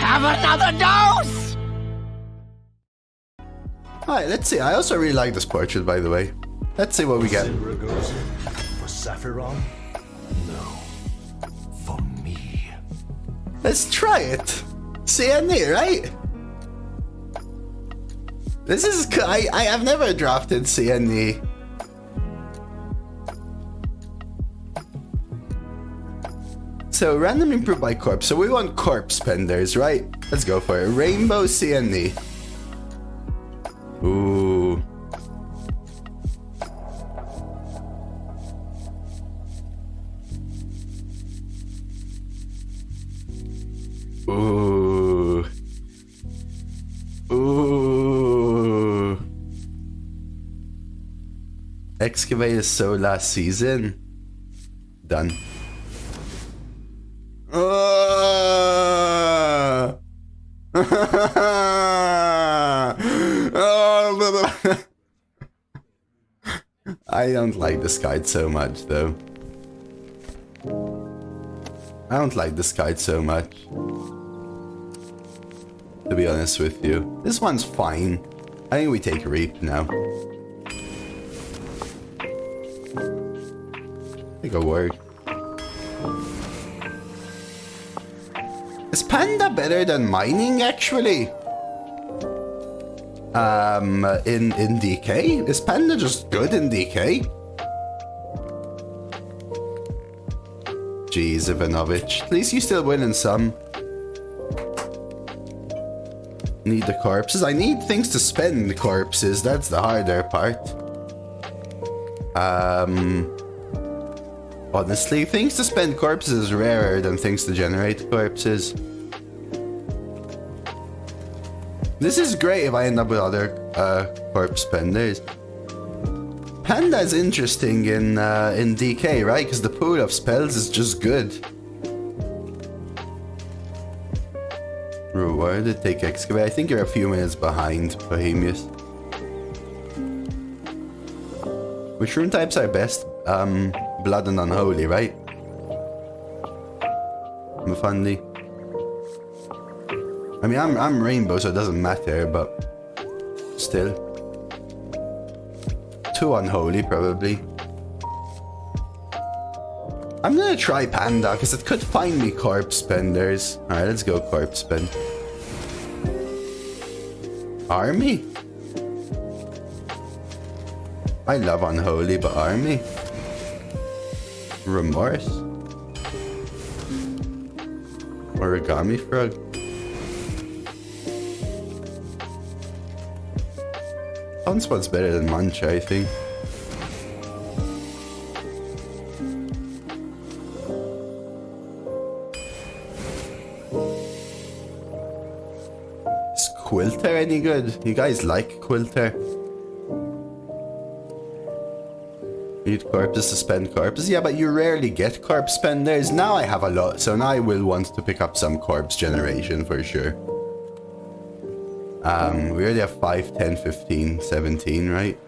have another dose! Alright, let's see. I also really like this portrait, by the way. Let's see what we get. For Sapphiron? No. For me. Let's try it. CNE, right? This is... I have never drafted CNE. So, random improve by corpse. So, we want corpse spenders, right? Let's go for it. Rainbow CNE. Ooh. Ooh. Ooh. Excavate is so last season. Done. I don't like this guide so much, though. I don't like this guide so much, to be honest with you. This one's fine. I think we take Reap now. Take a word. Is Panda better than mining, actually? In DK? Is Panda just good in DK? Jeez, Ivanovich. At least you still win in some. Need the corpses. I need things to spend corpses. That's the harder part. Honestly, things to spend corpses is rarer than things to generate corpses. This is great if I end up with other corpse spenders. Panda is interesting in DK, right? Because the pool of spells is just good. Rewarded, take excavate. I think you're a few minutes behind, Bohemius. Which rune types are best? Blood and Unholy, right? Mufandi. I mean, I'm rainbow, so it doesn't matter, but still. 2 Unholy, probably. I'm gonna try Panda, because it could find me corpse spenders. Alright, let's go corpse spend. Army? I love Unholy, but Army? Remorse? Origami Frog? Sunspot's better than Mancha, I think. Is Quilter any good? You guys like Quilter? Need corpses to spend corpses? Yeah, but you rarely get corpse spenders. Now I have a lot, so now I will want to pick up some corpse generation for sure. We already have 5, 10, 15, 17, right?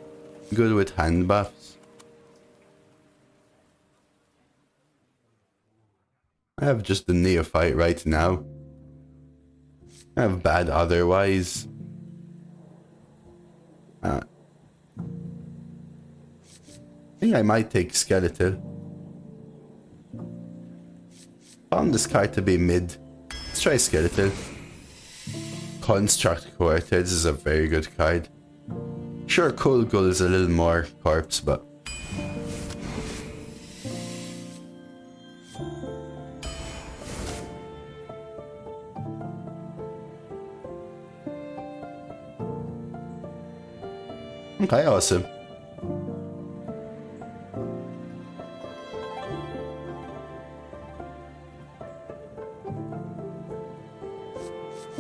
Good with hand buffs. I have just the neophyte right now. I have bad otherwise. I think I might take Skeletal. Found this card to be mid. Let's try Skeletal. Construct Quarter, this is a very good card. Sure, Cold Gull is a little more corpse, but... Okay, awesome.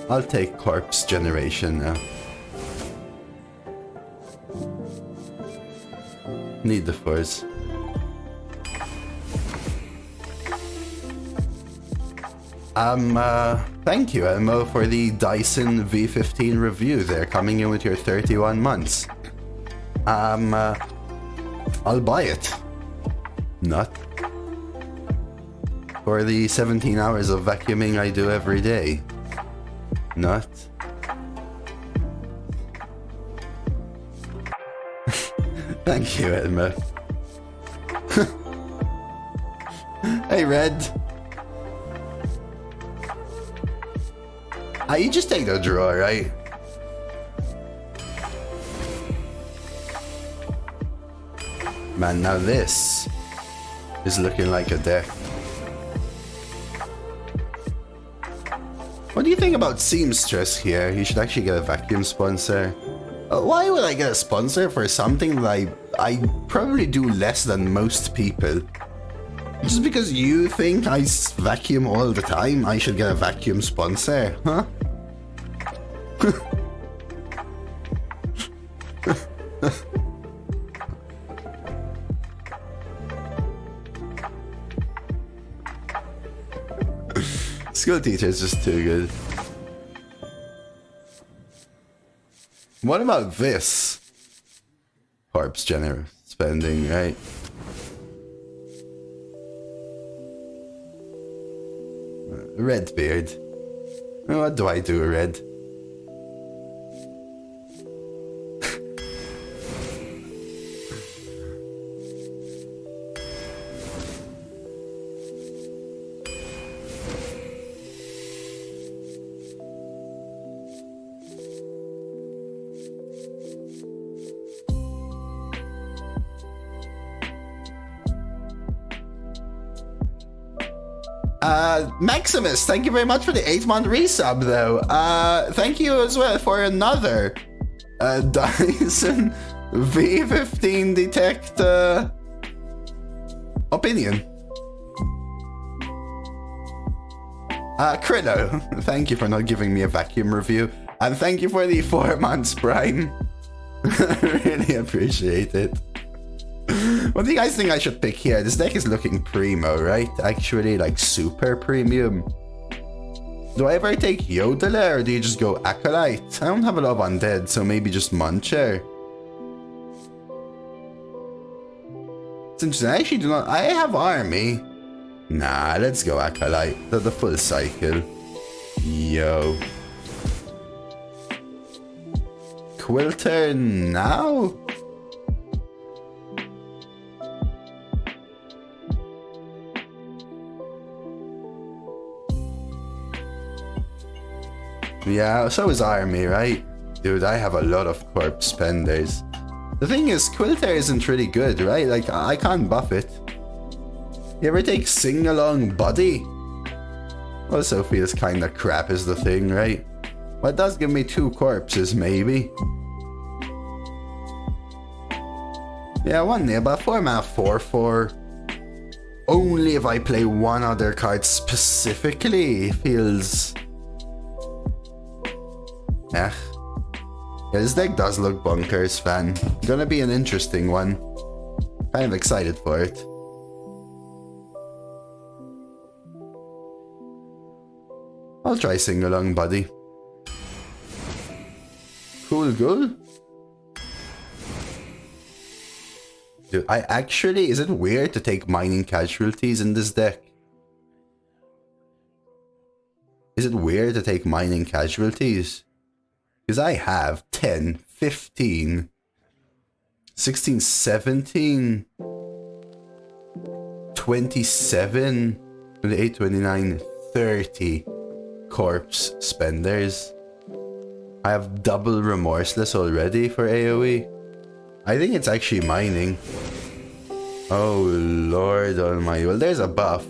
I'll take corpse generation now. Need the force. Thank you, Elmo, for the Dyson V15 review there, coming in with your 31 months. I'll buy it. Not. For the 17 hours of vacuuming I do every day. not. Thank you, Edma. Hey, Red. You just take the draw, right? Man, now this is looking like a deck. What do you think about Seamstress here? You should actually get a vacuum sponsor. Why would I get a sponsor for something that I probably do less than most people? Just because you think I vacuum all the time, I should get a vacuum sponsor, huh? School teacher is just too good. What about this? Corpse generous spending, right? Redbeard. What do I do, Red? Maximus, thank you very much for the 8-month resub, though. Thank you as well for another Dyson V15 detect opinion. Krino, thank you for not giving me a vacuum review, and thank you for the 4 months Prime. Really appreciate it. What do you guys think I should pick here? This deck is looking primo, right? Actually, like super premium. Do I ever take Yodeler or do you just go Acolyte? I don't have a lot of undead, so maybe just Muncher. It's interesting. I actually do not. I have Army. Nah, let's go Acolyte. The full cycle. Yo. Quilter now? Yeah, so is Army, right? Dude, I have a lot of corpse spenders. The thing is, Quilter isn't really good, right? Like, I can't buff it. You ever take Sing-Along Buddy? Also feels kinda crap is the thing, right? But it does give me 2 corpses, maybe. Yeah, 1 near, but 4 mana 4/4. Only if I play one other card specifically feels... Yeah, this deck does look bonkers, fan. Gonna be an interesting one. Kind of excited for it. I'll try Sing-Along Buddy. Cool, good. Dude, is it weird to take mining casualties in this deck? Is it weird to take mining casualties? Because I have 10, 15, 16, 17, 27, 28, 29, 30 corpse spenders. I have double remorseless already for AoE. I think it's actually mining. Oh Lord almighty. Well, there's a buff.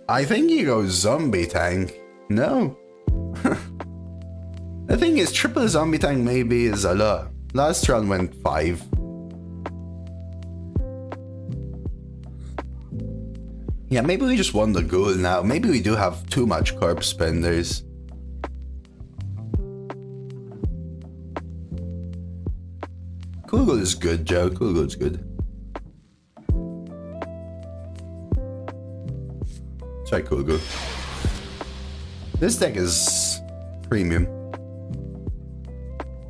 I think you go zombie tank. No. The thing is, triple zombie tank maybe is a lot. Last run went 5. Yeah, maybe we just won the goal now. Maybe we do have too much corpse spenders. Cool Gold is good, Joe. Cool Gold's good. Try Cool Gold. This deck is premium.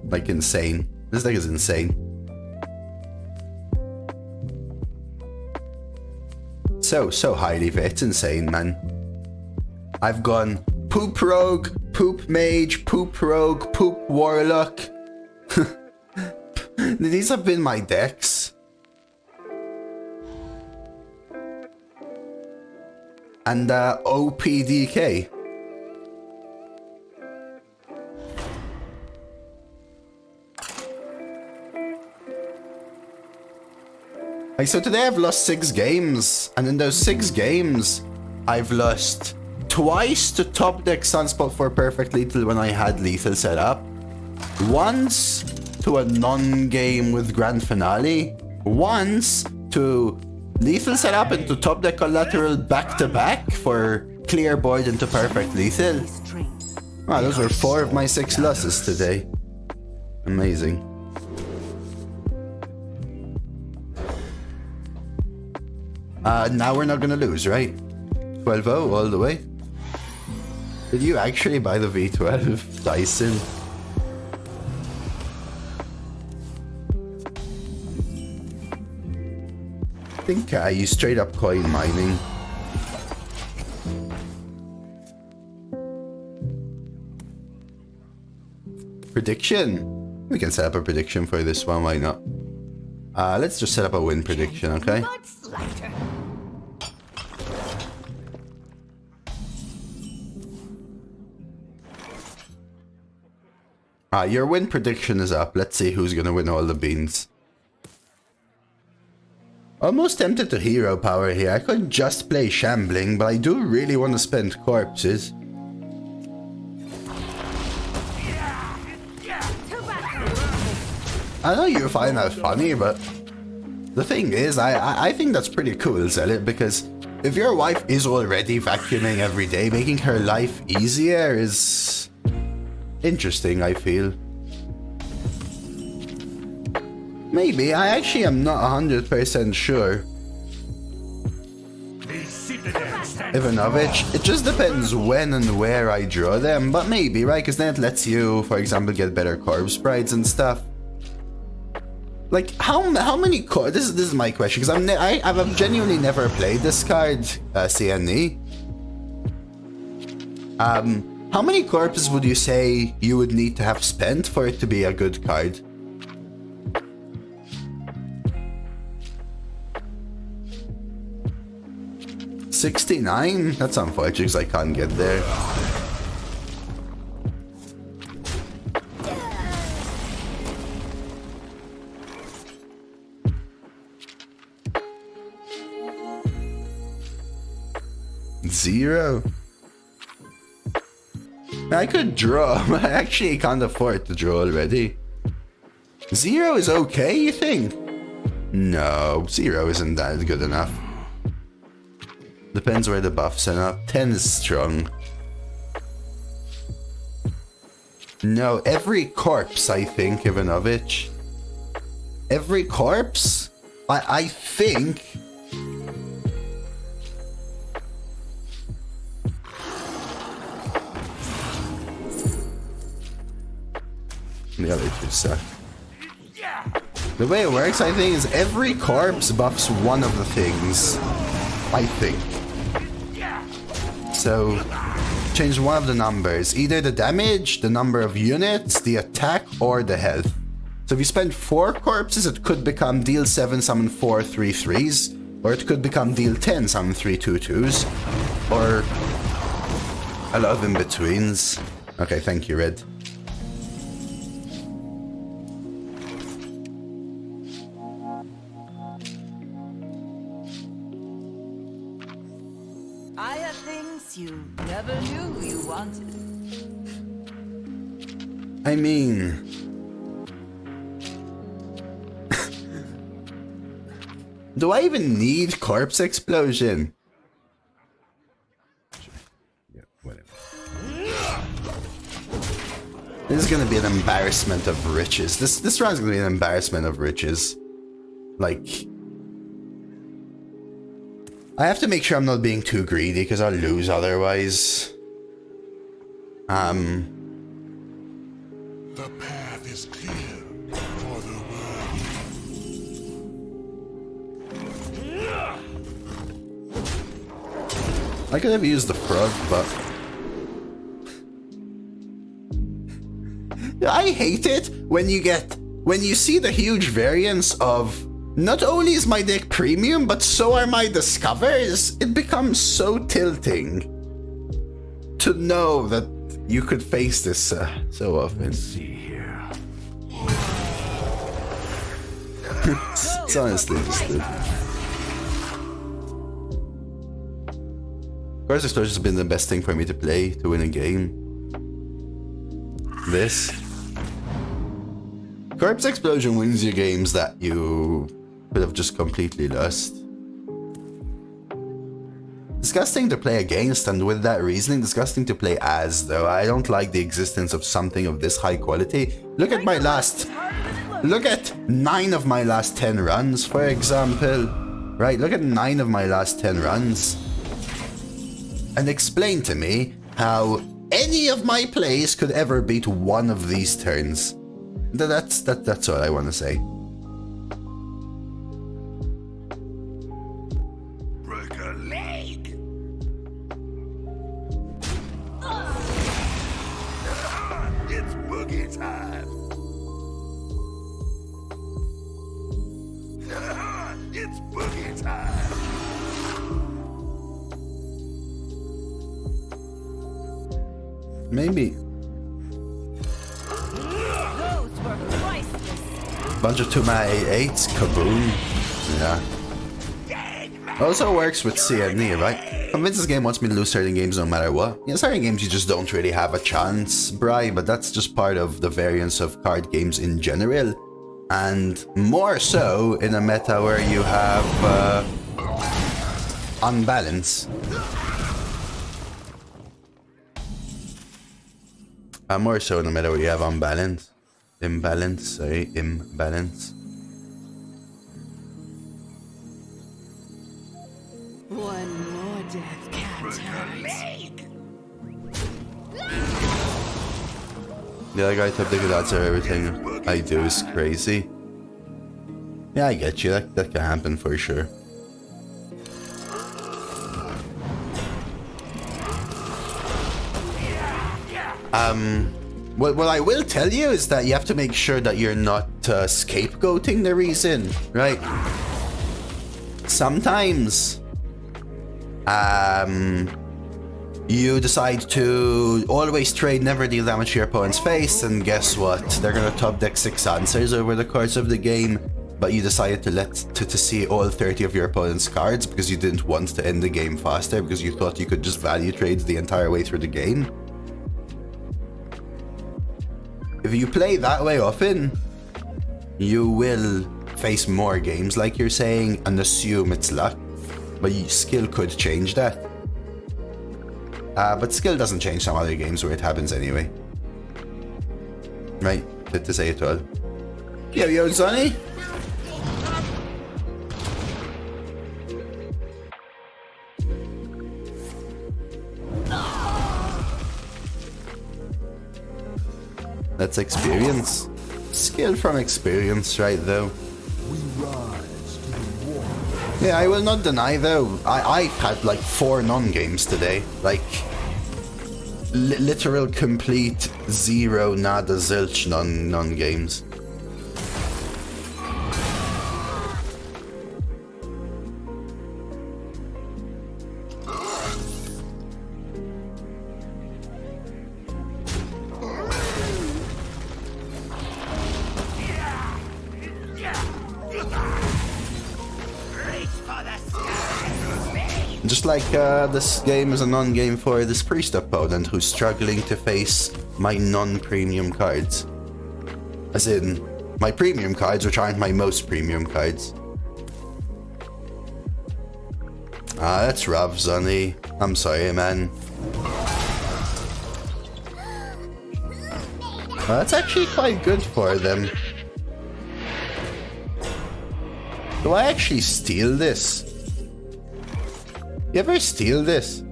Like insane. This deck is insane. So highly fit. It's insane, man. I've gone Poop Rogue, Poop Mage, Poop Rogue, Poop Warlock. These have been my decks. And OPDK. Like, so today I've lost 6 games, and in those 6 games, I've lost twice to top deck Sunspot for Perfect Lethal when I had Lethal set up, once to a non-game with Grand Finale, once to Lethal set up into top deck Collateral back-to-back for clear board into Perfect Lethal. Wow, those were 4 of my 6 losses today. Amazing. Now we're not gonna lose, right? 12-0 all the way. Did you actually buy the V12 Dyson? I think you straight up coin mining. Prediction? We can set up a prediction for this one, why not? Let's just set up a win prediction, okay? Your win prediction is up. Let's see who's gonna win all the beans. Almost tempted to hero power here. I could just play Shambling, but I do really want to spend corpses. I know you find that funny, but the thing is, I think that's pretty cool, Zealot, because if your wife is already vacuuming every day, making her life easier is interesting, I feel. Maybe, I actually am not 100% sure. Ivanovich, it just depends when and where I draw them, but maybe, right? Because then it lets you, for example, get better corpse sprites and stuff. Like, how many this is my question, because I've genuinely never played this card, CNE. How many corpses would you say you would need to have spent for it to be a good card? $69? That's unfortunate because I can't get there. Zero? I could draw, but I actually can't afford to draw already. 0 is okay, you think? No, 0 isn't that good enough. Depends where the buffs end up. 10 is strong. No, every corpse, I think, Ivanovich. Every corpse? I think... The other two suck. The way it works, I think, is every corpse buffs one of the things. I think. So, change one of the numbers. Either the damage, the number of units, the attack, or the health. So if you spend 4 corpses, it could become deal 7, summon 4 3/3s. Or it could become deal 10, summon 3 2/2s. Or a lot of in-betweens. Okay, thank you, Red. You never knew you wanted. I mean... Do I even need Corpse Explosion? Yeah, whatever. This is gonna be an embarrassment of riches. This round's gonna be an embarrassment of riches. Like... I have to make sure I'm not being too greedy because I'll lose otherwise. The path is clear for the world. I could have used the frog, but I hate it when you see the huge variance of not only is my deck premium, but so are my discovers. It becomes so tilting to know that you could face this so often. Let's see here. It's honestly just good. Necrotic Explosion has been the best thing for me to play to win a game. This. Corpse Explosion wins you games that you could have just completely lost. Disgusting to play against, and with that reasoning, disgusting to play as, though. I don't like the existence of something of this high quality. Look at 9 of my last 10 runs, for example. Right, look at 9 of my last 10 runs. And explain to me how any of my plays could ever beat one of these turns. That's all I want to say. Break a leg. It's boogie time. It's boogie time. Maybe. Those were priceless. Bunch of 2-8s, kaboom. Yeah. Also works with CNE, right? Convince this game wants me to lose certain games no matter what. Yeah, certain games you just don't really have a chance, Bri, but that's just part of the variance of card games in general. And more so in a meta where you have unbalance. More so in the meta where you have imbalance. Imbalance. One more death can't hurt. The other guy type the odds are everything I do is crazy. Yeah, I get you. That can happen for sure. What I will tell you is that you have to make sure that you're not scapegoating the reason, right? Sometimes, you decide to always trade, never deal damage to your opponent's face, and guess what? They're gonna top deck 6 answers over the course of the game, but you decided to see all 30 of your opponent's cards because you didn't want to end the game faster because you thought you could just value trade the entire way through the game. If you play that way often, you will face more games like you're saying and assume it's luck, but skill could change that. But skill doesn't change some other games where it happens anyway. Right, to say it all. Yo, Sonny? That's experience. Skill from experience, right, though. Yeah, I will not deny, though. I've had like 4 non-games today. Like, literal complete zero, nada, zilch non-games. Just like this game is a non-game for this priest opponent who's struggling to face my non-premium cards. As in, my premium cards, which aren't my most premium cards. Ah, that's rough, Sonny. I'm sorry, man. That's actually quite good for them. Do I actually steal this? You ever steal this?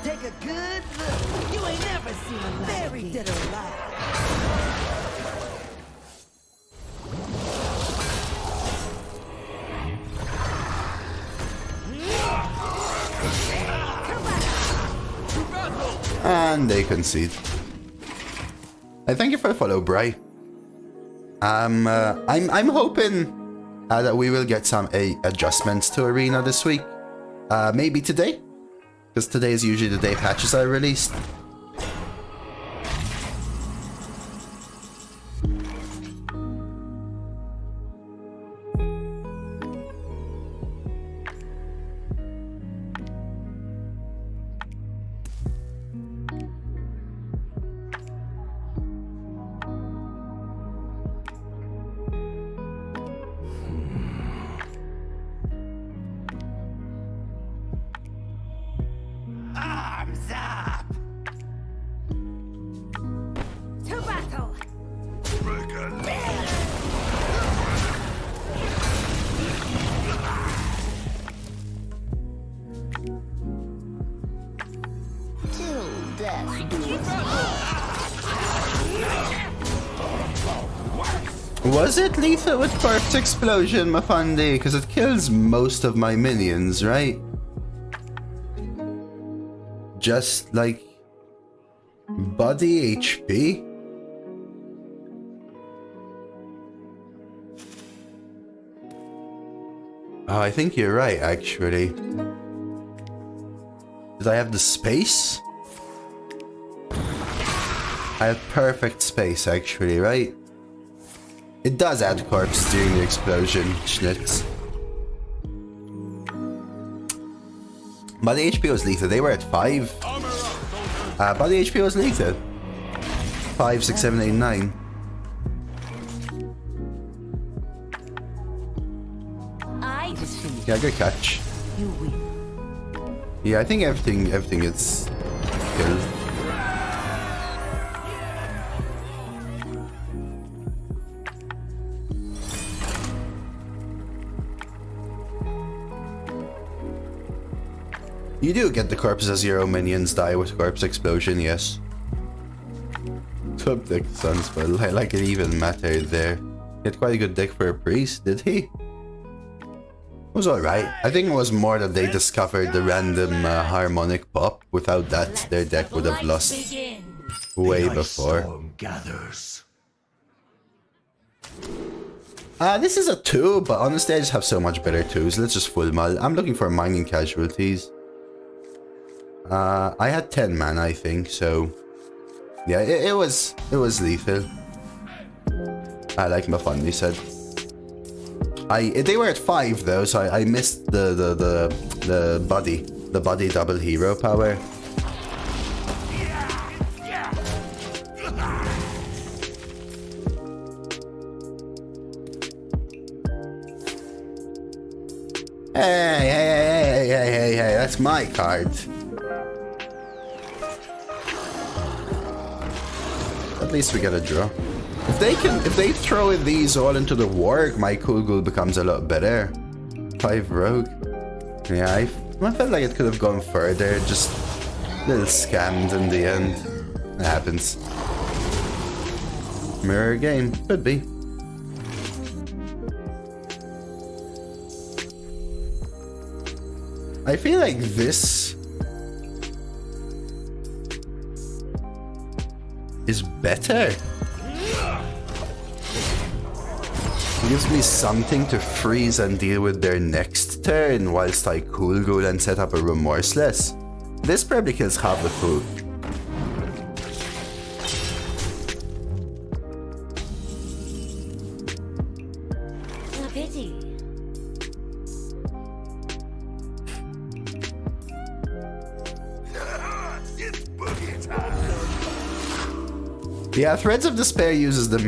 Take a good look. You ain't never seen a buried dead or alive. And they concede. I thank you for the follow, Bry. I'm hoping that we will get some adjustments to Arena this week. Maybe today, because today is usually the day patches are released. Arms up! To battle! Break a leg! Till death do Was it lethal with Corpse Explosion, Mafandi? Because it kills most of my minions, right? Just like body HP? Oh, I think you're right, actually. Did I have the space? I have perfect space, actually, right? It does add corpse during the explosion, Schnitz. Body HP was lethal. They were at 5. Body HP was lethal. 5, 6, 7, 8, 9. I just finished. Yeah, good catch. You win. Yeah, I think everything is killed. You do get the corpses as your own minions die with Corpse Explosion, yes. Top deck Sunspell, I like it even mattered there. He had quite a good deck for a priest, did he? It was alright. I think it was more that they discovered the random harmonic pop. Without that, their deck would have lost way before. Gathers. This is a 2, but honestly I just have so much better 2s. Let's just full mull. I'm looking for mining casualties. I had 10 mana, I think, so yeah, it was lethal. Like Mafandi said. They were at 5 though, so I missed the body double hero power. Hey, that's my card. At least we get a draw. If they throw these all into the warg, my Kugel becomes a lot better. 5 rogue. Yeah, I felt like it could have gone further, just a little scammed in the end. It happens. Mirror game, could be. I feel like this is better. It gives me something to freeze and deal with their next turn whilst I cool go and set up a Remorseless. This probably kills half the food. A pity. It's boogie time. Yeah, Threads of Despair uses the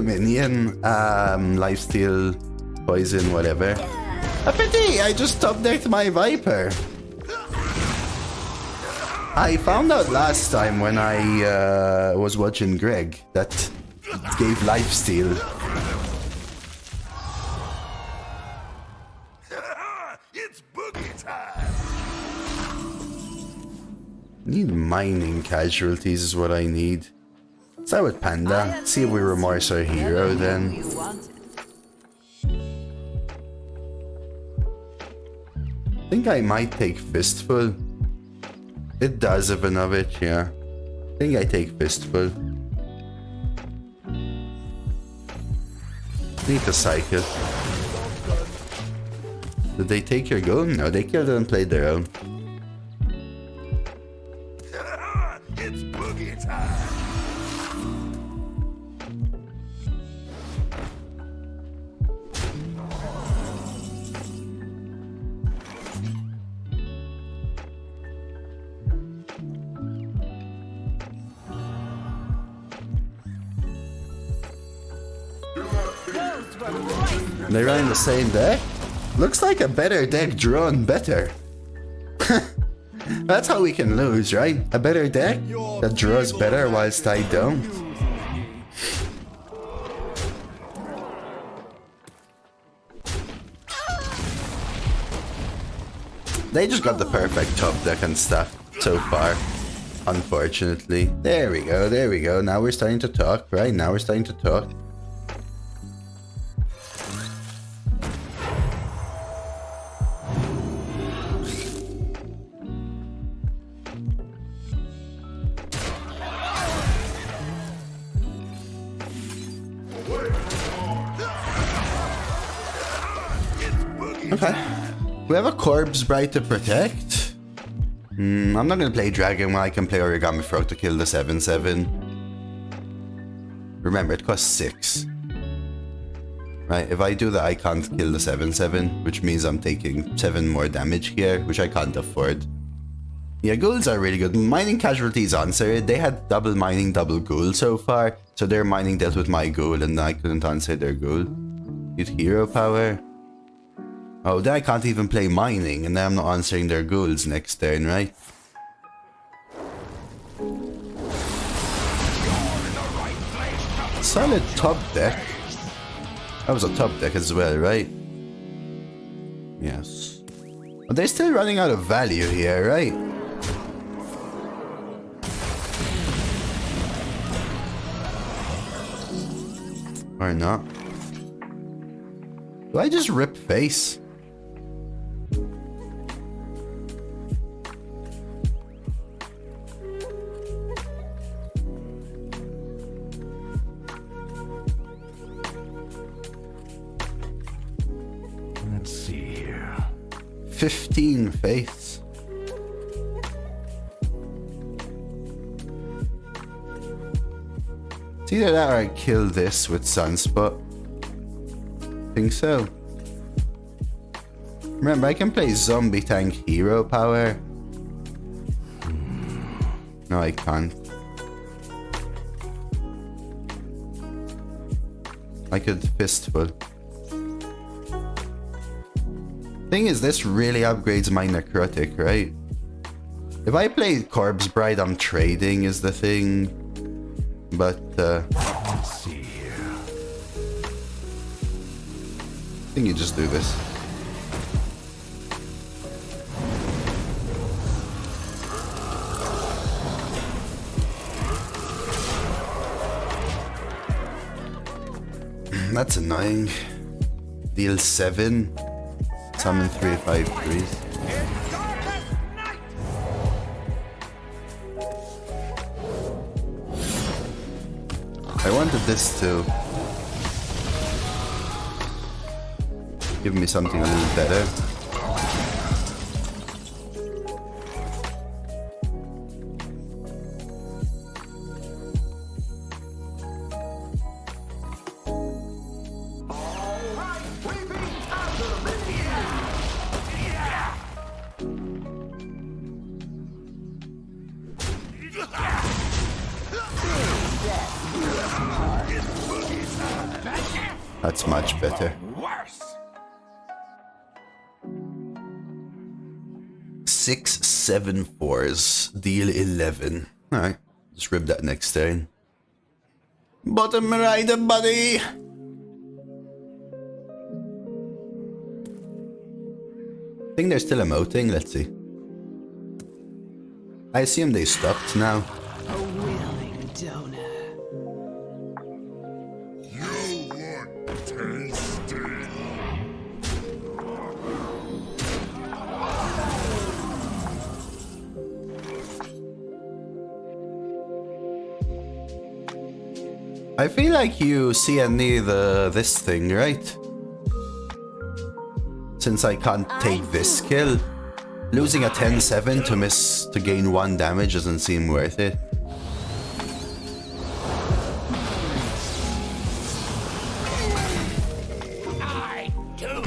minion, lifesteal, poison, whatever. A pity! I just top decked my Viper. I found out last time when I was watching Greg that it gave lifesteal. It's boogie time. Need mining casualties is what I need. Start with Panda. See if we remorse our hero then. You wanted. I think I might take Fistful. It does, Ivanovich, yeah. I think I take Fistful. Need to cycle. Did they take your goal? No, they killed it and played their own. It's boogie time. They're running the same deck? Looks like a better deck drawn better. That's how we can lose, right? A better deck that draws better whilst I don't. They just got the perfect top deck and stuff so far, unfortunately. There we go, there we go. Now we're starting to talk, right? Now we're starting to talk. Okay. We have a Corpse Bride to protect. I'm not gonna play Dragon when I can play Origami Frog to kill the 7/7. Remember, it costs 6. Right, if I do that, I can't kill the 7/7, which means I'm taking 7 more damage here, which I can't afford. Yeah, ghouls are really good. Mining Casualties answer. They had double mining, double ghoul so far, so their mining dealt with my ghoul and I couldn't answer their ghoul. Get hero power. Oh, then I can't even play mining, and then I'm not answering their ghouls next turn, right? Solid top deck. That was a top deck as well, right? Yes. But they're still running out of value here, right? Or not. Do I just rip face? Let's see here. 15 faiths. It's either that or I kill this with Sunspot. Think so. Remember, I can play Zombie Tank Hero Power. No, I can't. I could Fistful. Thing is, this really upgrades my Necrotic, right? If I play Corpse Bride, I'm trading is the thing. But, Let's see here. I think you just do this. That's annoying. Deal 7. Summon 3/5/3s. I wanted this to give me something a little better. That's much better. Worse. 6, 7, 4s. Deal 11. Alright. Just rip that next turn. Bottom right, buddy! I think they're still emoting. Let's see. I assume they stopped now. A willing donor. You look tasty. I feel like you CN'd this thing, right? Since I can't take this skill, losing a 10-7 to gain 1 damage doesn't seem worth it. I do.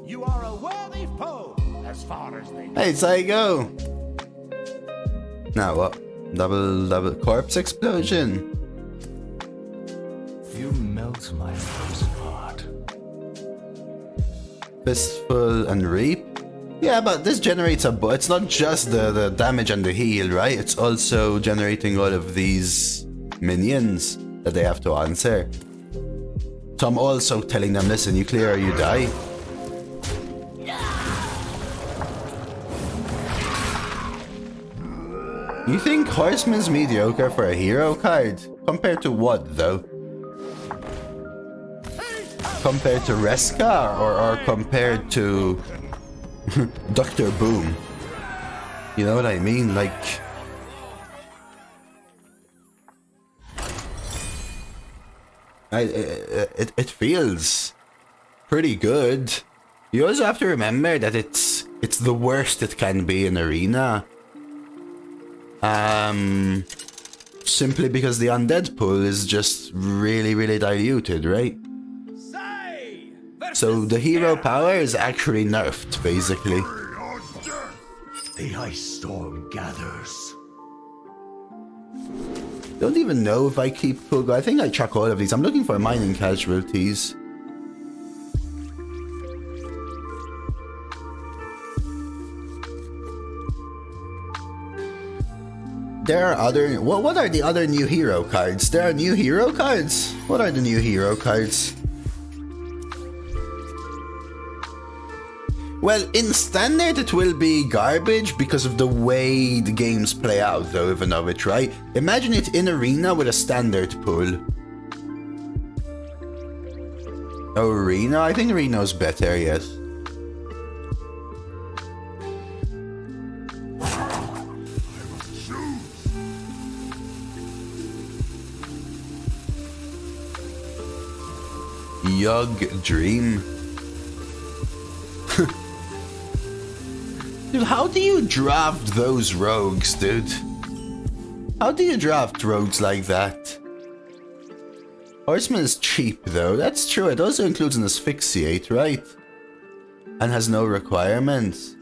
You are a worthy foe, as far as they. Hey, it's how you go. Now what? Double corpse explosion. You melt my frozen heart. Fistful and reap. Yeah, but this generates it's not just the damage and the heal, right? It's also generating all of these minions that they have to answer. So I'm also telling them, listen, you clear or you die. You think Horseman's mediocre for a hero card? Compared to what, though? Compared to Reska or compared to Dr. Boom? You know what I mean? Like... It feels pretty good. You also have to remember that it's the worst it can be in Arena. Simply because the undead pool is just really, really diluted, right? So the hero power is actually nerfed, basically. The ice storm gathers. Don't even know if I keep Pugo. I think I chuck all of these. I'm looking for mining casualties. There are other... What are the other new hero cards? There are new hero cards? What are the new hero cards? Well, in Standard it will be garbage because of the way the games play out, though, Ivanovich, right? Imagine it in Arena with a Standard pool. Arena? I think Arena's better, yes. Yug Dream. Dude, how do you draft those rogues, dude? How do you draft rogues like that? Horseman is cheap, though. That's true. It also includes an asphyxiate, right? And has no requirements.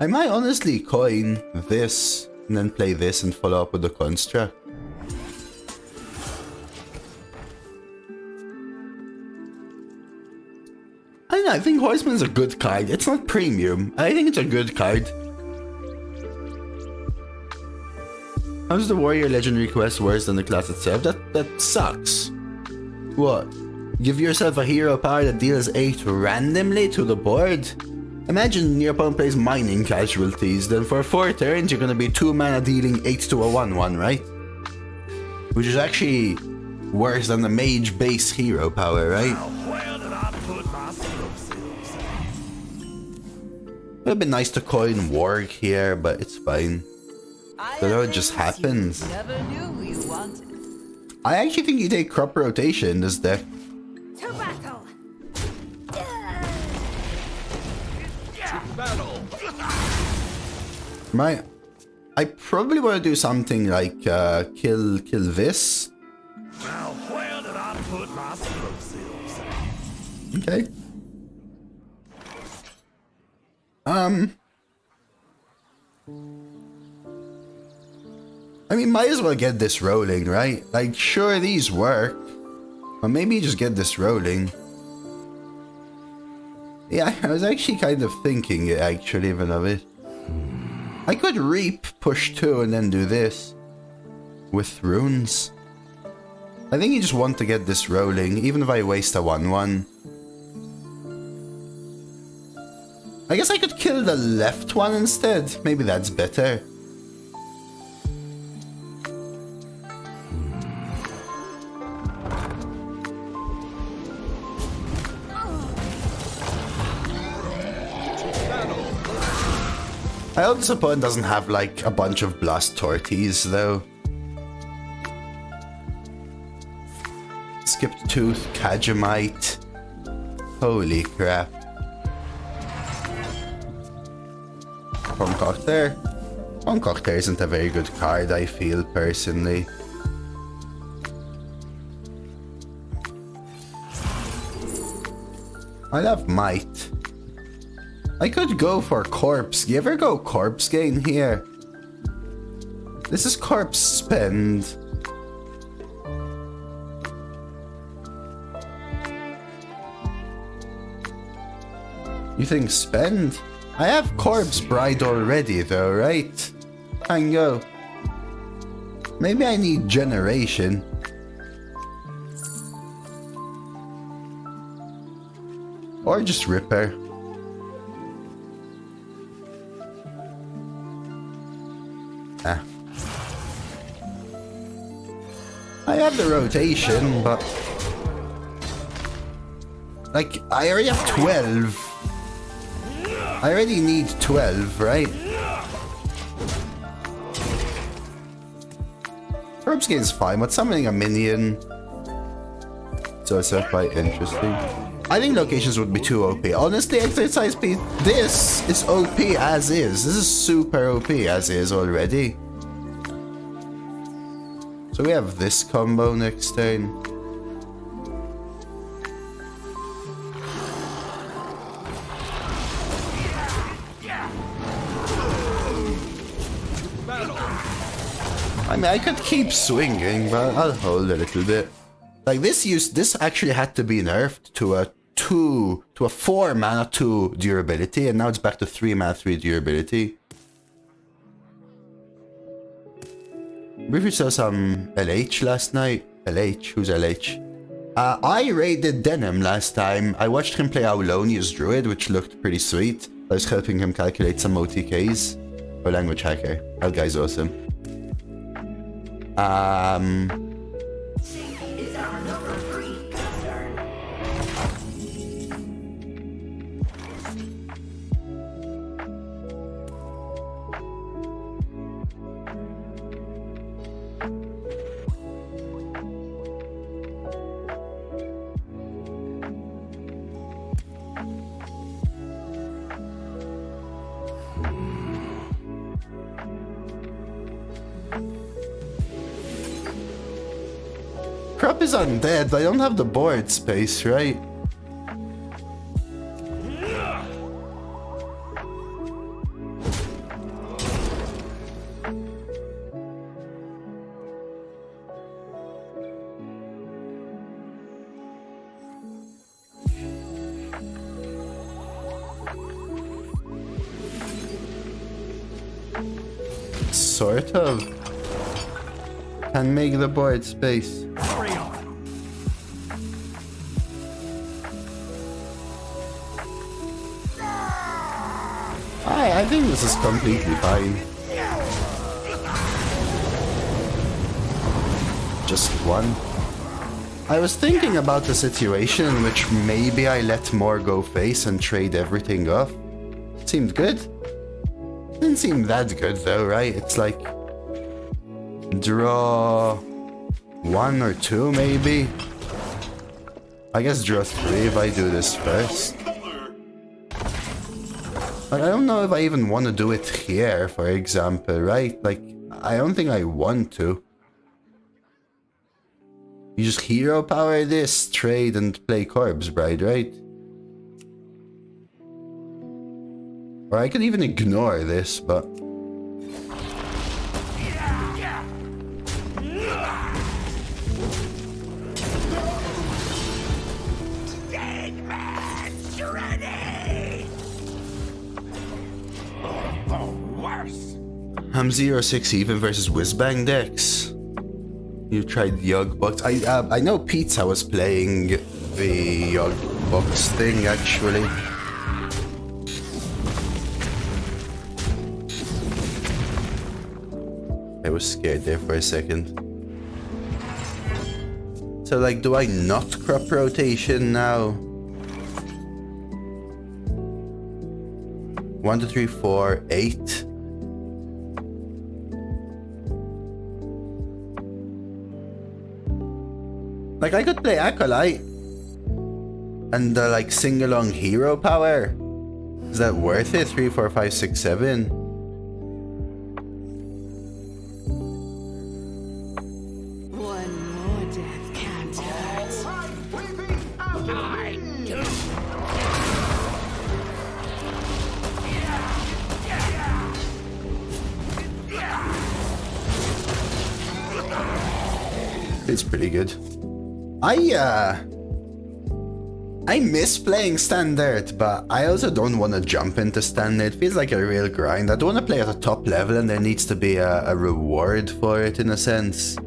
I might honestly coin this and then play this and follow up with the construct. I don't know, I think Horseman's a good card. It's not premium. I think it's a good card. How's the Warrior Legendary quest worse than the class itself? That sucks. What? Give yourself a hero power that deals 8 randomly to the board? Imagine your opponent plays mining casualties, then for 4 turns you're gonna be 2 mana dealing 8 to a 1/1, right? Which is actually worse than the mage base hero power, right? It would have been nice to coin Warg here, but it's fine. So it just happens. Never knew you wanted. I actually think you take crop rotation in this deck. To battle! I probably want to do something like kill this. Now where did I put my explosives? Okay. I mean, might as well get this rolling, right? Like, sure, these work, but maybe just get this rolling. Yeah, I was actually kind of thinking it, actually, even of it. I could reap, push 2, and then do this. With runes. I think you just want to get this rolling, even if I waste a 1/1. I guess I could kill the left one instead. Maybe that's better. I hope this opponent doesn't have like a bunch of blast torties though. Skipped Tooth, Kajamite. Holy crap. Concocter. Concocter isn't a very good card, I feel, personally. I love Might. I could go for Corpse. You ever go Corpse Gain here? This is Corpse Spend. You think Spend? I have Corpse Bride already though, right? Can go. Maybe I need Generation. Or just Ripper. Ah. I have the rotation, but... like, I already have 12. I already need 12, right? Corpse Gain's fine, but summoning a minion... it's also quite interesting. I think locations would be too OP. Honestly, Exercise Speed, this is OP as is. This is super OP as is already. So we have this combo next turn. I mean, I could keep swinging, but I'll hold a little bit. Like this actually had to be nerfed to a 4 mana 2 durability, and now it's back to 3 mana 3 durability. Briefly saw some LH last night. LH? Who's LH? I raided Denim last time. I watched him play Aulonius Druid, which looked pretty sweet. I was helping him calculate some OTKs. Oh, language hacker. That guy's awesome. Is our number 3 concern? Crop is undead. I don't have the board space, right? Sort of. Can make the board space. Hurry on. I think this is completely fine. Just one. I was thinking about the situation in which maybe I let more go face and trade everything off. Seemed good. Didn't seem that good though, right? It's like... draw... 1 or 2 maybe? I guess draw 3 if I do this first. Like, I don't know if I even want to do it here, for example, right? Like, I don't think I want to. You just hero power this, trade, and play Corpse Bride, right? Or I could even ignore this, but... I'm 0-6 even versus Whizbang decks. You tried Yug Box. I know Pizza was playing the Yug Box thing actually. I was scared there for a second. So like, do I not crop rotation now? 1, 2, 3, 4, 8. Like, I could play Acolyte and like sing along hero power. Is that worth it? 3, 4, 5, 6, 7. One more death can't hurt. It's pretty good. I miss playing Standard, but I also don't want to jump into Standard. It feels like a real grind. I don't want to play at a top level and there needs to be a reward for it in a sense.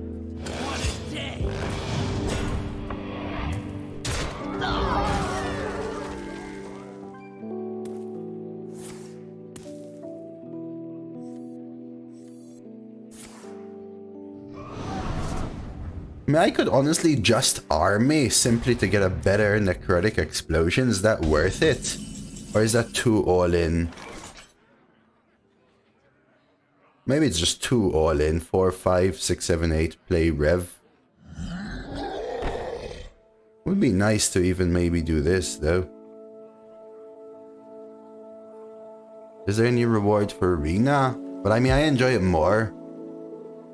I mean, I could honestly just army simply to get a better Necrotic Explosion. Is that worth it? Or is that too all-in? Maybe it's just too all-in. 4, 5, 6, 7, 8, play Rev. Would be nice to even maybe do this, though. Is there any reward for Arena? But I mean, I enjoy it more.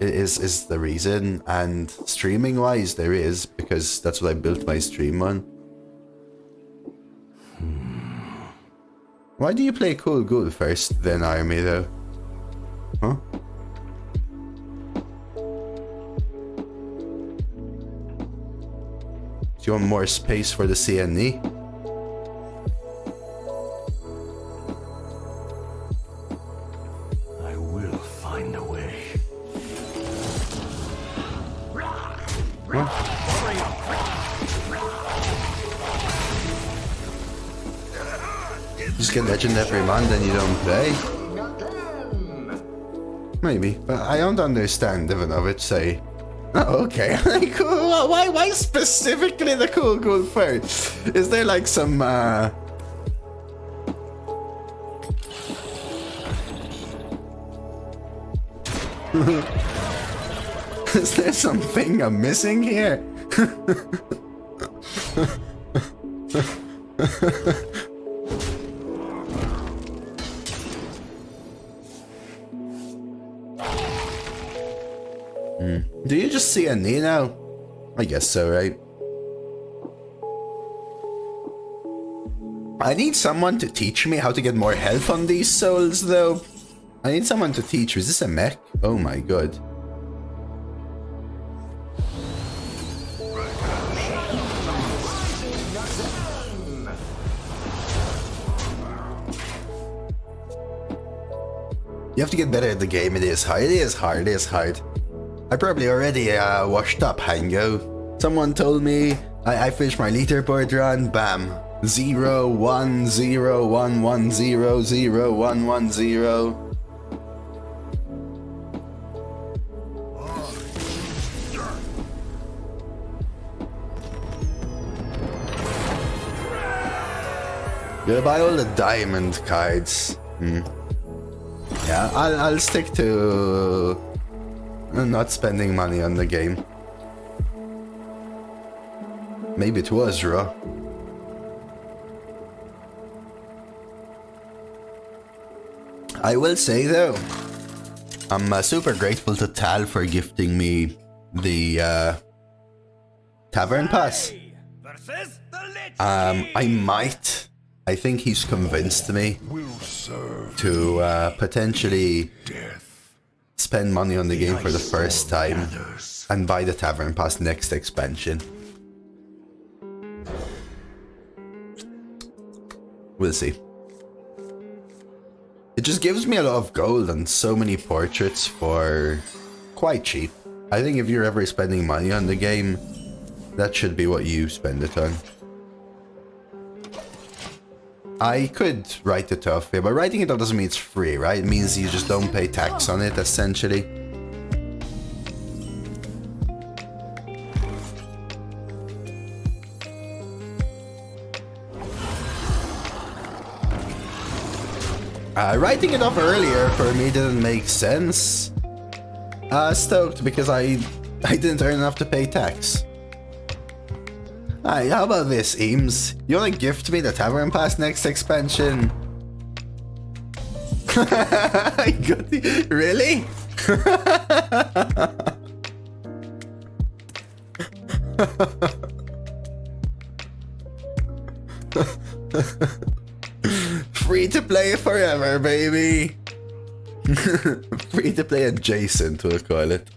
Is the reason, and streaming wise there is, because that's what I built my stream on. Why do you play Cool Ghoul first, then Army though? Huh? Do you want more space for the CNE? I will find a way. Just get legend every month and you don't play? Maybe, but I don't understand Ivanovich say, oh, okay, like, why specifically the Cool Ghoul first? Is there like some, is there something I'm missing here? Do you just see a knee now? I guess so, right? I need someone to teach me how to get more health on these souls, though. I need someone to teach me. Is this a mech? Oh my god. You have to get better at the game. It is hard. It is hard. It is hard. I probably already washed up, Hango. Someone told me I finished my leaderboard run. Bam. 0, 1, 0, 1, 1, 0, 0, 1, 1, 0. Gotta buy all the diamond cards. Yeah, I'll stick to not spending money on the game. Maybe it was raw. I will say though, I'm super grateful to Tal for gifting me the Tavern Pass. I think he's convinced me to potentially spend money on the game for the first time and buy the Tavern Pass next expansion. We'll see. It just gives me a lot of gold and so many portraits for quite cheap. I think if you're ever spending money on the game, that should be what you spend it on. I could write it off, yeah, but writing it off doesn't mean it's free, right? It means you just don't pay tax on it, essentially. Writing it off earlier for me didn't make sense. Stoked because I didn't earn enough to pay tax. Alright, how about this, Eames? You wanna gift me the Tavern Pass next expansion? I got the... Really? Free to play forever, baby. Free to play adjacent, we'll call it.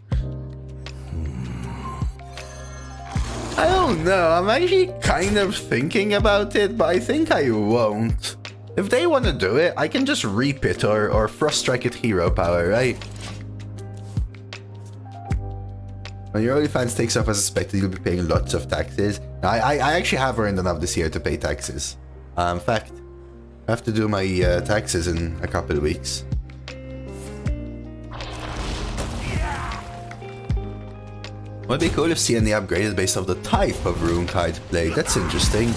I don't know, I'm actually kind of thinking about it, but I think I won't. If they want to do it, I can just reap it or frost strike it hero power, right? When your OnlyFans takes off as expected, you'll be paying lots of taxes. I actually have earned enough this year to pay taxes. In fact, I have to do my taxes in a couple of weeks. Would be cool if CNE upgraded based off the type of rune card played. That's interesting.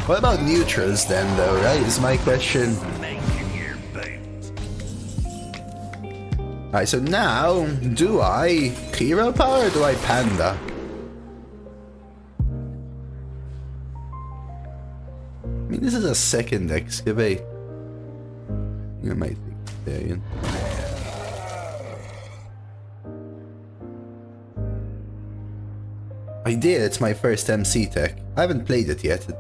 What about neutrals then, though, right? Is my question. Alright, so now, do I hero power or do I panda? I mean, this is a second excavate. I might think there. I did, it's my first MC tech. I haven't played it yet. It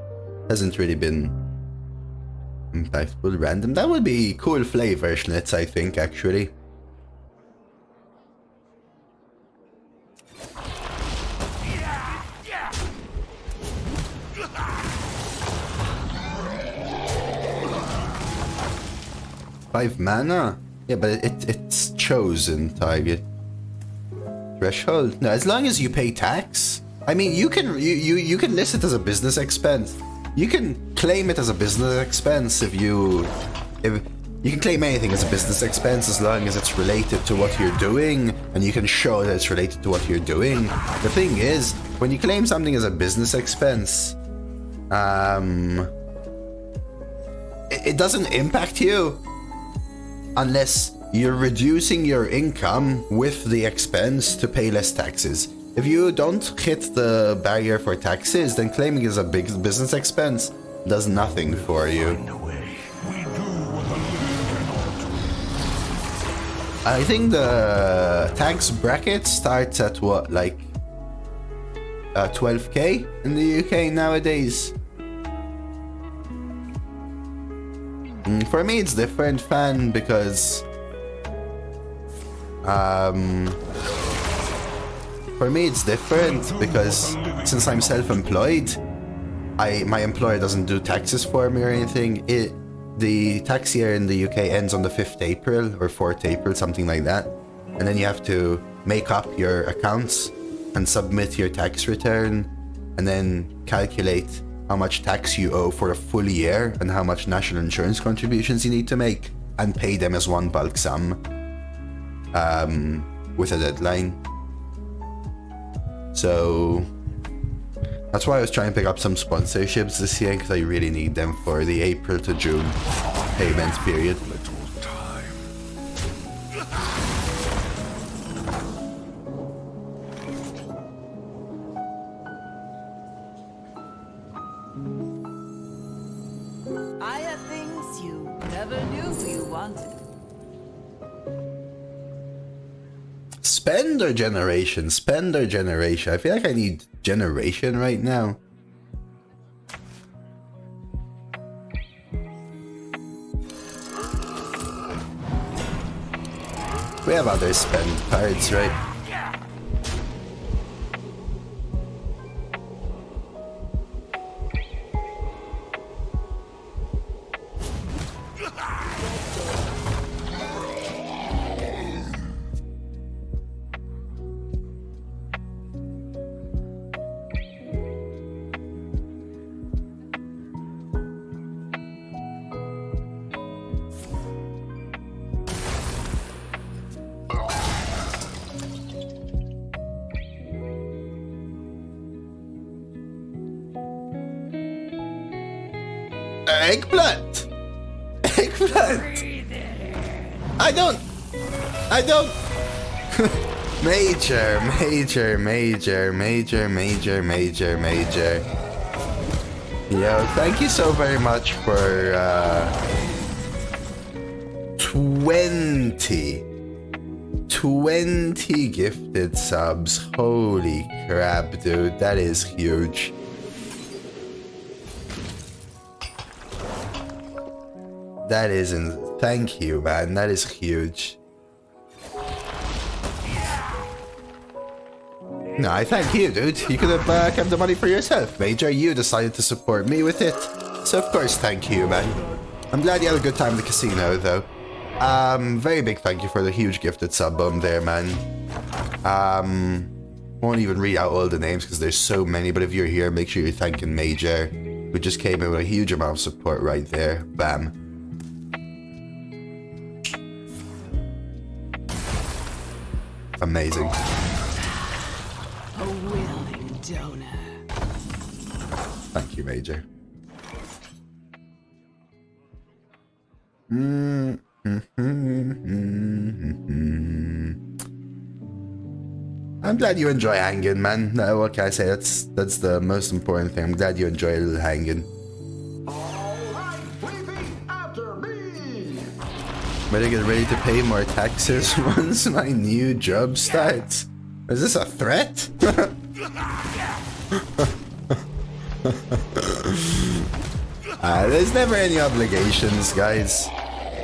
hasn't really been impactful. Random. That would be cool flavor schnitz, I think, actually. Five mana? Yeah, but it's chosen target. Threshold? No, as long as you pay tax. I mean, you can list it as a business expense. You can claim it as a business expense if you can claim anything as a business expense as long as it's related to what you're doing and you can show that it's related to what you're doing. The thing is, when you claim something as a business expense, it doesn't impact you unless you're reducing your income with the expense to pay less taxes. If you don't hit the barrier for taxes, then claiming it as a big business expense does nothing for you. I think the tax bracket starts at what, like 12k in the UK nowadays. For me it's different, fan, because for me it's different because since I'm self-employed, my employer doesn't do taxes for me or anything. The tax year in the UK ends on the 5th April or 4th April, something like that. And then you have to make up your accounts and submit your tax return and then calculate how much tax you owe for a full year and how much national insurance contributions you need to make and pay them as one bulk sum with a deadline. So that's why I was trying to pick up some sponsorships this year because I really need them for the April to June payment period. I have things you never knew you wanted. Spend or generation? Spend or generation? I feel like I need generation right now. We have other spend cards, right? Eggplant! Eggplant! I don't. Major. Yo, thank you so very much for 20 gifted subs. Holy crap, dude. That is huge. That isn't. Thank you, man. That is huge. No, I thank you, dude. You could have kept the money for yourself, Major. You decided to support me with it. So, of course, thank you, man. I'm glad you had a good time at the casino, though. Very big thank you for the huge gifted sub there, man. Won't even read out all the names because there's so many, but if you're here, make sure you're thanking Major, who just came in with a huge amount of support right there. Bam. Amazing. A willing donor. Thank you, Major. I'm glad you enjoy hanging, man. What can I say? That's the most important thing. I'm glad you enjoy a little hanging. Better get ready to pay more taxes once my new job starts. Is this a threat? There's never any obligations, guys.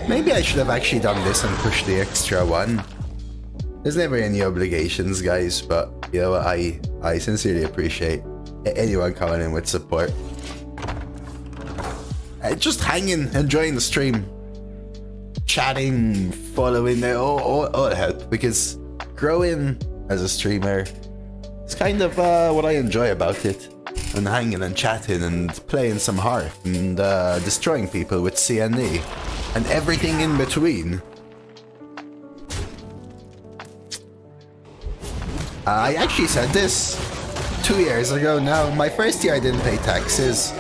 Maybe I should have actually done this and pushed the extra one. There's never any obligations, guys, but you know what, I sincerely appreciate anyone coming in with support. Just hanging, enjoying the stream, chatting, following, all help, because growing as a streamer is kind of what I enjoy about it. And hanging and chatting and playing some Hearth and destroying people with CNE and everything in between. I actually said this 2 years ago now. My first year I didn't pay taxes.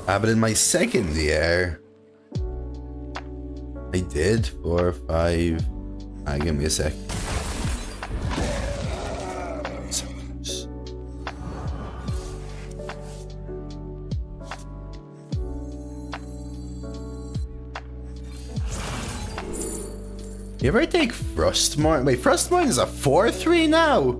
But in my second year, I did 4 or 5. Give me a sec. You ever take Frostmourne? Wait, Frostmourne is a 4/3 now?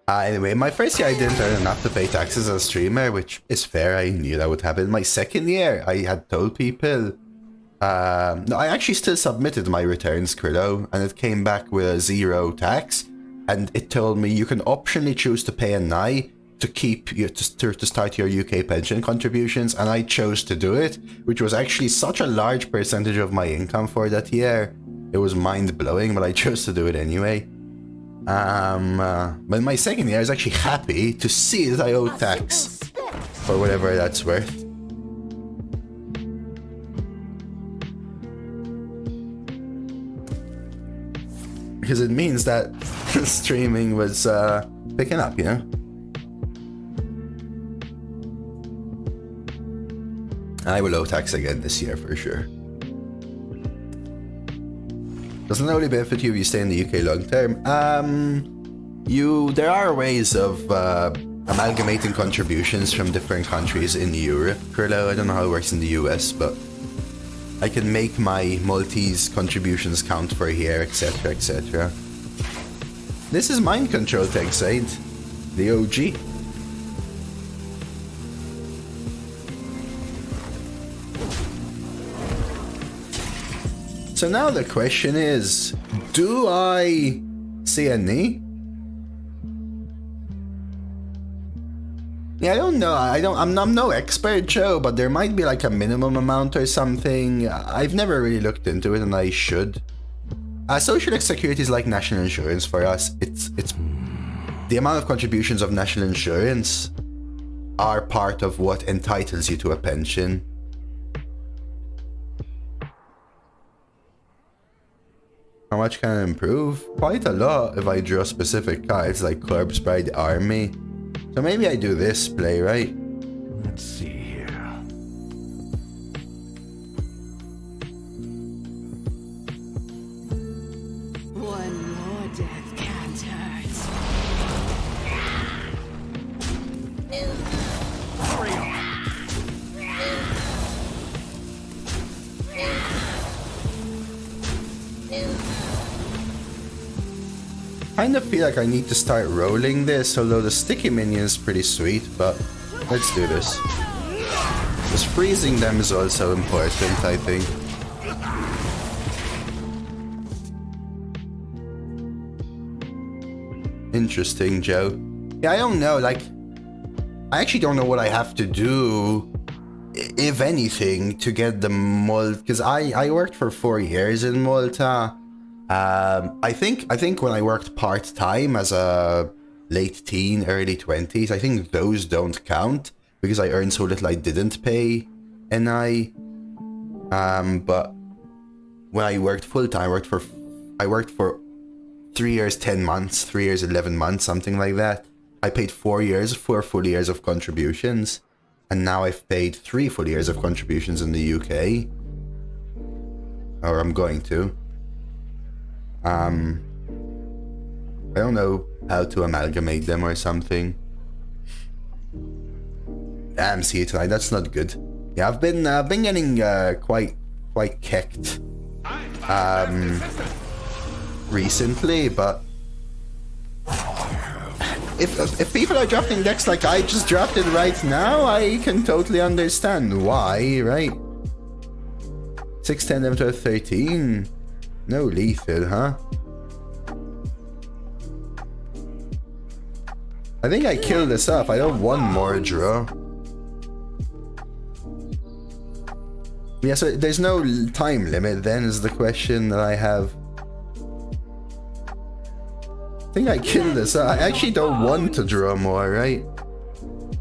Anyway, my first year I didn't earn enough to pay taxes as a streamer, which is fair. I knew that would happen. My second year, I had told people... no, I actually still submitted my returns, Krillo, and it came back with a 0 tax. And it told me you can optionally choose to pay a NI to keep you to start your UK pension contributions, and I chose to do it, which was actually such a large percentage of my income for that year. It was mind-blowing, but I chose to do it anyway. But my second year, I was actually happy to see that I owe tax for whatever that's worth. Because it means that streaming was picking up, you know? I will owe tax again this year for sure. Doesn't only benefit you if you stay in the UK long term. There are ways of amalgamating contributions from different countries in Europe, Krillo. I don't know how it works in the US, but I can make my Maltese contributions count for here, etc, etc. This is mind control, thanks, Said. The OG. So now the question is, do I CNE? Yeah, I don't know. I'm no expert, Joe, but there might be like a minimum amount or something. I've never really looked into it, and I should. Social security is like national insurance for us. It's the amount of contributions of national insurance are part of what entitles you to a pension. How much can I improve? Quite a lot if I draw specific cards like Corpse Bride Army. So maybe I do this play, right? Let's see here. One more death can't hurt. Hurry up. Kind of feel like I need to start rolling this, although the sticky minion is pretty sweet, but let's do this. Just freezing them is also important, I think. Interesting, Joe. Yeah, I don't know, like, I actually don't know what I have to do, if anything, to get the Malta, because I worked for 4 years in Malta. I think when I worked part-time as a late teen, early 20s, I think those don't count because I earned so little I didn't pay NI. But when I worked full-time, I worked for 3 years, 10 months, 3 years, 11 months, something like that. I paid 4 full years of contributions, and now I've paid 3 full years of contributions in the UK. Or I'm going to. I don't know how to amalgamate them or something. Damn, see it tonight. That's not good. Yeah, I've been getting quite kicked recently, but if people are drafting decks like I just drafted right now, I can totally understand why, right? 6, 10, 11, 12, 13. No lethal, huh? I think I killed this up. I don't want more draw. Yeah, so there's no time limit then is the question that I have. I think I killed this up. I actually don't want to draw more, right?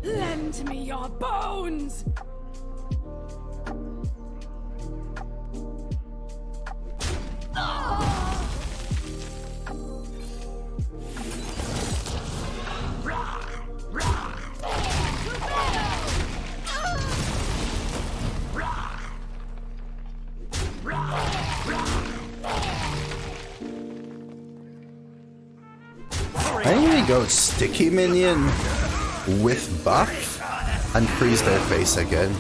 Lend me your bones. I think we go sticky minion with buff and freeze their face again.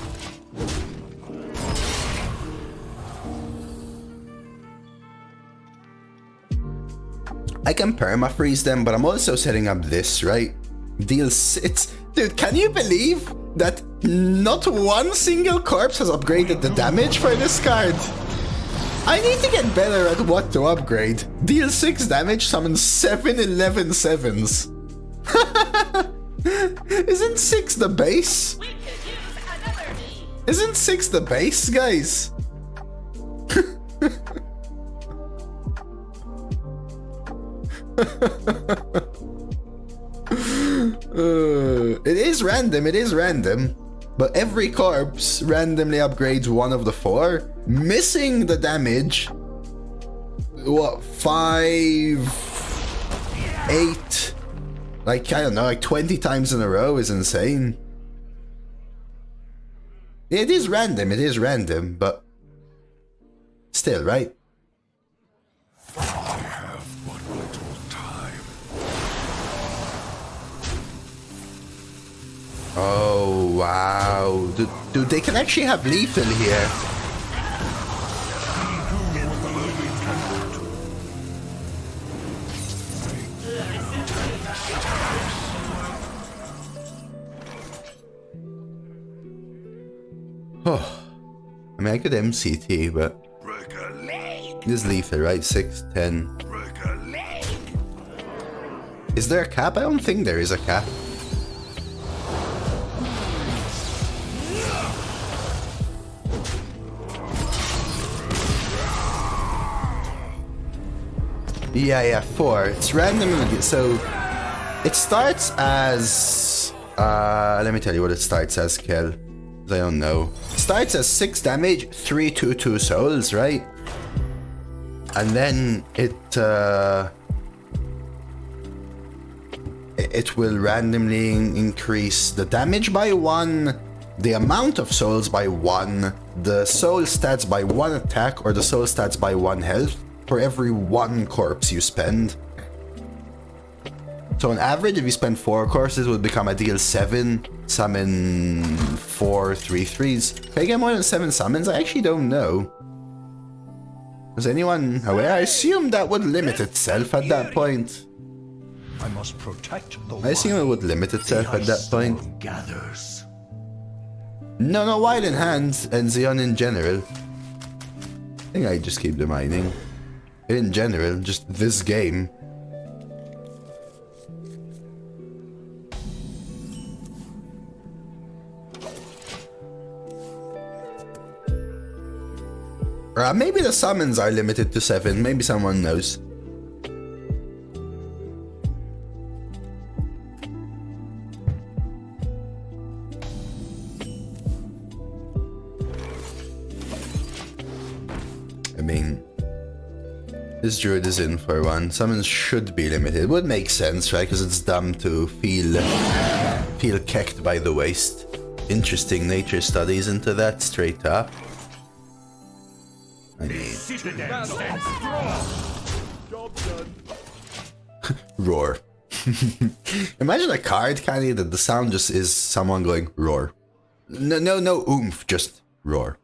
I can perma freeze them, but I'm also setting up this, right? Deals it's dude, can you believe that not one single corpse has upgraded the damage for this card? I need to get better at what to upgrade. Deal 6 damage, summon 7/11 sevens. Isn't 6 the base? Isn't 6 the base, guys? It is random. But every corpse randomly upgrades one of the 4, missing the damage. What, 5, 8? Like, I don't know, like 20 times in a row is insane. It is random, but still, right? I have but little time. Oh, wow. Dude, they can actually have lethal here. Oh, I mean, I could MCT, but this is lethal, right? 6, 10. Is there a cap? I don't think there is a cap. Yeah, 4. It's random, so it starts as let me tell you what it starts as, Kel. I don't know. It starts as 6 damage, 3/2/2 souls, right? and then it will randomly increase the damage by 1, the amount of souls by 1, the soul stats by 1 attack, or the soul stats by 1 health for every 1 corpse you spend. So on average, if you spend 4 corpses, it will become a deal 7, summon 4 3/3s. Can I get more than 7 summons? I actually don't know. Is anyone aware? I assume that would limit itself at that point. I must protect the I assume it would limit itself at that point. gathers. No, Wild in Hand and Xeon in general. I think I just keep the mining. In general, just this game. Or maybe the summons are limited to 7. Maybe someone knows. I mean, this druid is in for one. Summons should be limited. It would make sense, right? Because it's dumb to feel kecked by the waste. Interesting nature studies into that straight up. I mean, roar. Imagine a card candy that the sound just is someone going roar. No oomph, just roar.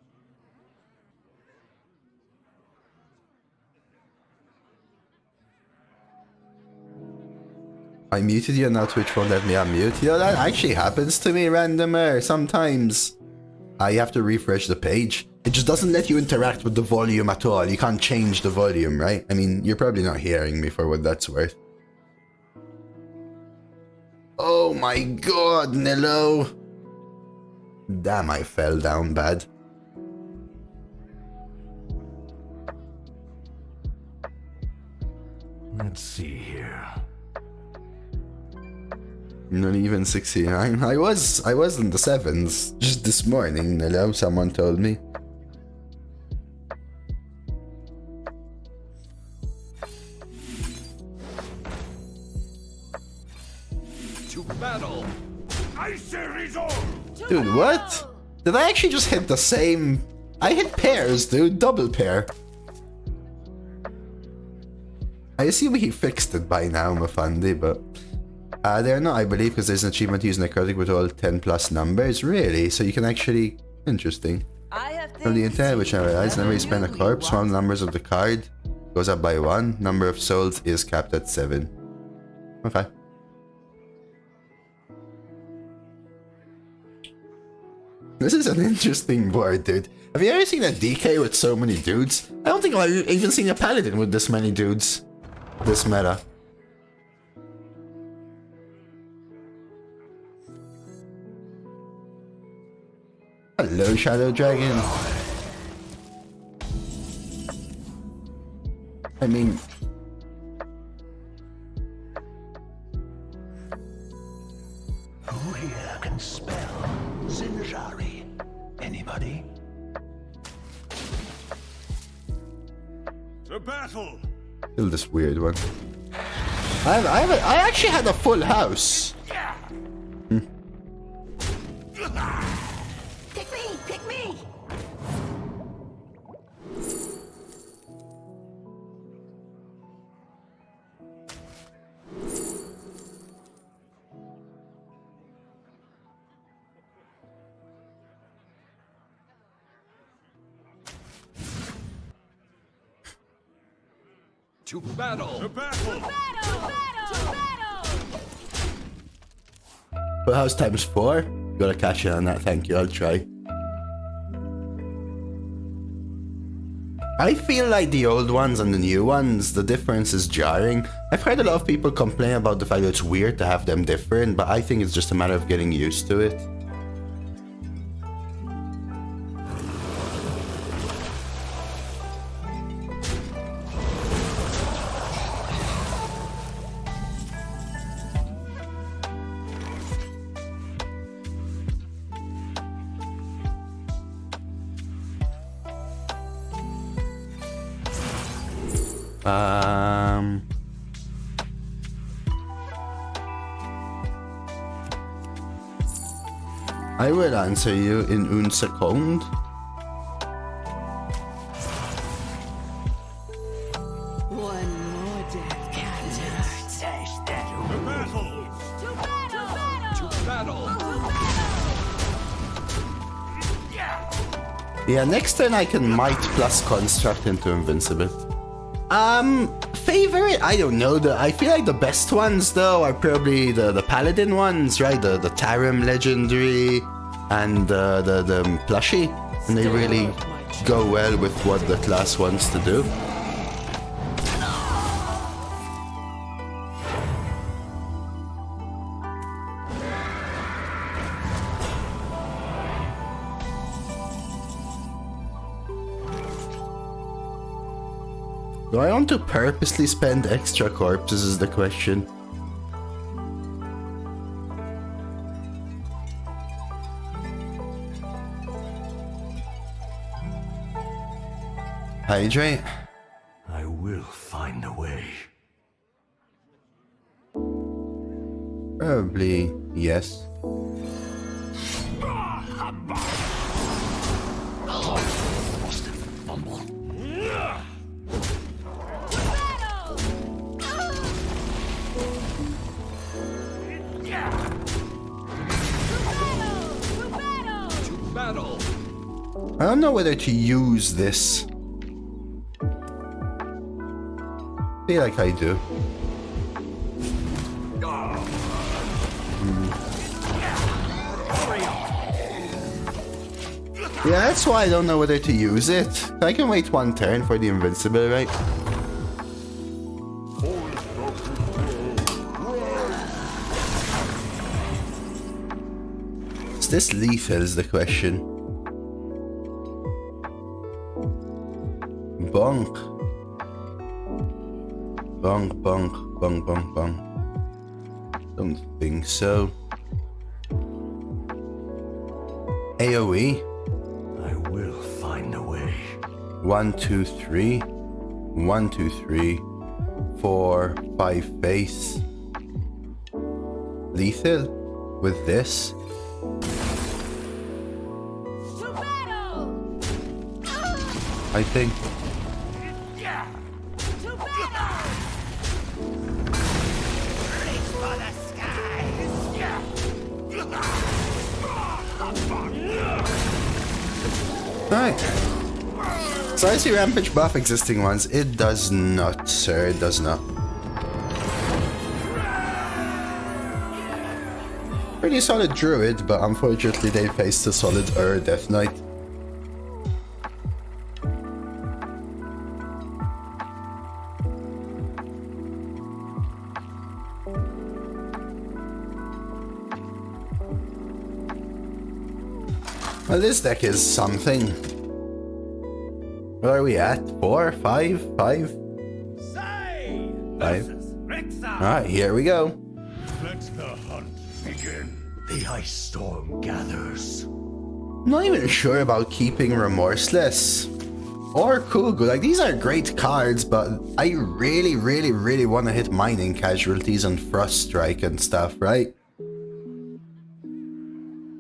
I muted you and now Twitch won't let me unmute. You know, that actually happens to me randomer sometimes. You have to refresh the page. It just doesn't let you interact with the volume at all. You can't change the volume, right? I mean, you're probably not hearing me for what that's worth. Oh my god, Nilo! Damn, I fell down bad. Let's see here. Not even 69. I was in the 7s just this morning, Nilo, someone told me. To battle! I say resolve! Dude, what? Did I actually just hit the same? I hit pairs, dude. Double pair. I assume he fixed it by now, Mafandi, but... they're not, I believe, because there's an achievement to use Necrotic with all 10 plus numbers. Really? So you can actually... Interesting. From the intent, which I realized, whenever you spend a corpse, one of the numbers of the card goes up by 1. Number of souls is capped at 7. Okay. This is an interesting board, dude. Have you ever seen a DK with so many dudes? I don't think I've even seen a paladin with this many dudes. This meta. Hello, Shadow Dragon. I mean... Who here can spell Zinjari? Anybody? To battle! Still this weird one. I actually had a full house. Pick me! To battle! To battle! Full house times 4? Gotta catch it on that, thank you, I'll try. I feel like the old ones and the new ones, the difference is jarring. I've heard a lot of people complain about the fact that it's weird to have them different, but I think it's just a matter of getting used to it. I will answer you in un second. One more death can't hurt. Yeah, next turn I can Might plus Construct into Invincible. Favorite? I don't know. I feel like the best ones though are probably the Paladin ones, right? The Tarim Legendary and the Plushie. And they really go well with what the class wants to do. Do I want to purposely spend extra corpses is the question. Hydrate? I will find a way. Probably yes. I don't know whether to use this. I feel like I do. Yeah, that's why I don't know whether to use it. I can wait one turn for the Invincible, right? Is this lethal is the question. Bonk. Bonk, bonk, bonk, bonk, bonk. Don't think so. AoE. I will find a way. 1, 2, 3. 1, 2, 3. 4, 5 face. Lethal with this. I think. Alright. So I see Rampage buff existing ones. It does not, sir. It does not. Pretty solid Druid, but unfortunately they faced a solid Death Knight. Well, this deck is something. Where are we at? 4? 5? 5? Say! 5. Alright, here we go. Let the hunt begin. The ice storm gathers. I'm not even sure about keeping Remorseless or Kugu. Like, these are great cards, but I really want to hit Mining Casualties and Frost Strike and stuff, right?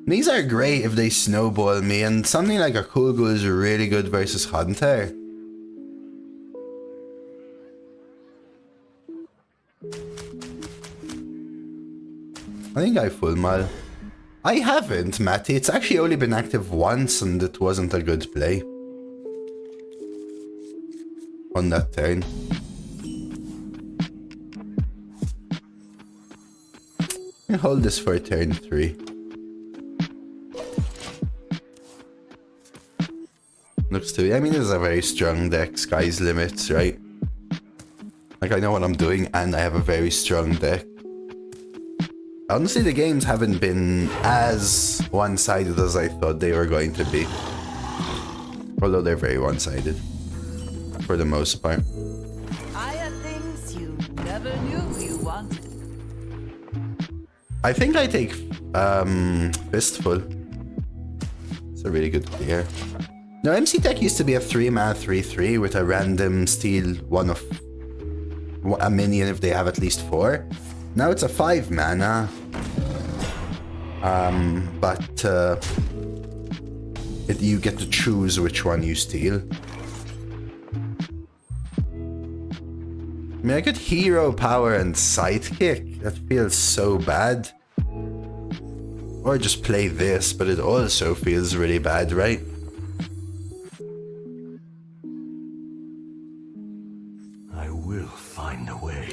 These are great if they snowball me, and something like a Kugu is really good versus Hunter. I think I full mal. I haven't, Matty. It's actually only been active once and it wasn't a good play. On that turn. I'll hold this for turn 3. Looks to be, I mean, this is a very strong deck, sky's limits, right? Like, I know what I'm doing and I have a very strong deck. Honestly, the games haven't been as one-sided as I thought they were going to be. Although they're very one-sided. For the most part. I have things you never knew you wanted. I think I take Fistful. It's a really good player. Now, MC Tech used to be a 3-mana 3-3 with a random steal 1 of a minion if they have at least 4. Now it's a 5 mana. But you get to choose which one you steal. I mean, I could hero power and sidekick. That feels so bad. Or just play this, but it also feels really bad, right? I will find a way.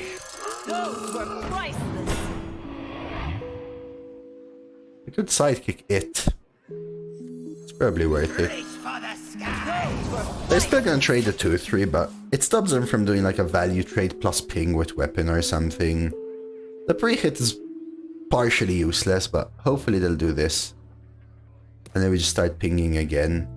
Those were priceless. I could sidekick it. It's probably worth it. They're still gonna trade the 2-3, but it stops them from doing like a value trade plus ping with weapon or something. The pre-hit is partially useless, but hopefully they'll do this. And then we just start pinging again.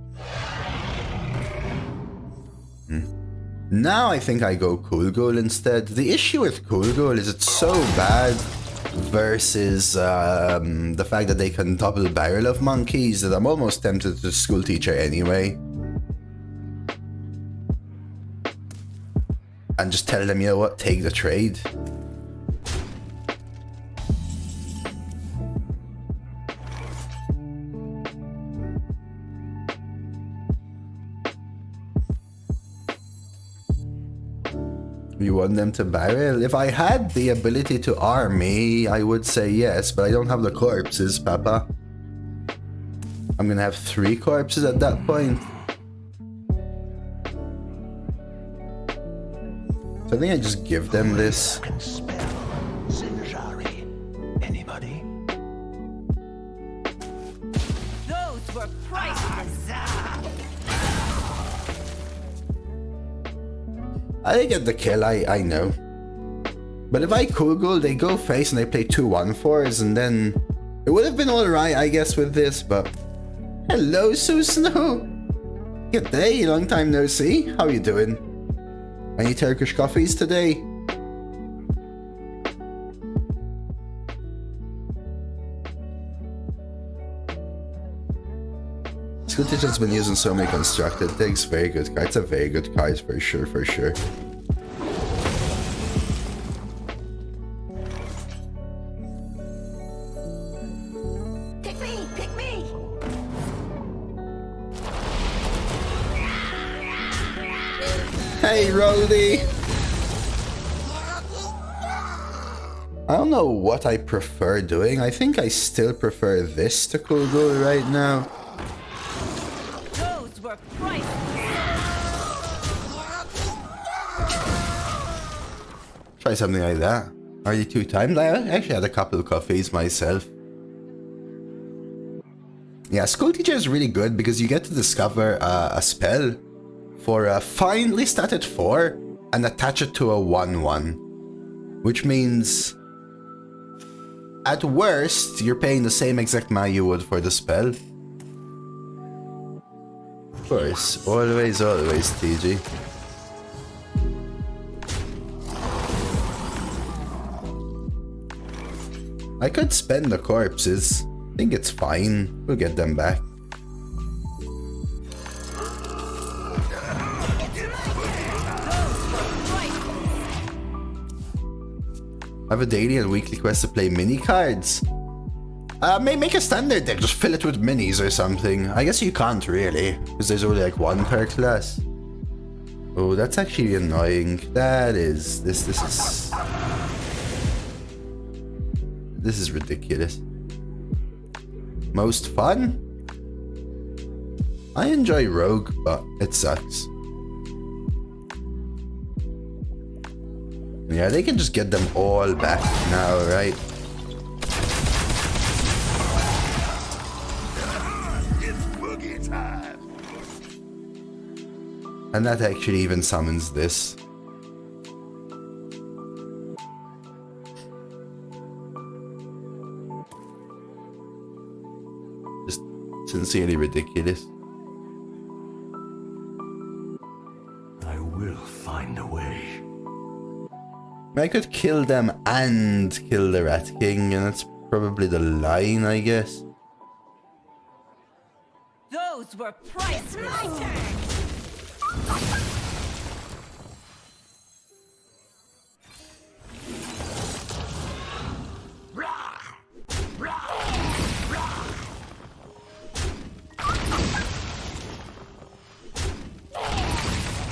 Now I think I go Cool Ghoul instead. The issue with Cool Ghoul is it's so bad versus the fact that they can double barrel of monkeys that I'm almost tempted to School Teacher anyway. And just tell them, you know what, take the trade. You want them to barrel? If I had the ability to army, I would say yes, but I don't have the corpses, Papa. I'm gonna have 3 corpses at that point. So I think I just give them this. Can spell Zinjari. Anybody? Those were priceless. I get the kill, I know. But if I Cool Ghoul, they go face and they play 2 1/4s, and then it would have been alright, I guess, with this, but... Hello, Susno! Good day, long time no see. How you doing? Any Turkish coffees today? School Teacher's been using so many constructed things. Very good card. It's a very good card for sure, for sure. Pick me! Pick me! Hey, Roldy! I don't know what I prefer doing. I think I still prefer this to Cool Ghoul right now. Those were priceless. Try something like that. Already 2 times? I actually had a couple of coffees myself. Yeah, School Teacher is really good because you get to discover a spell for a finely statted 4 and attach it to a 1/1. Which means, at worst, you're paying the same exact mana you would for the spell. Of course, always, TG. I could spend the corpses. I think it's fine. We'll get them back. I have a daily and weekly quest to play mini cards. Make a standard deck, just fill it with minis or something. I guess you can't really, because there's only like 1 per class. Oh, that's actually annoying. That is... This is ridiculous. Most fun? I enjoy Rogue, but it sucks. Yeah, they can just get them all back now, right? It's boogie time. And that actually even summons this. Just sincerely ridiculous. I will find a way. I could kill them and kill the Rat King, and that's probably the line, I guess. Those were priceless. My turn.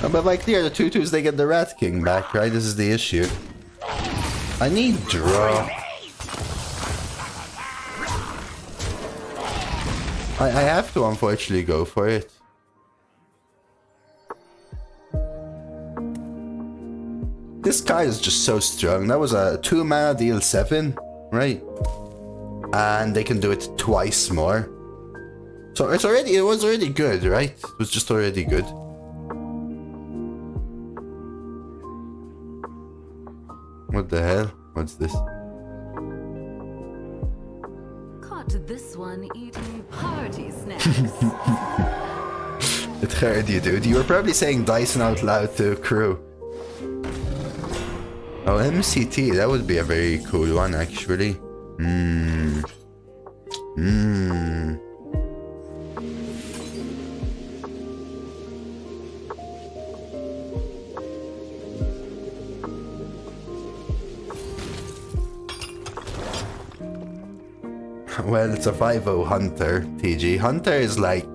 But if I clear the 2/2s, they get the Rat King back, right? This is the issue. I need draw. I have to unfortunately go for it. This card is just so strong. That was a 2 mana deal 7, right? And they can do it twice more. So it was already good, right? It was just already good. What the hell? What's this? Caught this one eating party snacks. It heard you, dude. You were probably saying Dyson out loud to crew. Oh, MCT, that would be a very cool one, actually. Well, it's a 5/0 Hunter, TG. Hunter is like,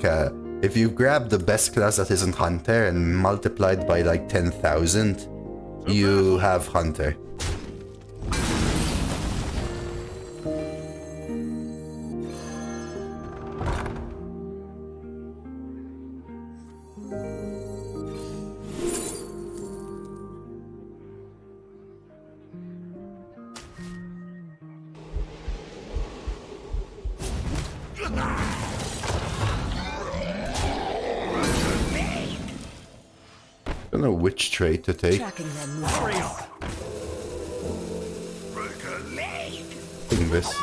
if you grab the best class that isn't Hunter and multiplied by like 10,000, you have Hunter. I don't know which trait to take. Tracking them. Taking this.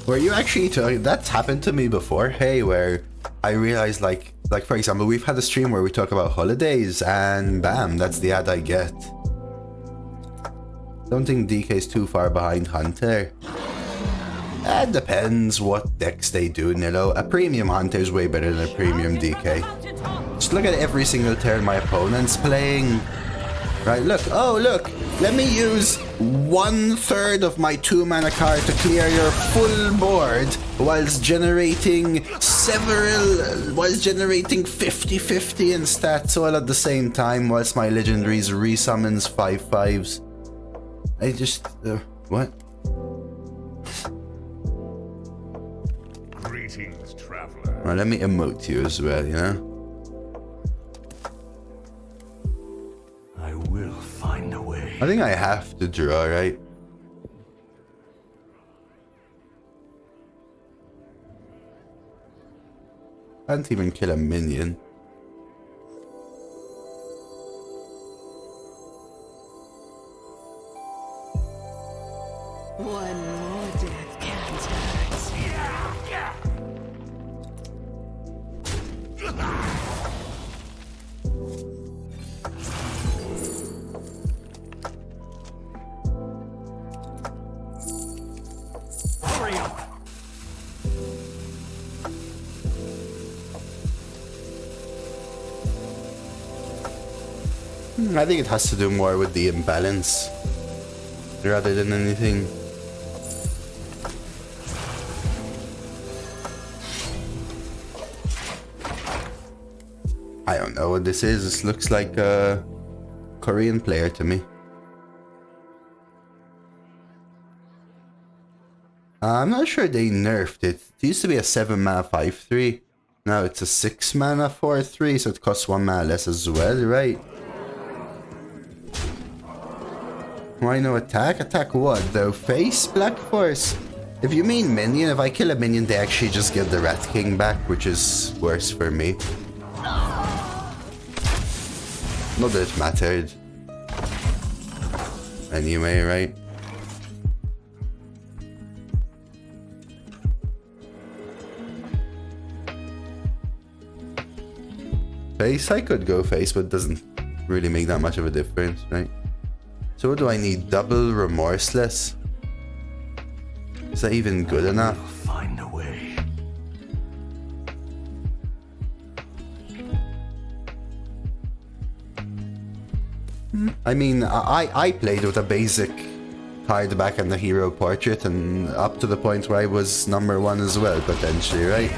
Were you actually talking? That's happened to me before. Hey, where I realized like for example, we've had a stream where we talk about holidays, and bam, that's the ad I get. Don't think DK's too far behind Hunter. It depends what decks they do, Nilo. A premium Hunter is way better than a premium DK. Just look at every single turn my opponent's playing. Right, look. Oh, look. Let me use 1/3 of my 2 mana card to clear your full board whilst generating 50-50 in stats all at the same time whilst my legendaries resummons 5/5s. I just... what? Greetings, traveler. Well, let me emote you as well, you know? I will find a way. I think I have to draw, right? Can't even kill a minion. One more death can't hurt. Hurry up! I think it has to do more with the imbalance rather than anything. I don't know what this is. This looks like a Korean player to me. I'm not sure they nerfed it. It used to be a 7 mana 5/3. Now it's a 6 mana 4/3, so it costs 1 mana less as well, right? Why no attack? Attack what though? Face Black Force? If you mean minion, if I kill a minion, they actually just get the Rat King back, which is worse for me. Not that it mattered. Anyway, right? Face? I could go face, but it doesn't really make that much of a difference, right? So what do I need? Double Remorseless? Is that even good enough? Find a way. I mean, I played with a basic card back in the hero portrait, and up to the point where I was #1 as well, potentially, right?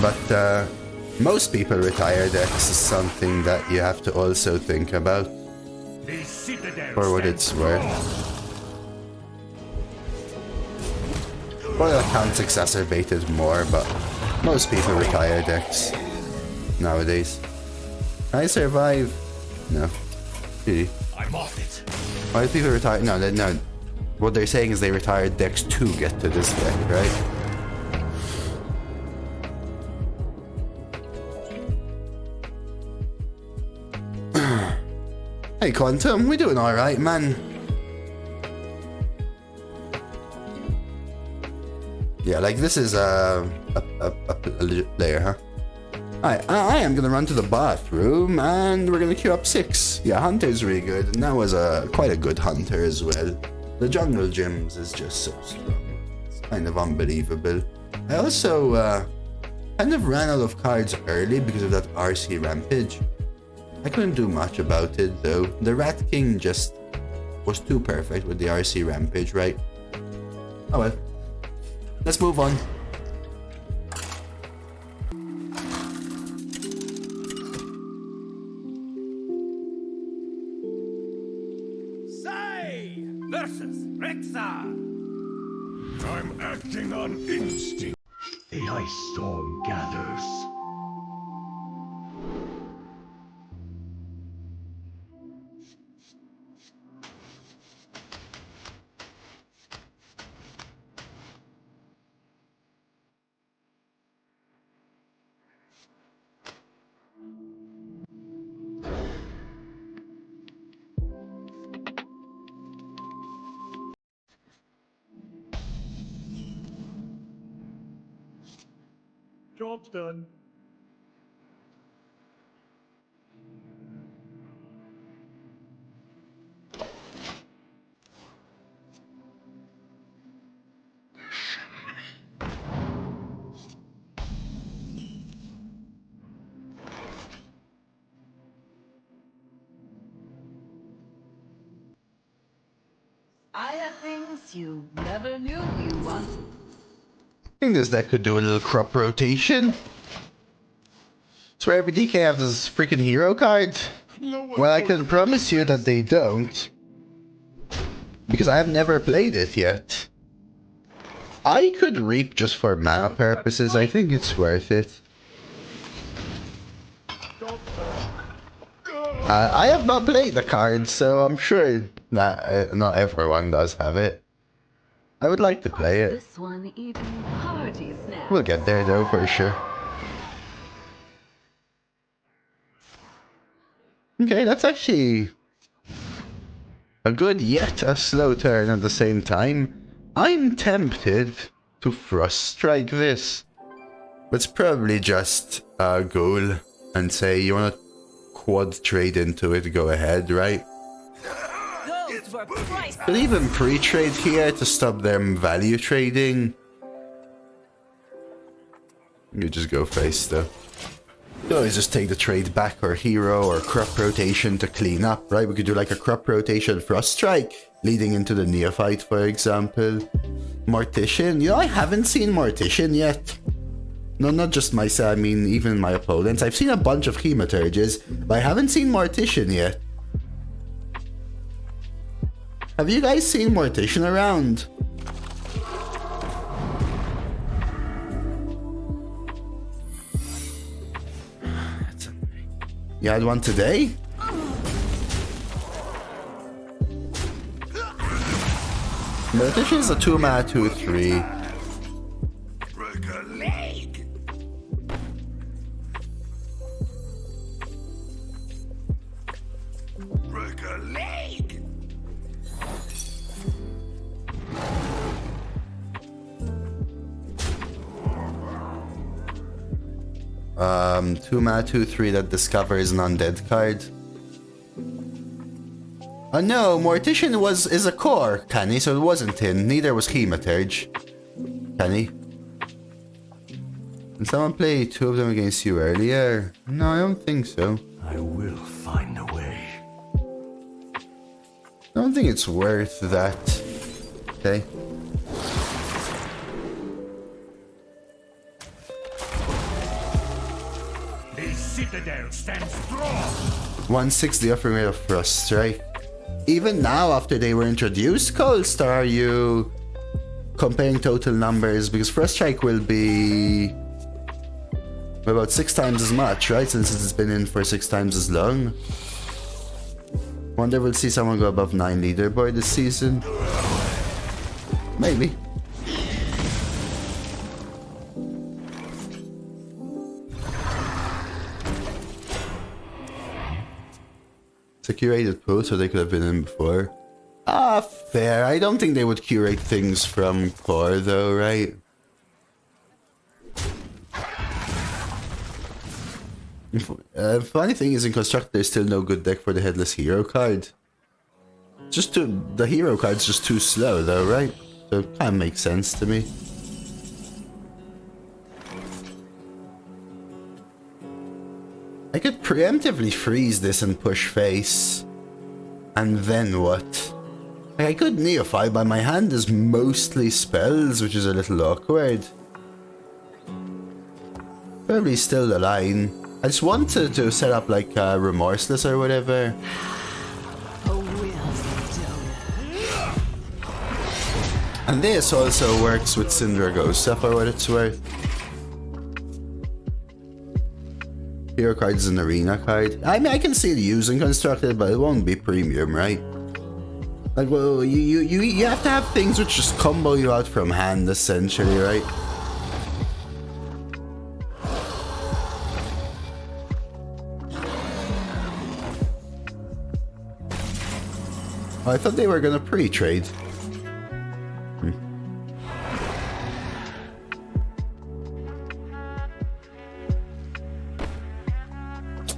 But most people retire decks is something that you have to also think about, for what it's worth. Well, accounts exacerbated more, but most people retire decks nowadays. I survive? No. Really? I'm off it. Why do people retire? No, no. What they're saying is they retired decks to get to this deck, right? Hey Quantum, we doing alright, man. Yeah, like this is a legit player, huh? I am gonna run to the bathroom and we're gonna queue up 6. Yeah, Hunter's really good, and that was quite a good Hunter as well. The jungle gyms is just so strong. It's kind of unbelievable. I also kind of ran out of cards early because of that RC Rampage. I couldn't do much about it though. The Rat King just was too perfect with the RC Rampage, right? Oh well. Let's move on. Say versus Rexar. I'm acting on instinct. The ice storm gathers. Job's done. I have things you never knew you wanted. I think this deck could do a little crop rotation. So every DK have this freaking hero card. Well, I can promise you that they don't, because I have never played it yet. I could reap just for mana purposes. I think it's worth it. I have not played the card, so I'm sure that not everyone does have it. I would like to play it. This one eating party snacks. We'll get there though, for sure. Okay, that's actually a good yet a slow turn at the same time. I'm tempted to frustrate this. It's probably just a goal and say you want to quad trade into it, go ahead, right? Those were priceless. But even pre-trade here to stop them value trading. You just go face though. You always just take the trade back or hero or crop rotation to clean up, right? We could do like a crop rotation Frost Strike leading into the Neophyte, for example. Mortician. You know, I haven't seen Mortician yet. No, not just myself, I mean even my opponents. I've seen a bunch of Hematurges, but I haven't seen Mortician yet. Have you guys seen Mortician around? You had one today? Mortician is a 2-mana 2/3. Break a leg. Break a leg. 2-mana 2/3 that discovers an undead card. Oh no, Mortician is a core, Kenny, so it wasn't in. Neither was Hematurge. Kenny. Did someone play 2 of them against you earlier? No, I don't think so. I will find a way. I don't think it's worth that. Okay. The citadel stands strong. 160 offering rate of Frost Strike. Even now, after they were introduced, Cold-Star, are you comparing total numbers? Because Frost Strike will be about 6 times as much, right? Since it's been in for 6 times as long. Wonder if we'll see someone go above 9 leaderboard this season. Maybe. It's a curated pool, so they could have been in before. Ah, fair. I don't think they would curate things from core, though, right? Funny thing is, in Construct, there's still no good deck for the Headless Hero card. The hero card's just too slow, though, right? So it kind of makes sense to me. I could preemptively freeze this and push face. And then what? Like, I could Neophyte, but my hand is mostly spells, which is a little awkward. Probably still the line. I just wanted to set up like Remorseless or whatever. And this also works with Syndragosa for what it's worth. Hero card is an arena card. I mean, I can see it using Constructed, but it won't be premium, right? Like, well, you have to have things which just combo you out from hand, essentially, right? Oh, I thought they were gonna pre-trade.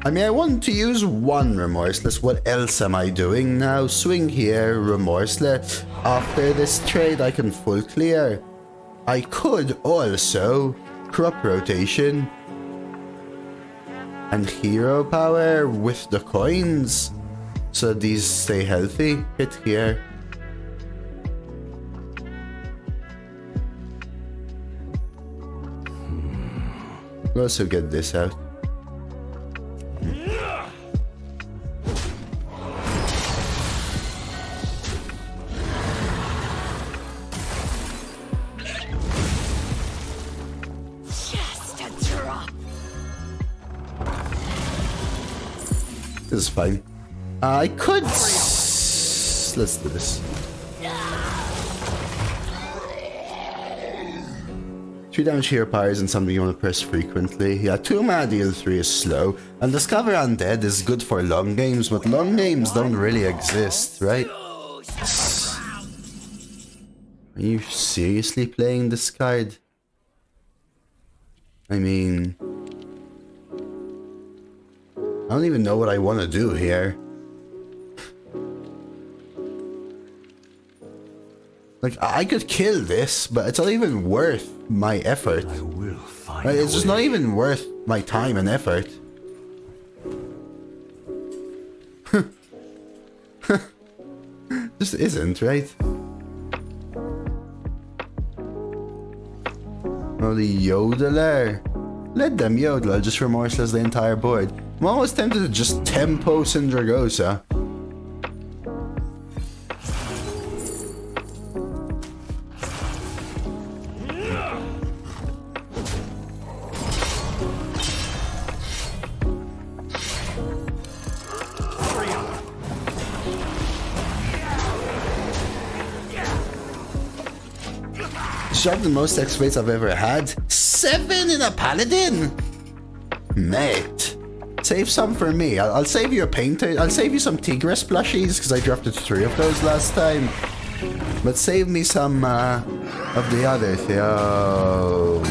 I mean, I want to use one Remorseless. What else am I doing now? Swing here, Remorseless. After this trade, I can full clear. I could also crop rotation and hero power with the coins, so these stay healthy. Hit here. We'll also get this out. This is fine. I could... Let's do this. 3 damage hero power isn't something you want to press frequently. Yeah, 2 mana deal 3 is slow. And Discover Undead is good for long games, but long games don't really exist, right? Are you seriously playing this card? I mean... I don't even know what I want to do here. Like, I could kill this, but it's not even worth my effort. I will find Like, it's just not even worth my time and effort. Just isn't, right? Oh, the Yodeler. Let them yodel, I'll just Remorseless the entire board. I'm almost tempted to just tempo Syndragosa. Shot the most exploits I've ever had. 7 in a paladin? Mate. Save some for me. I'll save you a painter. I'll save you some Tigris plushies because I drafted 3 of those last time. But save me some of the others. Yo.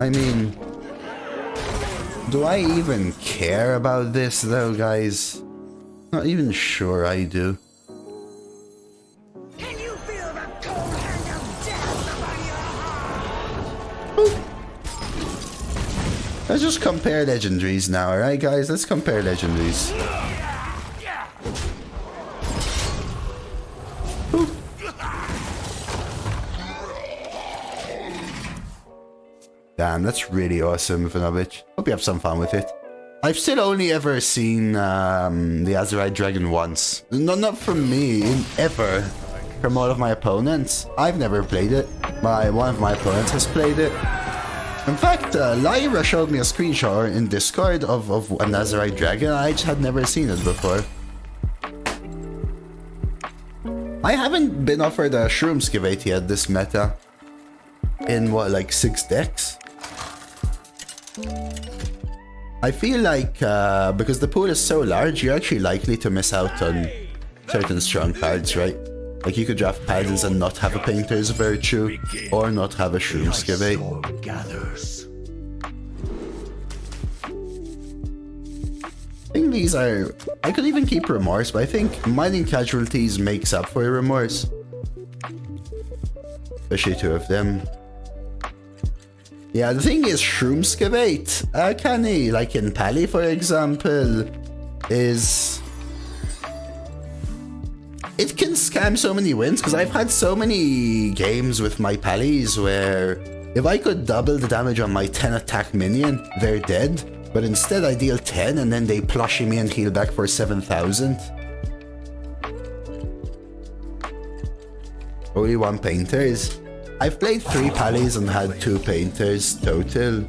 I mean, do I even care about this though, guys? Not even sure I do. Can you feel the cold hand of death upon your heart? Let's just compare legendaries now, alright guys? Let's compare legendaries. Ooh. Damn, that's really awesome, Ivanovich. Hope you have some fun with it. I've still only ever seen the Azerite Dragon once. Not from me, ever. From all of my opponents. I've never played it. One of my opponents has played it. In fact, Lyra showed me a screenshot in Discord of a Azerite Dragon. I just had never seen it before. I haven't been offered a Shroom Skivate yet this meta. In what, like 6 decks? I feel like because the pool is so large, you're actually likely to miss out on certain strong cards, right? Like you could draft Paladins and not have a Painter's Virtue, or not have a Shroom Skivate. I think these are... I could even keep Remorse, but I think Mining Casualties makes up for Remorse. Especially 2 of them. Yeah, the thing is, Shroom Skivate, Canny, like in Pally for example, is... It can scam so many wins, because I've had so many games with my Pallies where if I could double the damage on my 10 attack minion, they're dead, but instead I deal 10 and then they plush me and heal back for 7,000. Only 1 Painters. I've played 3 Pallies and had 2 Painters total.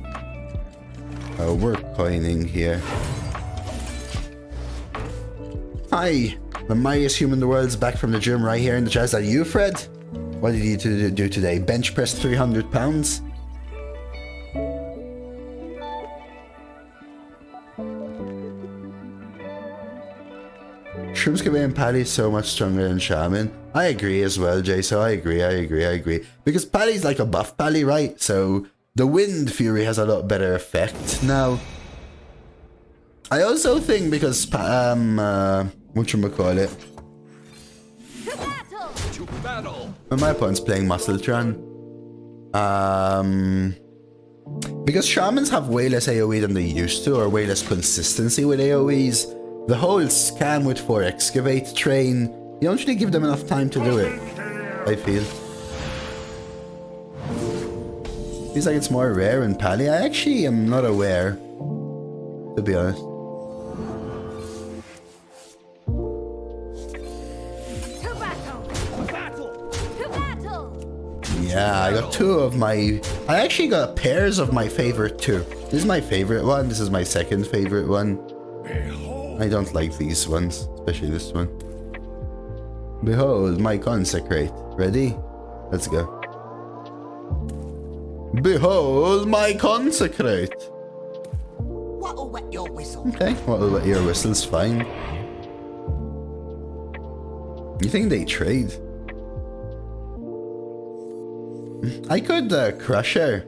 Oh, we're coining here. Hi, the mightiest human in the world's back from the gym right here in the chat. Is that you, Fred? What did you do today? Bench press 300 pounds? Shroom Skivate and Pally is so much stronger than Shaman. I agree as well, Jay, so I agree. Because Pally's like a buff Pally, right? So the Wind Fury has a lot better effect. Now, I also think because, whatchamacallit? To battle! When my opponent's playing Muscletron, because Shamans have way less AoE than they used to, or way less consistency with AoEs, the whole scam with 4 Excavate train, you don't really give them enough time to do it, I feel. Feels like it's more rare in Pally. I actually am not aware, to be honest. Yeah, I got 2 of my... I actually got pairs of my favorite 2. This is my favorite one, this is my second favorite one. I don't like these ones, especially this one. Behold my Consecrate. Ready? Let's go. Behold my Consecrate! What'll wet your whistle? Okay, what'll wet your whistle's fine. You think they trade? I could crush her.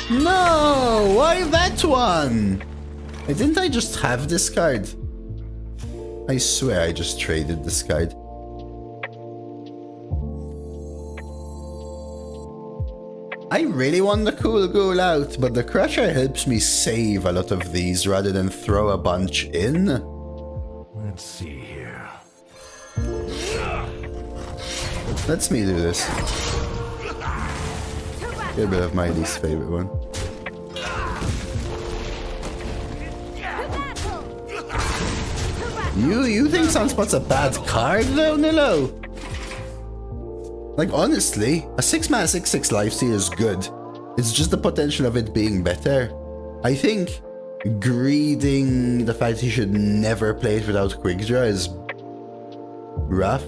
No! Why that one? Didn't I just have this card? I swear I just traded this card. I really want the Cool Ghoul out, but the Crusher helps me save a lot of these rather than throw a bunch in. Let's see here. Let's me do this. Get rid of my least favorite one. You think Sunspot's a bad card though, Nilo? Like honestly, a 6-mana 6/6 lifesteal is good. It's just the potential of it being better. I think greeding the fact he should never play it without Quickdraw is rough.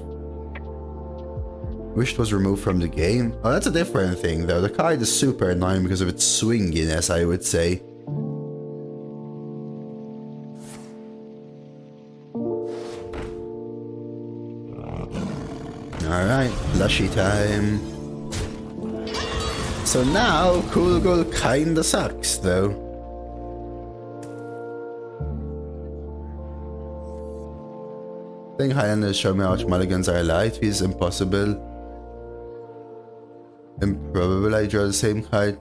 Wish it was removed from the game. Oh, that's a different thing though. The card is super annoying because of its swinginess, I would say. Alright, plushy time. So now, Cool Ghoul kinda sucks though. Playing Highlanders show me how much mulligans are allowed. It is impossible. Improbable I draw the same card.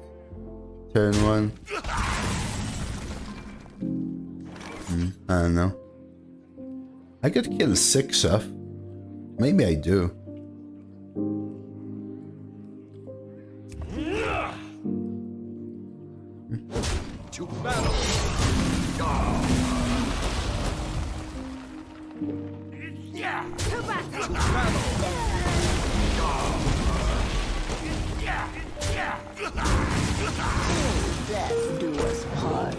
Turn 1. I don't know. I could kill 6 off. Maybe I do. To battle! To battle! Death do us part.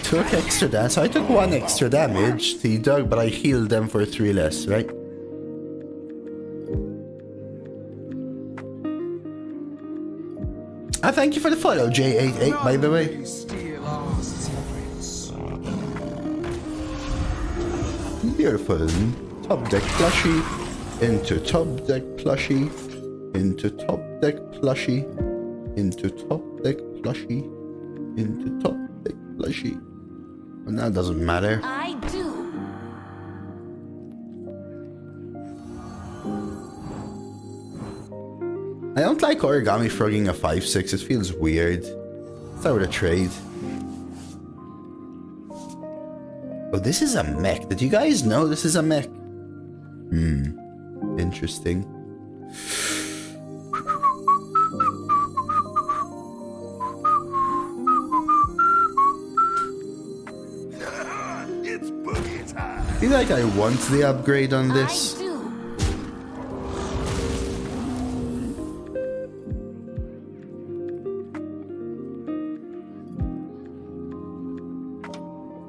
Took extra damage. So I took 1 extra damage, T-Dog, but I healed them for 3 less, right? Thank you for the follow, J88, by the way. Beautiful. Top deck plushie. Into top deck plushie. Into top deck plushie. Into top deck plushie. Into top deck plushie. Well, that doesn't matter. I do. I don't like origami frogging a 5/6. It feels weird. Let's start with a trade. Oh, this is a mech. Did you guys know this is a mech? Interesting. It's boogie time! I feel like I want the upgrade on this. I do.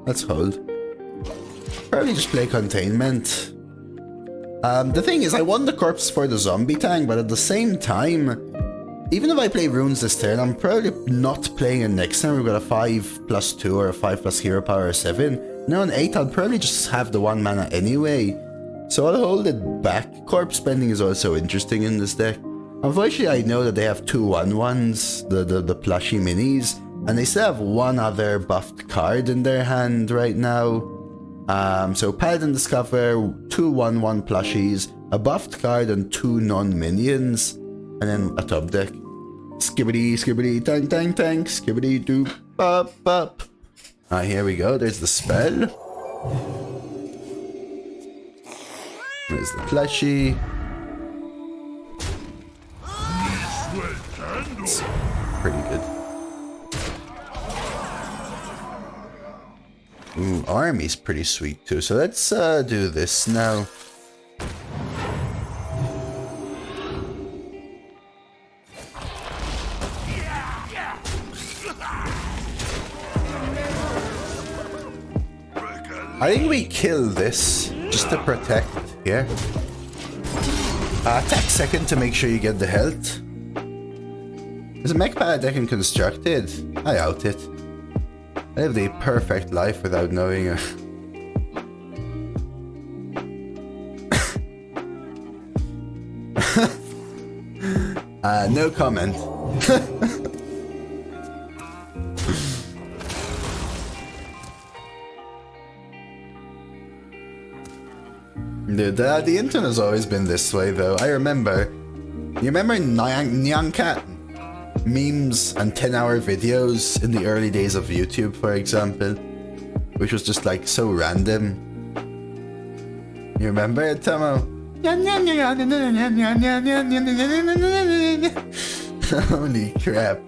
Let's hold. Probably just play containment. The thing is, I want the corpse for the zombie tank, but at the same time, even if I play runes this turn, I'm probably not playing it next time. We've got a 5+2 or a 5+ hero power or 7. Now on 8, I'll probably just have the 1 mana anyway. So I'll hold it back. Corpse spending is also interesting in this deck. Unfortunately, I know that they have 2 1/1s, the plushie minis, and they still have 1 other buffed card in their hand right now. So Paladin Discover, 2 1/1 plushies, a buffed card, and 2 non-minions, and then a top deck. Skibbity, skibbity, tank, tank, tank, skibbity, doop, bop, bop. Here we go. There's the spell. There's the plushie. It's pretty good. Ooh, army's pretty sweet too. So let's do this now. I think we kill this just to protect here. Attack second to make sure you get the health. Is a mech paladin constructed? I doubt it. I lived a perfect life without knowing it. No comment. Dude, the internet has always been this way though. I remember. You remember Nyan Cat? Memes and 10-hour videos in the early days of YouTube, for example, which was just like so random. You remember it, Tomo? Holy crap.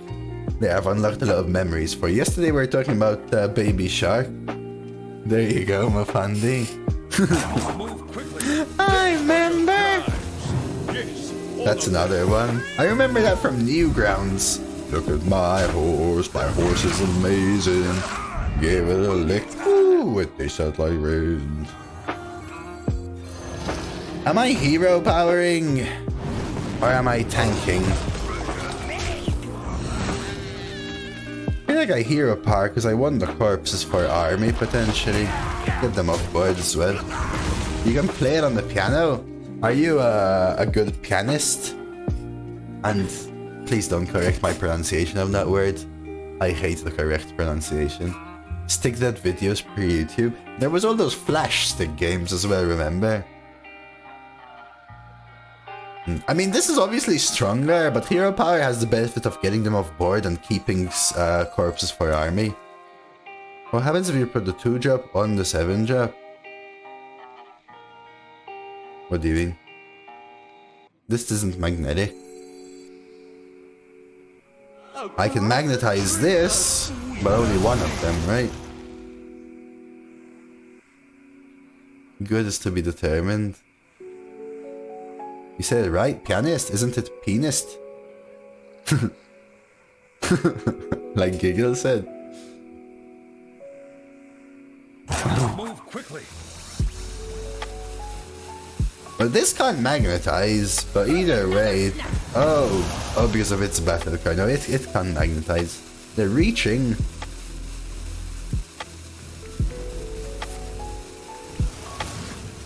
There, I've unlocked a lot of memories for you. Yesterday we were talking about Baby Shark. There you go, Mafandi. I remember. That's another one. I remember that from Newgrounds. Look at my horse is amazing. Give it a lick. Ooh, it tastes like raisins. Am I hero powering? Or am I tanking? I feel like I hero power because I won the corpses for army potentially. Get them off board as well. You can play it on the piano. Are you a good pianist? And please don't correct my pronunciation of that word. I hate the correct pronunciation. stick that videos per YouTube. There was all those flash stick games as well, remember? I mean, this is obviously stronger, but hero power has the benefit of getting them off board and keeping corpses for army. What happens if you put the 2-drop on the 7-drop? What do you mean? This isn't magnetic. I can magnetize this, but only one of them, right? Good is to be determined. You said it right, pianist, isn't it pianist? Like Giggle said. Move quickly. Well, this can't magnetize, but either way... Oh, because of its battle card. No, it can't magnetize. They're reaching.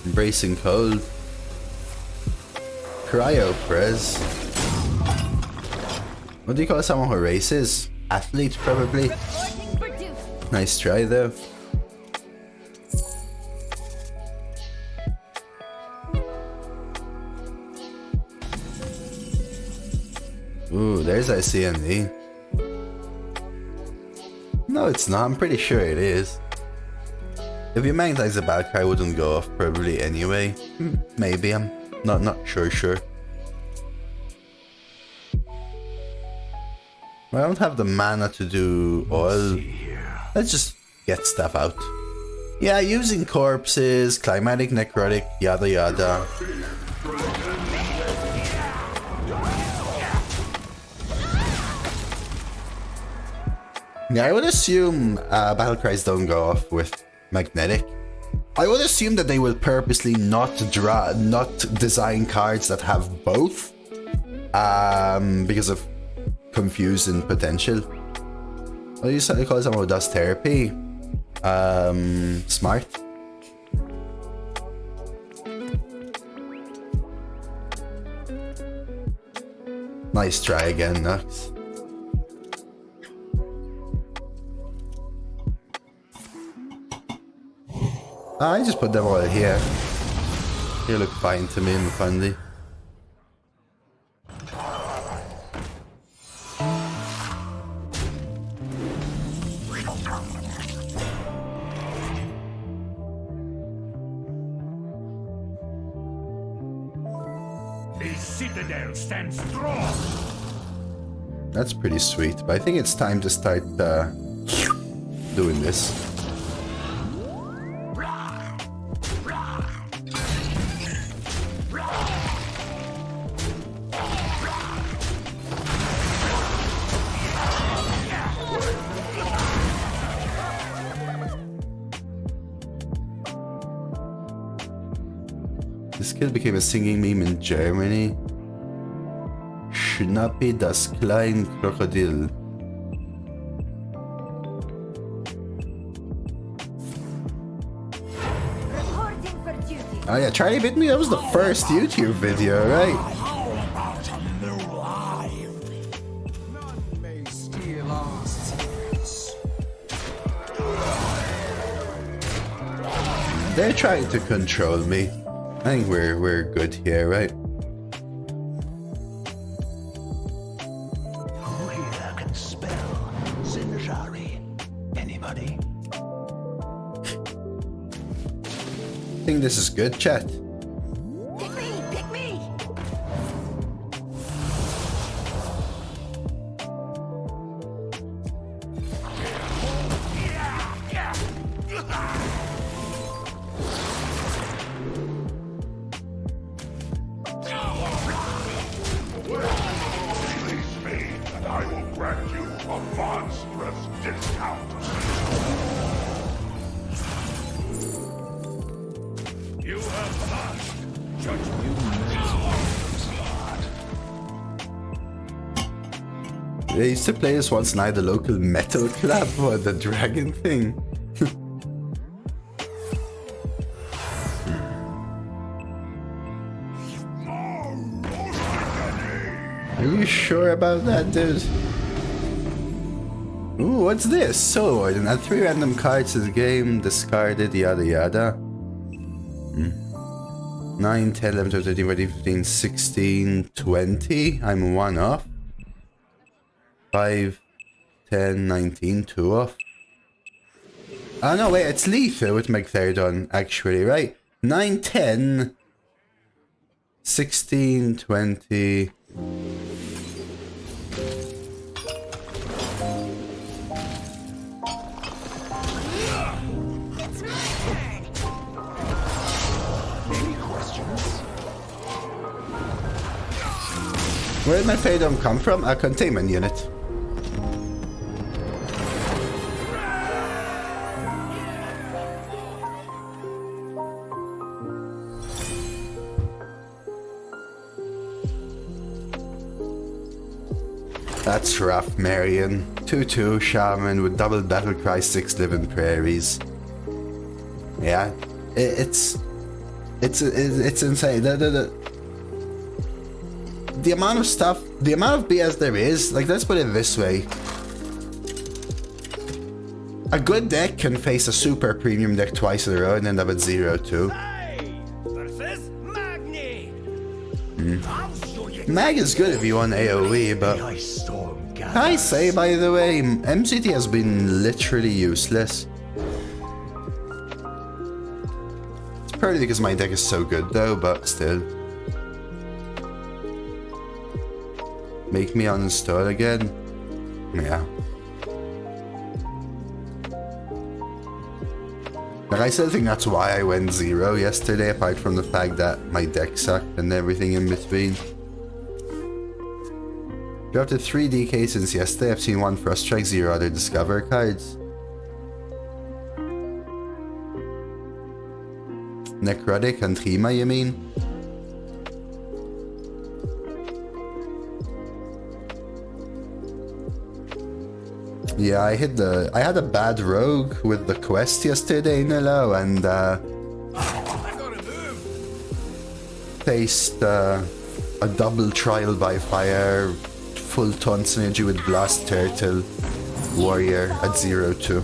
Embracing cold. Cryopress. What do you call someone who races? Athlete, probably. Nice try, though. Ooh, there's our CMD. No, it's not. I'm pretty sure it is. If you magnetize the back, I wouldn't go off probably anyway. Maybe, I'm not sure. I don't have the mana to do all. Let's just get stuff out. Yeah, using corpses, Climactic Necrotic, yada yada. Yeah, I would assume battle cries don't go off with magnetic. I would assume that they will purposely not design cards that have both, because of confusing potential. What do you call someone who does therapy? Smart. Nice try again, Nux. I just put them all here. They look fine to me in the fundy. The citadel stands strong. That's pretty sweet, but I think it's time to start doing this. This kid became a singing meme in Germany. Schnappi das klein Krokodil. Oh yeah, Charlie Bit Me, that was the first YouTube video, right? How about a new life? None may steal our secrets. They're trying to control me. I think we're good here, right? Who here can spell Zinjari? Anybody? I think this is good, chat. Pick me! Pick me! Release me, and I will grant you a monstrous discount. You have lost. Judgment. They used to play this once night at the local metal club or the dragon thing. Are you sure about that, dude? Ooh, what's this? Sword. And add 3 random cards to the game. Discarded, yada yada. 9, 10, 11, 12, 13, 14, 15, 16, 20. I'm 1 off. 5, 10, 19, 2 off. Oh no, wait, it's lethal with Megtheridon, actually, right? 9, 10, 16, 20... Where did my Megtheridon come from? A containment unit. That's rough, Marion. 2-2 shaman with double battle cry, 6 living prairies. Yeah, it's insane. The amount of stuff, the amount of BS there is, like, let's put it this way. A good deck can face a super premium deck twice in a row and end up at 0-2. Hey, versus Magni. Mag is good if you want AoE, but can I say, by the way, MCT has been literally useless. It's probably because my deck is so good though, but still. Make me uninstall again? Yeah. Like, I still think that's why I went 0 yesterday, apart from the fact that my deck sucked and everything in between. Drafted 3 DK since yesterday. I've seen 1 Frost Strike, 0 other Discover cards. Necrotic and Trima, you mean? Yeah, I had a bad rogue with the quest yesterday, Nilo, and faced a double trial by fire, full taunt synergy with Blast Turtle Warrior at 0-2,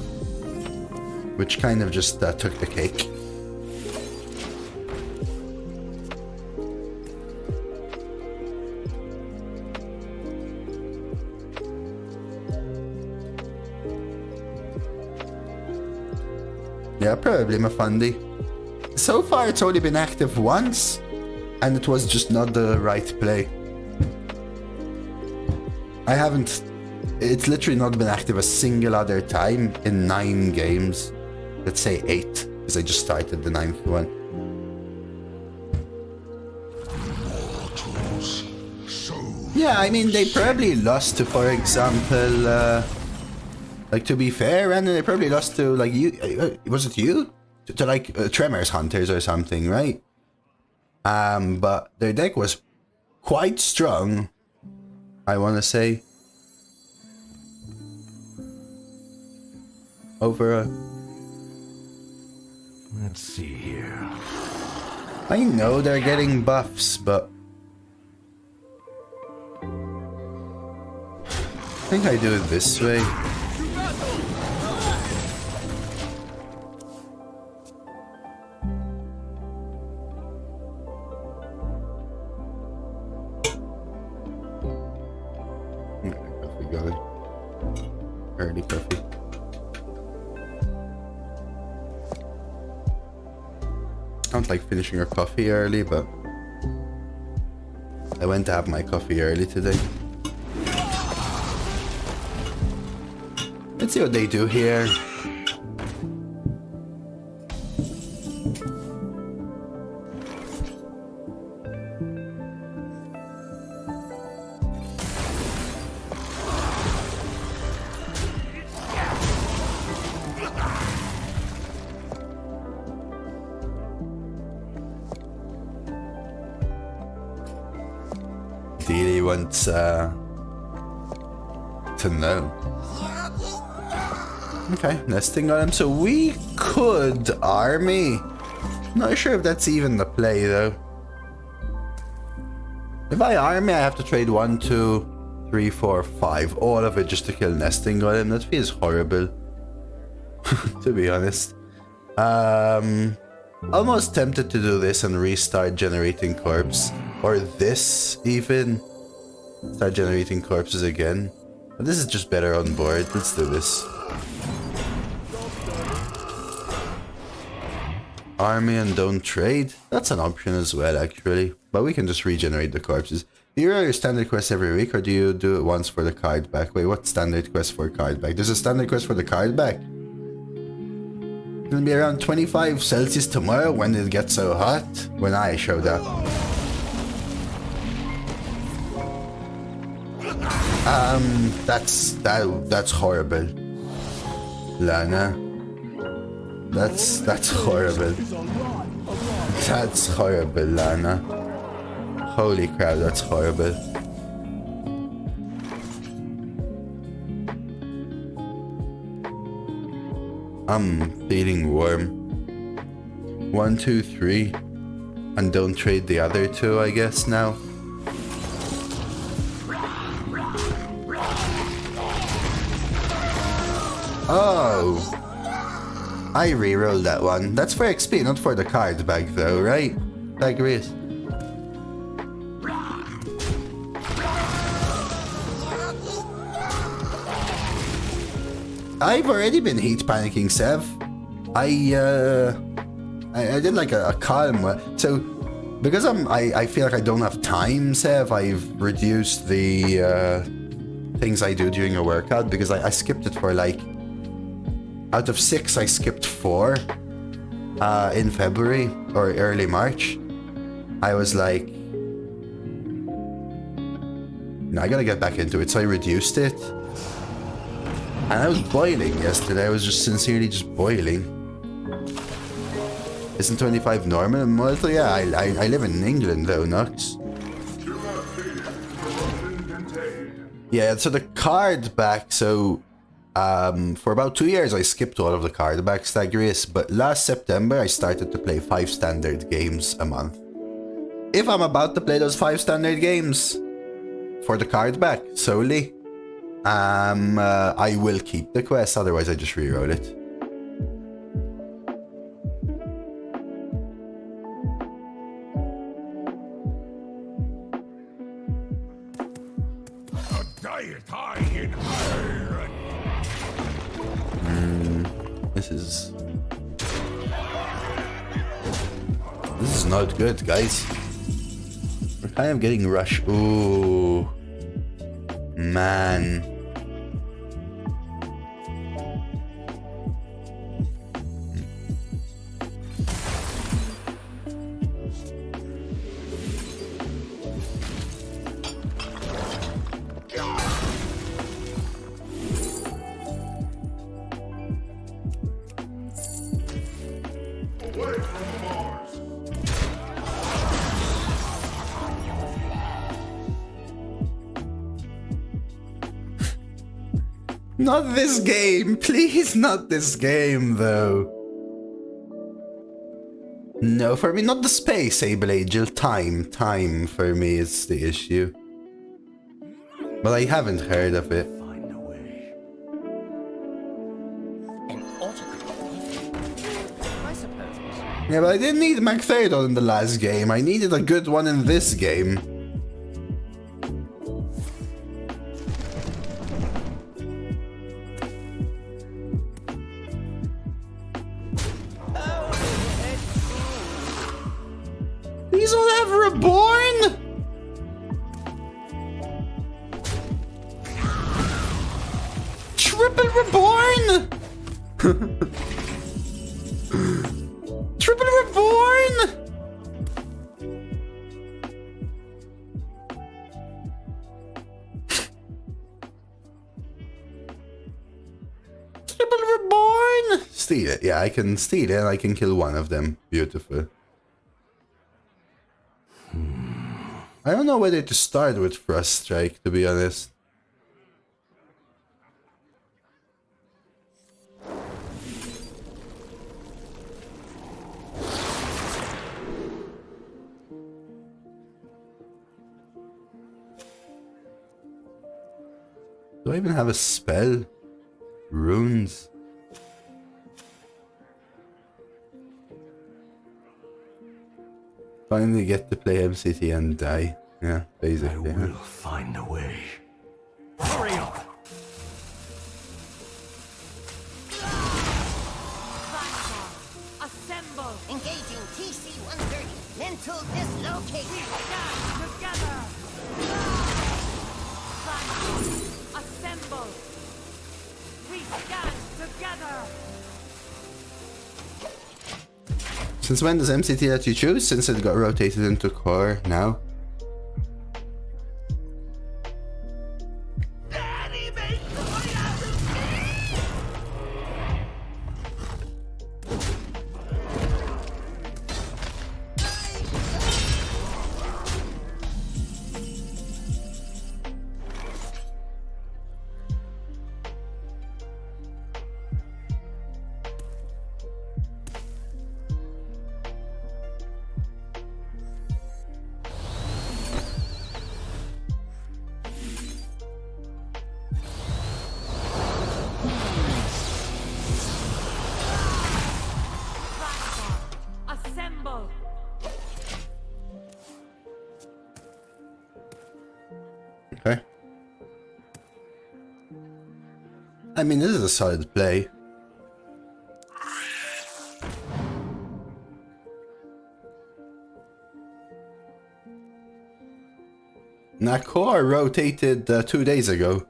which kind of just took the cake. Yeah, probably Mafandi. So far it's only been active once, and it was just not the right play. It's literally not been active a single other time in 9 games. Let's say 8, because I just started the 9th one. Yeah, I mean, they probably lost to, for example, like, to be fair, Brandon, they probably lost to, like, you, was it you? To like, Tremors Hunters or something, right? But their deck was quite strong, I want to say. Over Let's see here. I know they're getting buffs, but I think I do it this way. Coffee going. Early coffee. I don't like finishing our coffee early, but I went to have my coffee early today. Let's see what they do here. Dealey wants to know. Okay, nesting on him. So we could army. Not sure if that's even the play though. If I army, I have to trade 1, 2, 3, 4, 5. All of it just to kill Nesting Golem. That feels horrible. To be honest. Almost tempted to do this and restart generating corpse. Or this, even. Start generating corpses again. But this is just better on board. Let's do this. Army and don't trade. That's an option as well, actually. But we can just regenerate the corpses. Do you roll your standard quest every week, or do you do it once for the card back? Wait, what standard quest for card back? There's a standard quest for the card back. It's gonna be around 25 Celsius tomorrow when it gets so hot. When I showed up. That's horrible. Lana. That's horrible. That's horrible, Lana. Holy crap, that's horrible. I'm feeling warm. 1, 2, 3. And don't trade the other two, I guess, now. Oh! I rerolled that one. That's for XP, not for the card bag though, right? I agree. I've already been heat panicking, Sev. I did like a calm one. So because I feel like I don't have time, Sev, I've reduced the things I do during a workout because I skipped it for like out of 6, I skipped 4 in February or early March. I was like, no, I gotta get back into it. So I reduced it. And I was boiling yesterday. I was just sincerely just boiling. Isn't 25 normal in Malta? Yeah, I live in England though, Nux. Yeah, so the card back, so for about 2 years I skipped all of the card back stag race, but last September I started to play 5 standard games a month. If I'm about to play those 5 standard games for the card back solely, I will keep the quest, otherwise I just reroll it. Diet high in iron. This is not good, guys. We're kind of getting rushed. Ooh, man. Not this game, please, not this game, though. No, for me, not the space, Able Angel. Time for me is the issue. But I haven't heard of it. Find a way. An autograph? I suppose. Yeah, but I didn't need McFadden in the last game. I needed a good one in this game. These all have Reborn? Triple Reborn? Triple Reborn? Triple Reborn? Steal it. Yeah, I can steal it and I can kill one of them. Beautiful. I don't know whether to start with Frost Strike, to be honest. Do I even have a spell? Runes. Finally get to play MCT and die. Yeah, basically. I will find a way. Hurry up! Assemble! Engaging TC-130. Mental dislocation. Together! Assemble! We stand together! Since when does MCT let you choose? Since it got rotated into core now. Assemble! Okay. I mean, this is a solid play. Now, core rotated 2 days ago,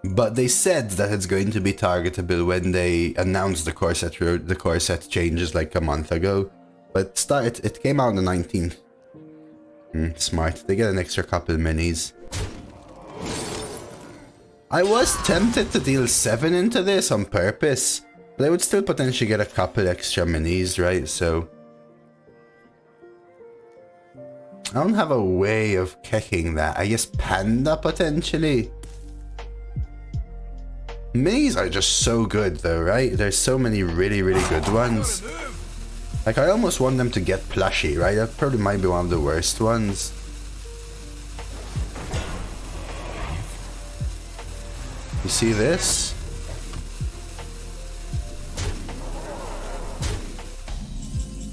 but they said that it's going to be targetable when they announced the core set changes like a month ago. But it came out on the 19th. Smart. They get an extra couple minis. I was tempted to deal 7 into this on purpose, but I would still potentially get a couple extra minis, right? So I don't have a way of kicking that. I guess Panda potentially. Minis are just so good though, right? There's so many really, really good ones. Like, I almost want them to get plushy, right? That probably might be one of the worst ones. You see this?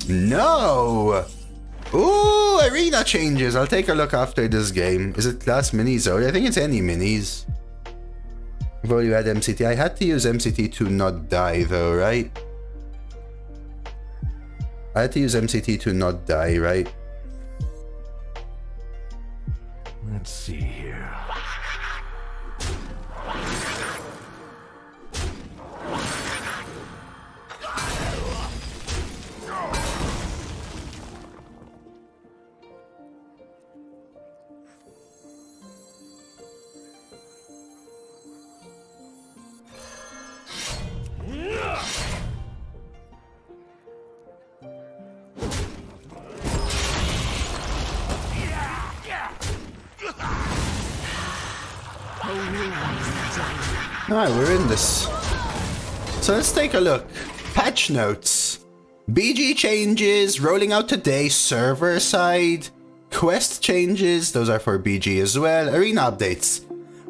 No! Ooh, arena changes. I'll take a look after this game. Is it class minis? Oh, I think it's any minis. I've already had MCT. I had to use MCT to not die though, right? I had to use MCT to not die, right? Let's see here. Alright, we're in this. So let's take a look. Patch notes. BG changes, rolling out today, server side. Quest changes, those are for BG as well. Arena updates.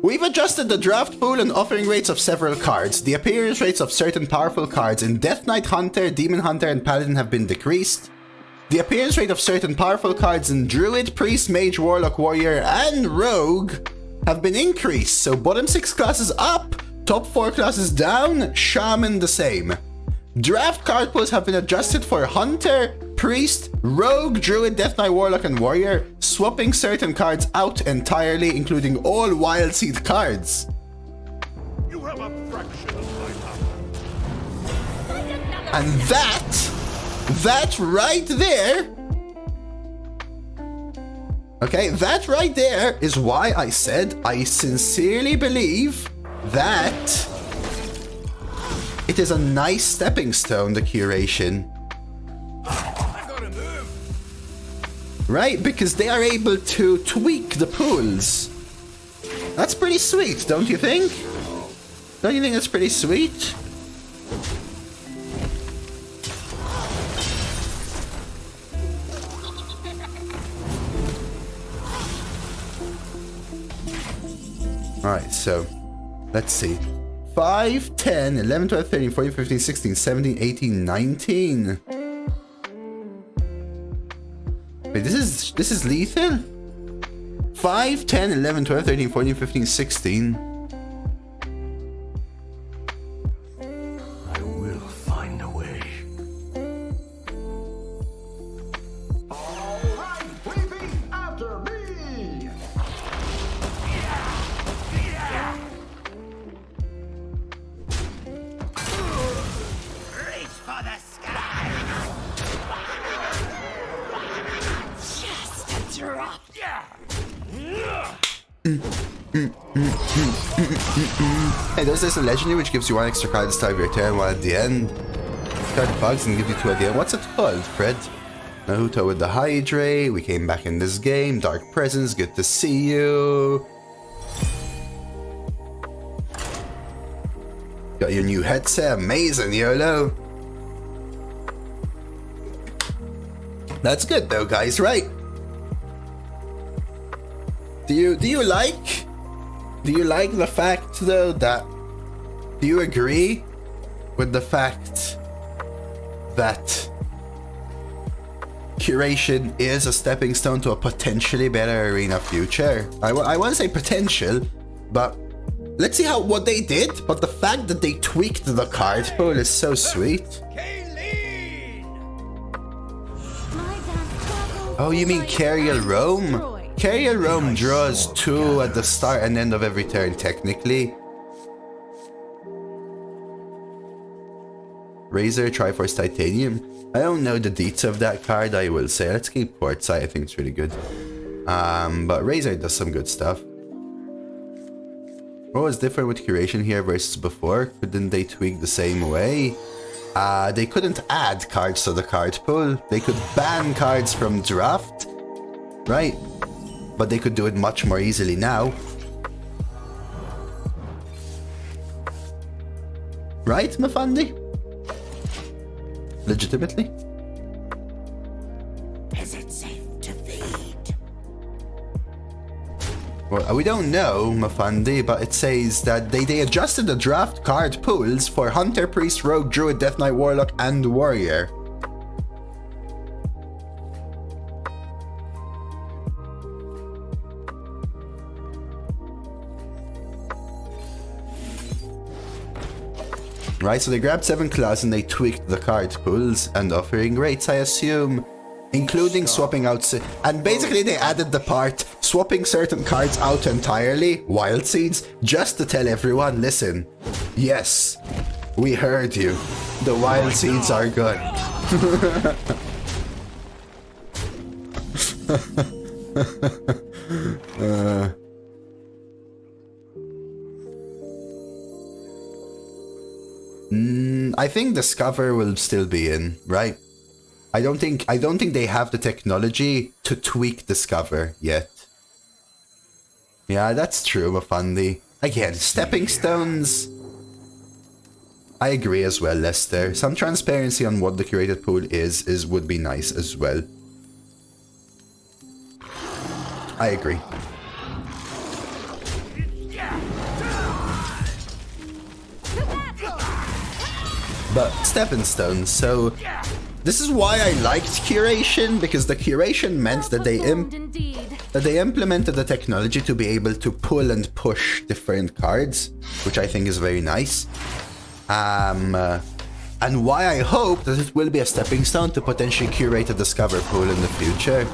We've adjusted the draft pool and offering rates of several cards. The appearance rates of certain powerful cards in Death Knight, Hunter, Demon Hunter, and Paladin have been decreased. The appearance rate of certain powerful cards in Druid, Priest, Mage, Warlock, Warrior, and Rogue have been increased. So bottom 6 classes up, top 4 classes down, Shaman the same. Draft card pools have been adjusted for Hunter, Priest, Rogue, Druid, Death Knight, Warlock, and Warrior, swapping certain cards out entirely, including all Wild Seed cards. You have a fraction of my power. And that right there, okay, that right there is why I said I sincerely believe that it is a nice stepping stone, the curation. I gotta move. Right, because they are able to tweak the pools. That's pretty sweet, don't you think? Don't you think that's pretty sweet? Alright, so Let's see. 5, 10, 11, 12, 13, 14, 15, 16, 17, 18, 19. Wait, this is lethal? 5, 10, 11, 12, 13, 14, 15, 16. I will find a way. All right, baby, after me. Reach for the sky. Just a drop. Hey, there's a legendary which gives you 1 extra card at the start of your turn, 1 at the end. Card the bugs and give you 2 at the end. What's it called, Fred? Naruto with the Hydra. We came back in this game. Dark Presence, good to see you. Got your new headset, amazing, YOLO. That's good though, guys, right? Do you like the fact though that, do you agree with the fact that curation is a stepping stone to a potentially better arena future? I want to say potential, but let's see what they did. But the fact that they tweaked the card pool is so sweet. Oh, you mean Carrier Rome? Carrier Rome draws 2 at the start and end of every turn, technically. Razor, Triforce, Titanium. I don't know the deets of that card, I will say. Let's keep Quartzite, I think it's really good. But Razor does some good stuff. What was different with Curation here versus before? Couldn't they tweak the same way? They couldn't add cards to the card pool. They could ban cards from draft, right? But they could do it much more easily now. Right, Mafandi? Legitimately? Is it safe to feed? Well, we don't know, Mafandi, but it says that they adjusted the draft card pools for Hunter, Priest, Rogue, Druid, Death Knight, Warlock, and Warrior. Right, so they grabbed 7 class and they tweaked the card pools and offering rates, I assume, including swapping out, and basically they added the part swapping certain cards out entirely, Wild Seeds, just to tell everyone, listen, yes, we heard you, the Wild Seeds are good. I think Discover will still be in, right? I don't think they have the technology to tweak Discover yet. Yeah, that's true, Mafandi. Again, stepping stones. I agree as well, Lester. Some transparency on what the curated pool is would be nice as well. I agree. But stepping stones, so this is why I liked curation, because the curation meant that they implemented the technology to be able to pull and push different cards, which I think is very nice. And why I hope that it will be a stepping stone to potentially curate a Discover pool in the future.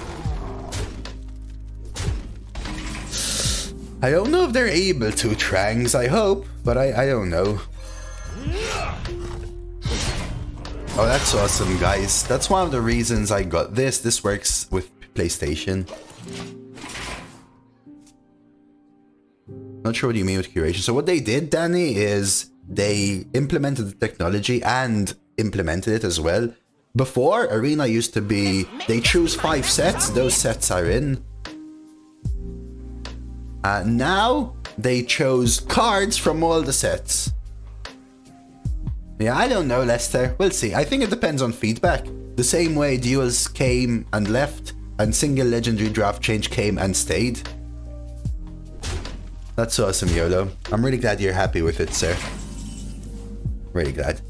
I don't know if they're able to, Trangs, I hope, but I don't know. Oh, that's awesome, guys. That's one of the reasons I got this. This works with PlayStation. Not sure what you mean with curation. So what they did, Danny, is they implemented the technology and implemented it as well. Before, Arena used to be, they choose 5 sets, those sets are in. Now, they chose cards from all the sets. Yeah, I don't know, Lester. We'll see. I think it depends on feedback. The same way duels came and left, and single legendary draft change came and stayed. That's awesome, YOLO. I'm really glad you're happy with it, sir. Really glad.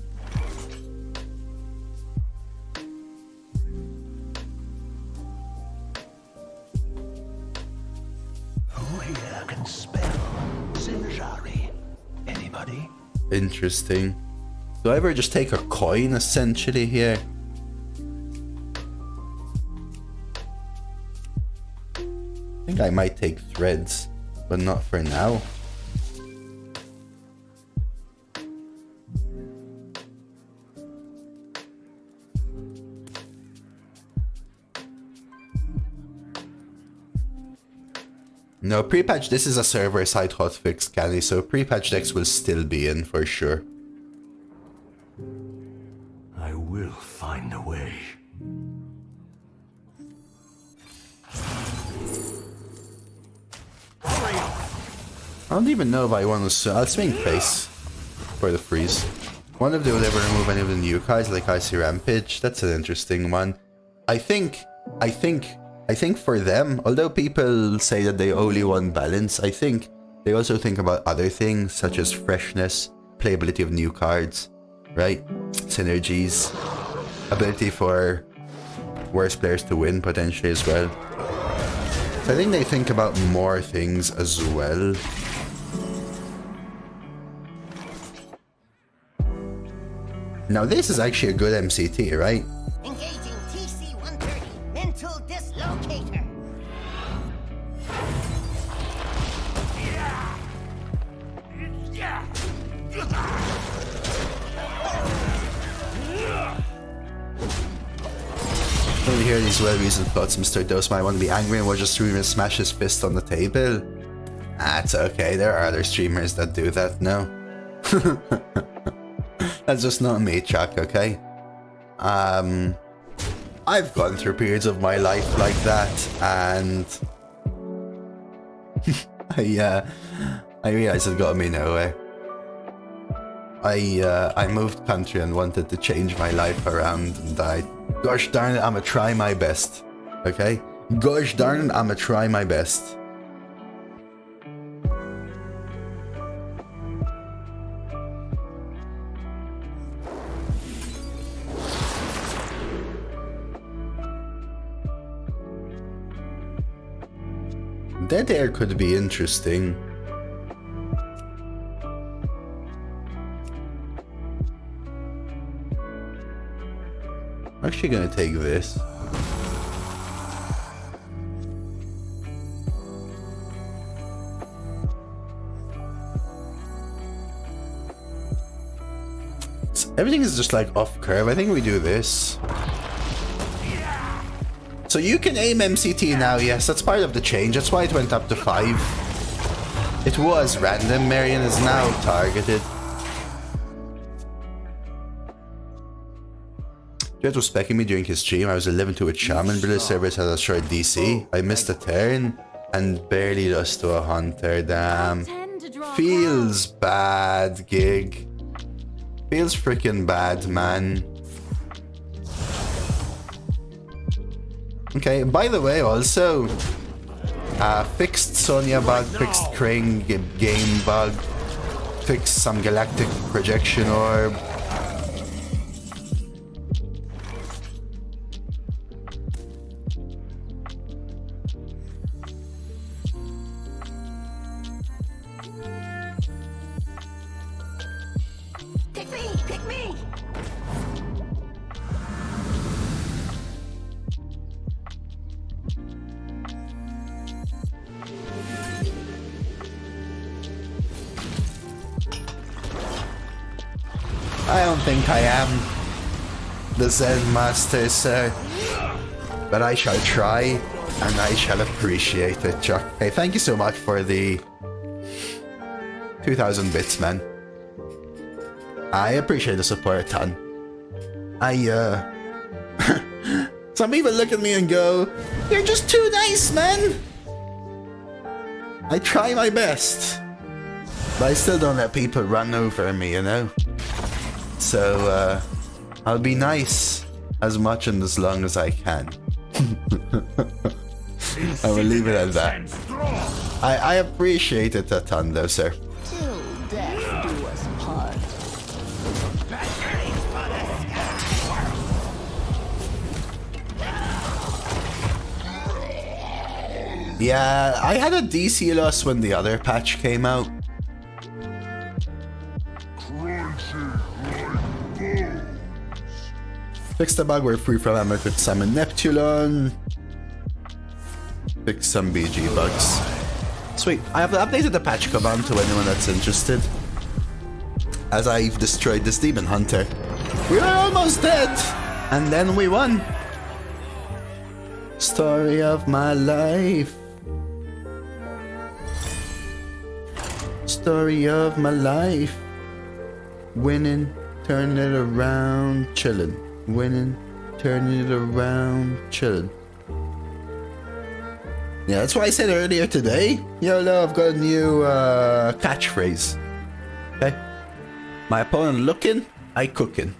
Who here can spell Sinjari? Anybody? Interesting. Do I ever just take a coin, essentially, here? I think I might take threads, but not for now. No, pre-patch, this is a server-side hotfix, Candy, so pre-patch decks will still be in for sure. I will find a way. I don't even know if I want to... I'll swing face for the freeze. One of they will ever remove any of the new cards like Icy Rampage. That's an interesting one. I think for them, although people say that they only want balance, I think they also think about other things such as freshness, playability of new cards, right? Synergies, ability for worse players to win potentially as well. So I think they think about more things as well. Now this is actually a good MCT, right? Engaging TC-130 mental dislocator. When we hear these well-reasoned thoughts, Mr. Dose might want to be angry and will just stream and smash his fist on the table. That's okay, there are other streamers that do that, no? That's just not me, Chuck, okay? I've gone through periods of my life like that, and I realized it got me nowhere. I moved country and wanted to change my life around, and gosh darn it, I'ma try my best, okay? Gosh darn it, I'ma try my best. Dead air could be interesting. I'm actually gonna take this. Everything is just like off curve. I think we do this. So you can aim MCT now, yes, that's part of the change. That's why it went up to 5. It was random. Marion is now targeted. Jet was specking me during his stream. I was 11-2 with Shaman. British servers had a short DC. I missed a turn and barely lost to a hunter. Damn. Feels bad, Gig. Feels freaking bad, man. Okay, by the way, also, fixed Sonya bug, fixed Crane game bug, fixed some Galactic Projection Orb. Pick me! Pick me! I don't think I am the Zen Master, sir. But I shall try, and I shall appreciate it, Chuck. Hey, thank you so much for the 2,000 bits, man. I appreciate the support a ton. Some people look at me and go, "You're just too nice, man." I try my best. But I still don't let people run over me, you know? So, I'll be nice as much and as long as I can. I will leave it at that. I appreciate it a ton though, sir. Till death do us part. Yeah, I had a DC loss when the other patch came out. Fix the bug, we're free from ammo with Summon Neptulon. Fix some BG bugs. Sweet, I have updated the patch command to anyone that's interested. As I've destroyed this demon hunter. We were almost dead! And then we won! Story of my life. Story of my life. Winning, turning it around, chilling. Winning, turning it around, chilling. Yeah, that's why I said earlier today. YOLO, I've got a new catchphrase. Okay? My opponent looking, I cooking.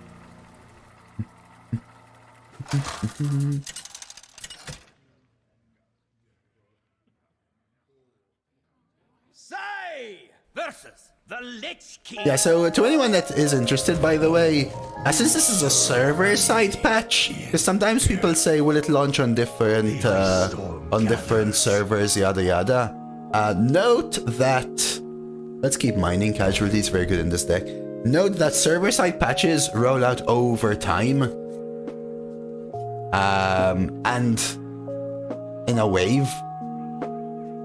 Say versus the Lich King. Yeah, so to anyone that is interested, by the way, since this is a server-side patch, because sometimes people say, will it launch on different servers, yada yada. Note that, let's keep mining casualties, very good in this deck. Note that server-side patches roll out over time, and in a wave.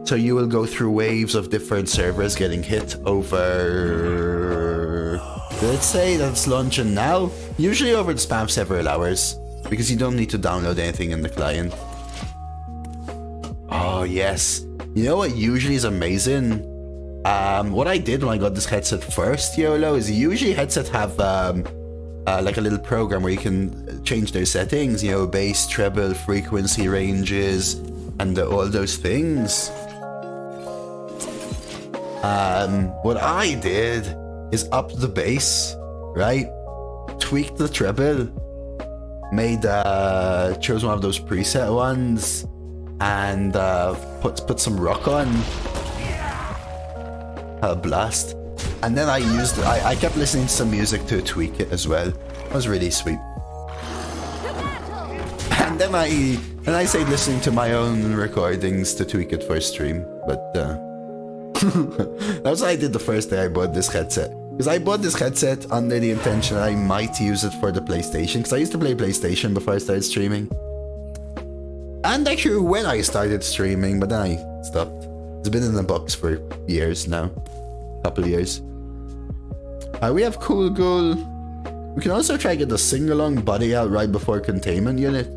So you will go through waves of different servers getting hit over, let's say that's launching now, usually over the span of several hours, because you don't need to download anything in the client. Oh yes, you know what usually is amazing? What I did when I got this headset first, YOLO, is usually headsets have like a little program where you can change their settings, you know, bass, treble, frequency ranges, and all those things. What I did is up the bass, right? Tweaked the treble, chose one of those preset ones, and put some rock on. A blast. And then I kept listening to some music to tweak it as well. It was really sweet. And then I say listening to my own recordings to tweak it for stream, but that's what I did the first day I bought this headset. Because I bought this headset under the intention I might use it for the PlayStation, because I used to play PlayStation before I started streaming. And actually when I started streaming, but then I stopped. It's been in the box for years now. Couple years. We have Cool Ghoul. We can also try to get the sing-along body out right before containment unit.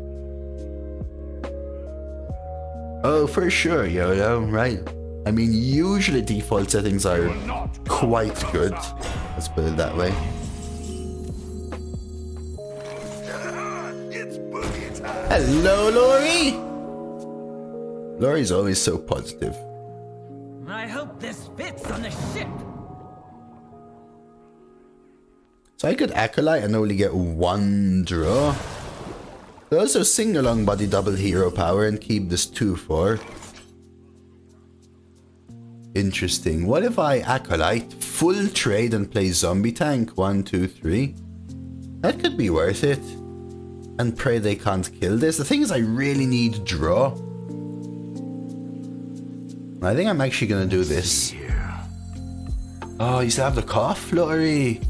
Oh, for sure, YOLO, right? I mean, usually default settings are quite good. Let's put it that way. Hello, Lori! Lori's always so positive. I hope this fits on the ship. So I could Acolyte and only get one draw. But also sing-along body double hero power and keep this 2/4. Interesting. What if I Acolyte, full trade and play zombie tank? 1, 2, 3. That could be worth it. And pray they can't kill this. The thing is I really need draw. I think I'm actually gonna do this. Oh, you still have the cough, Lottery?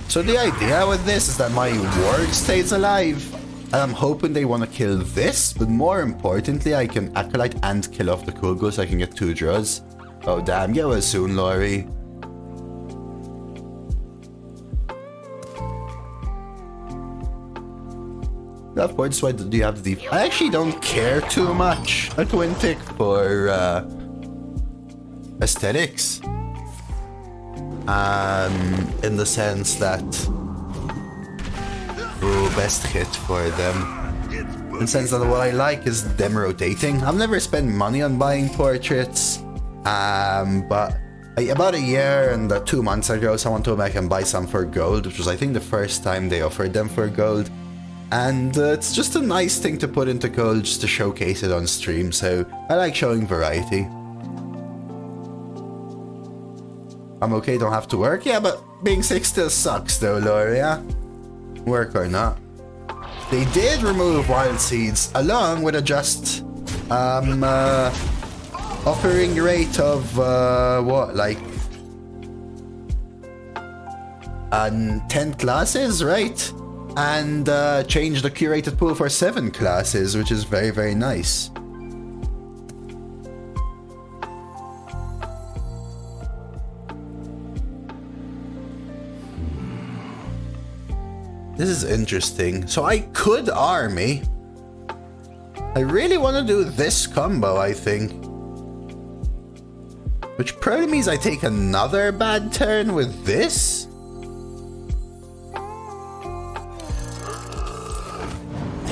So the idea with this is that my ward stays alive. And I'm hoping they want to kill this, but more importantly, I can Acolyte and kill off the Cool Ghoul so I can get 2 draws. Oh damn, get well soon, Lori. That point, so do you have the... I actually don't care too much a twin tick for aesthetics. In the sense that... Ooh, best hit for them. In the sense that what I like is them rotating. I've never spent money on buying portraits. But About a year and 2 months ago, someone told me I can buy some for gold, which was, I think, the first time they offered them for gold. And it's just a nice thing to put into gold just to showcase it on stream, so I like showing variety. I'm okay, don't have to work. Yeah, but being sick still sucks though, Loria. Work or not. They did remove wild seeds along with a just offering rate of what, like 10 classes, right? And change the curated pool for 7 classes, which is very, very nice. This is interesting. So I could army. I really want to do this combo, I think. Which probably means I take another bad turn with this?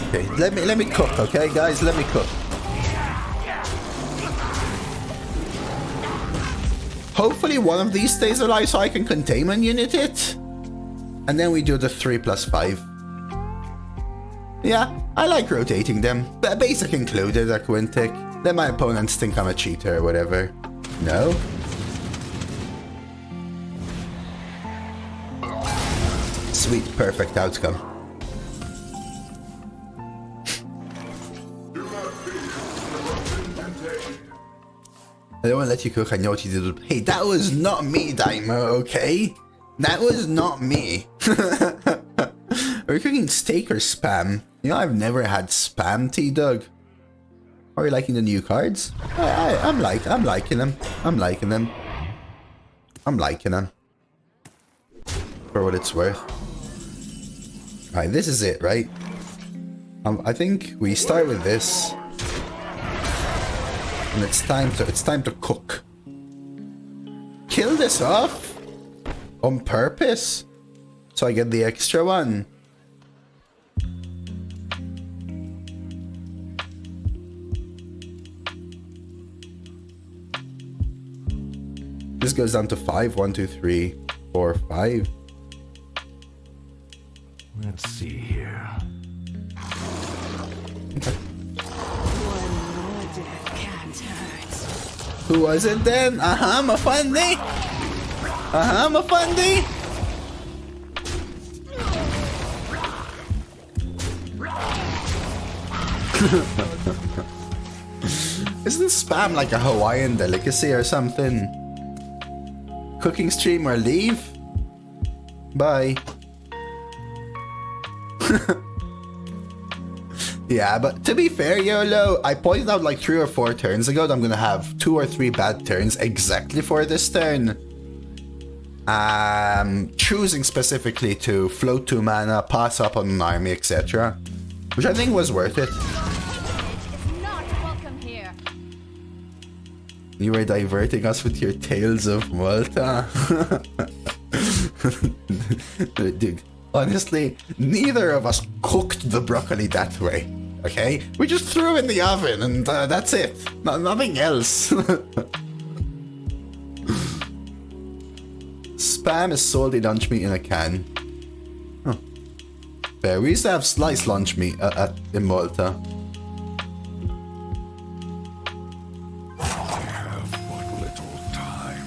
Okay, let me cook, okay guys? Let me cook. Hopefully one of these stays alive so I can containment unit it. And then we do the 3+5. Yeah, I like rotating them. Basic included, a Quintic. Then my opponents think I'm a cheater or whatever. No? Sweet, perfect outcome. I don't want to let you cook, I know what you did. Hey, that was not me, Daimo, okay? That was not me. Are you cooking steak or spam? You know, I've never had spam, T-Dug. Are you liking the new cards? I'm liking them. I'm liking them. I'm liking them. For what it's worth. Alright, this is it, right? I think we start with this. And it's time to cook. Kill this off on purpose so I get the extra one. This goes down to 5. 1, 2, 3, 4, 5. Let's see here. Okay. One more death can't hurt. Who was it then? Mafandi? Mafandi? Isn't spam like a Hawaiian delicacy or something? Cooking stream or leave? Bye. Yeah, but to be fair, YOLO, I pointed out like 3 or 4 turns ago that I'm gonna have 2 or 3 bad turns exactly for this turn. Choosing specifically to float 2 mana, pass up on an army, etc. Which I think was worth it. It's not welcome here. You were diverting us with your tales of Malta. Dude, honestly, neither of us cooked the broccoli that way. Okay? We just threw it in the oven and that's it. Nothing else. Spam is salty lunch meat in a can. Huh. Fair. We used to have sliced lunch meat in Malta. I have but little time.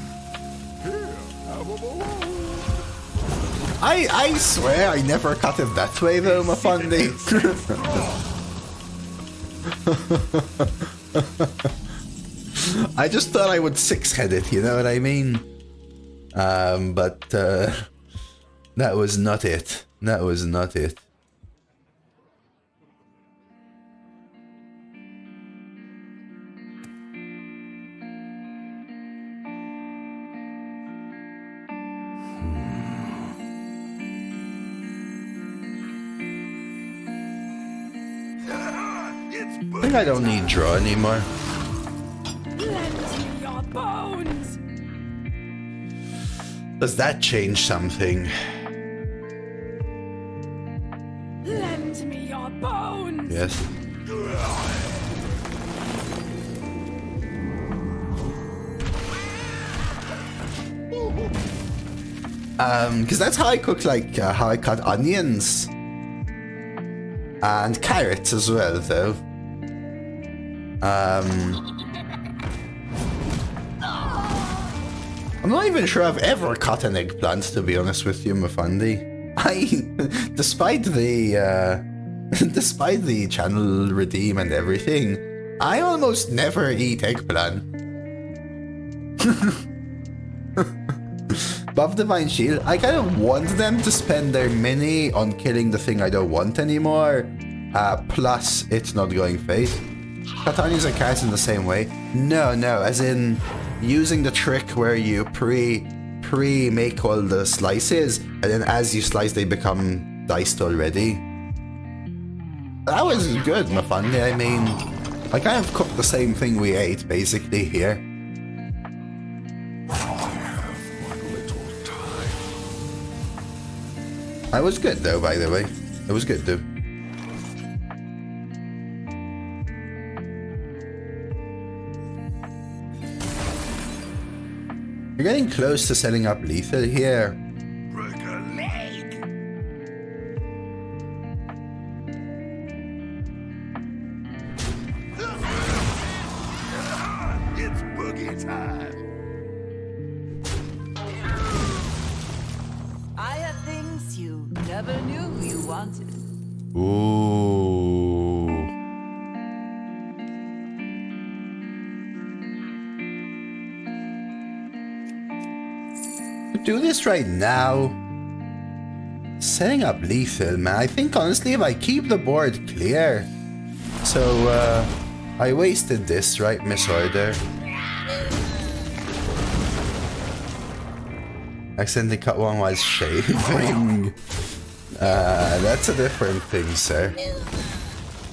Here, have a balloon. I swear I never cut it that way though, Mafandi. I just thought I would 6-head it, you know what I mean? But that was not it. That was not it. I think I don't need draw anymore. Lend me your bones. Does that change something? Lend me your bones. Yes. Because that's how I cook, like, how I cut onions. And carrots as well, though. I'm not even sure I've ever cut an eggplant, to be honest with you, Mufandi. Despite the channel redeem and everything, I almost never eat eggplant. Buff Divine Shield, I kind of want them to spend their mini on killing the thing I don't want anymore. Plus, it's not going face. Katanias and carrots in the same way. No, as in using the trick where you pre-make all the slices, and then as you slice, they become diced already. That was good, Mafandi. I mean, I kind of cooked the same thing we ate, basically, here. I was good, though, by the way. It was good, though. You're getting close to setting up lethal here. Break a leg. It's boogie time. I have things you never knew you wanted. Ooh. Do this right now. Setting up lethal, man. I think honestly if I keep the board clear. So I wasted this, right? Misorder. Accidentally cut one while shaving. That's a different thing, sir.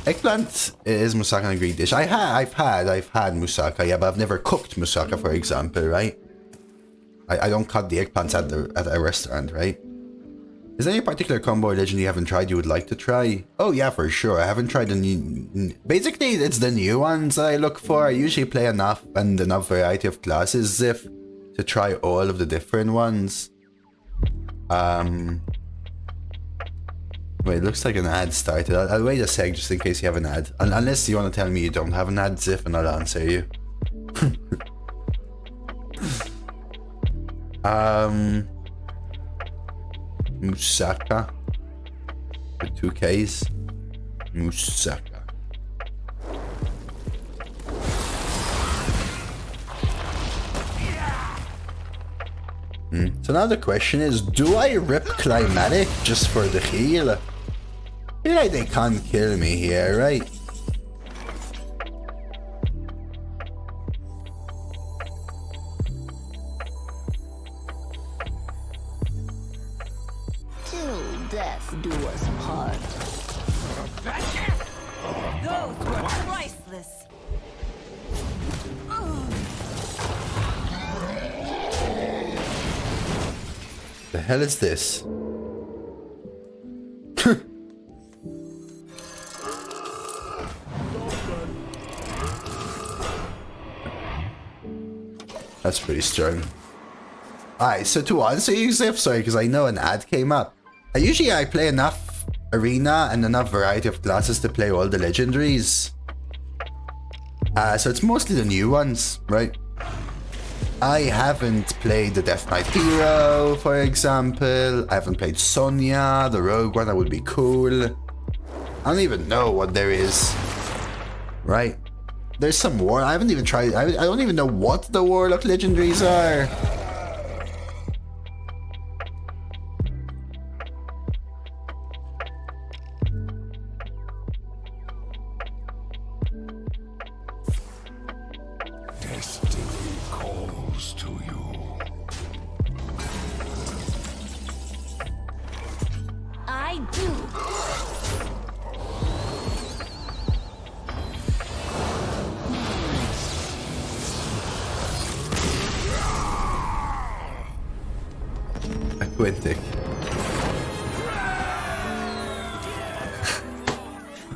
Eggplant is moussaka and a Greek dish. I've had moussaka, yeah, but I've never cooked moussaka, for example, right? I don't cut the eggplants at a restaurant, right? Is there any particular combo or legend you haven't tried you would like to try? Oh yeah, for sure. I haven't tried the new... Basically, it's the new ones that I look for. I usually play enough variety of classes, Ziff, to try all of the different ones. Wait, it looks like an ad started. I'll wait a sec just in case you have an ad. Unless you want to tell me you don't have an ad, Ziff, and I'll answer you. Moussaka for 2Ks. Moussaka. So now the question is, do I rip Climactic just for the heal? I feel like they can't kill me here, right? Do us part. Those were priceless. The hell is this? That's pretty strong. Alright, so to answer you, Ziff, sorry, because I know an ad came up. Usually I play enough arena and enough variety of classes to play all the legendaries. So it's mostly the new ones, right? I haven't played the Death Knight Hero, for example. I haven't played Sonya, the rogue one, that would be cool. I don't even know what there is. Right? There's some war. I haven't even tried. I don't even know what the Warlock legendaries are.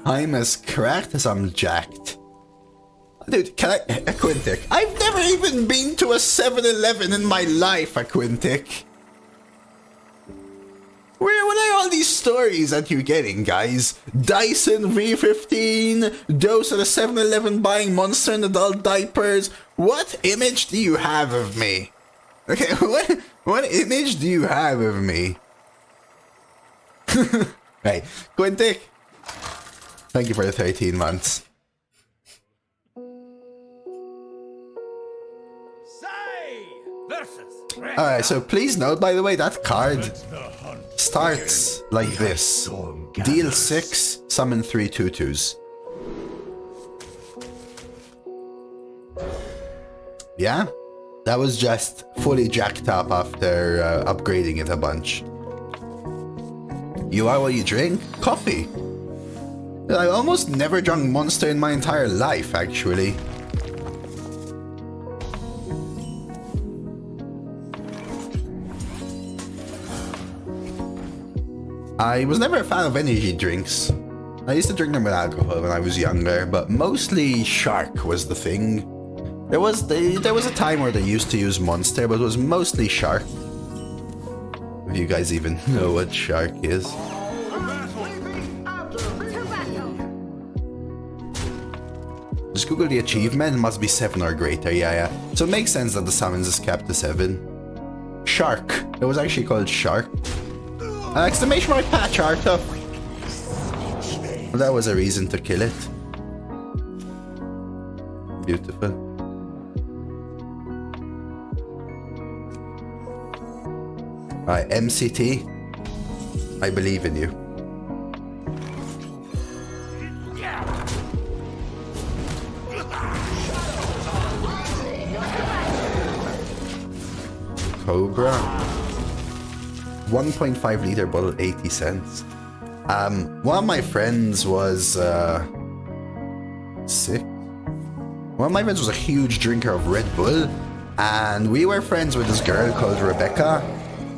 I'm as cracked as I'm jacked. Dude, can I... Aquintic. I've never even been to a 7-Eleven in my life, Aquintic. What are all these stories that you're getting, guys? Dyson V15, Dose at a 7-Eleven buying Monster and adult diapers. What image do you have of me? Okay, what image do you have of me? Hey, Quintic, thank you for the 13 months. Say versus. Alright, so please note, by the way, that card starts like this. Deal 6, summon 3 2/2s. Yeah, that was just fully jacked up after upgrading it a bunch. You are what you drink? Coffee. I almost never drunk Monster in my entire life, actually. I was never a fan of energy drinks. I used to drink them with alcohol when I was younger, but mostly Shark was the thing. There was a time where they used to use Monster, but it was mostly Shark. If you guys even know what Shark is. Just Google the achievement, it must be 7 or greater, yeah. So it makes sense that the summons is capped to 7. Shark. It was actually called Shark. Exclamation mark patch, Arta. Well, that was a reason to kill it. Beautiful. Alright, MCT. I believe in you. Cobra. 1.5 liter bottle, 80 cents. One of my friends was sick. One of my friends was a huge drinker of Red Bull, and we were friends with this girl called Rebecca,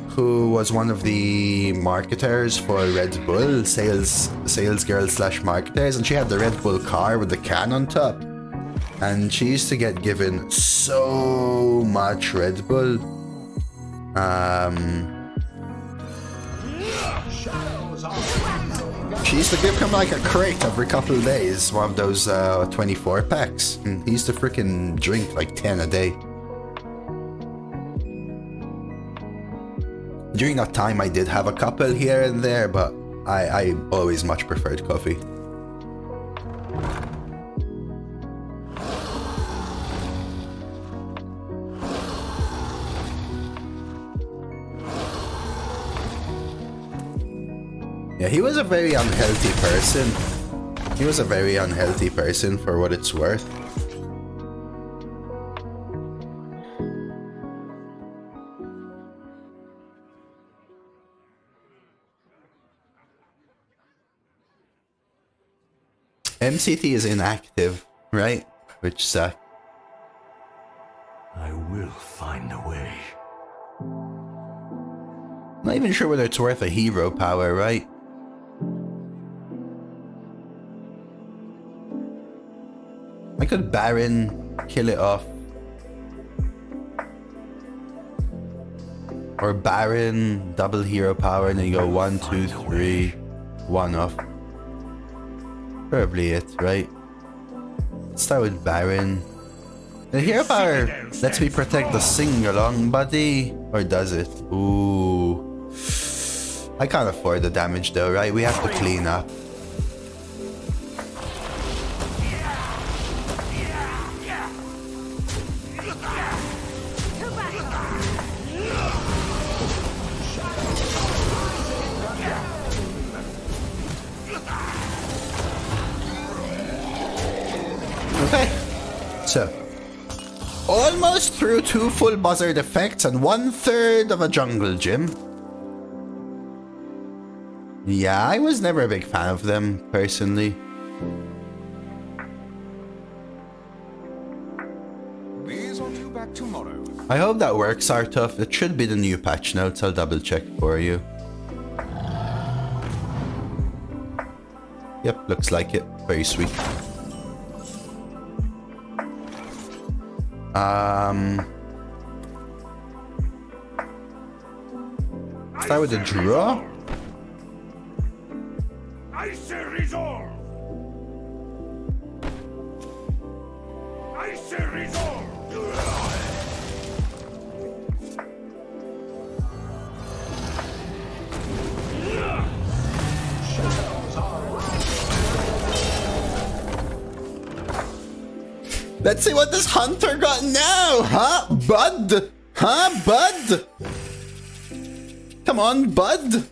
who was one of the marketers for Red Bull, sales girl / marketers, and she had the Red Bull car with the can on top, and she used to get given so much Red Bull. She used to give him like a crate every couple of days, one of those 24 packs. And he used to freaking drink like 10 a day. During that time I did have a couple here and there, but I always much preferred coffee. Yeah, he was a very unhealthy person. He was a very unhealthy person for what it's worth. MCT is inactive, right? Which sucks. I will find a way. Not even sure whether it's worth a hero power, right? I could Baron, kill it off. Or Baron, double hero power, and then you go 1, 2, 3, 1 off. Probably it, right? Let's start with Baron. The hero power lets me protect the sing-along buddy. Or does it? Ooh. I can't afford the damage though, right? We have to clean up. Okay, so almost through 2 full buzzard effects and 1/3 of a jungle gym. Yeah, I was never a big fan of them, personally. These are due back tomorrow. I hope that works, Artuf. It should be the new patch notes. I'll double check for you. Yep, looks like it. Very sweet. Start with the draw. I say resolve. I say resolve. Let's see what this hunter got now, huh, bud? Huh, bud? Come on, bud.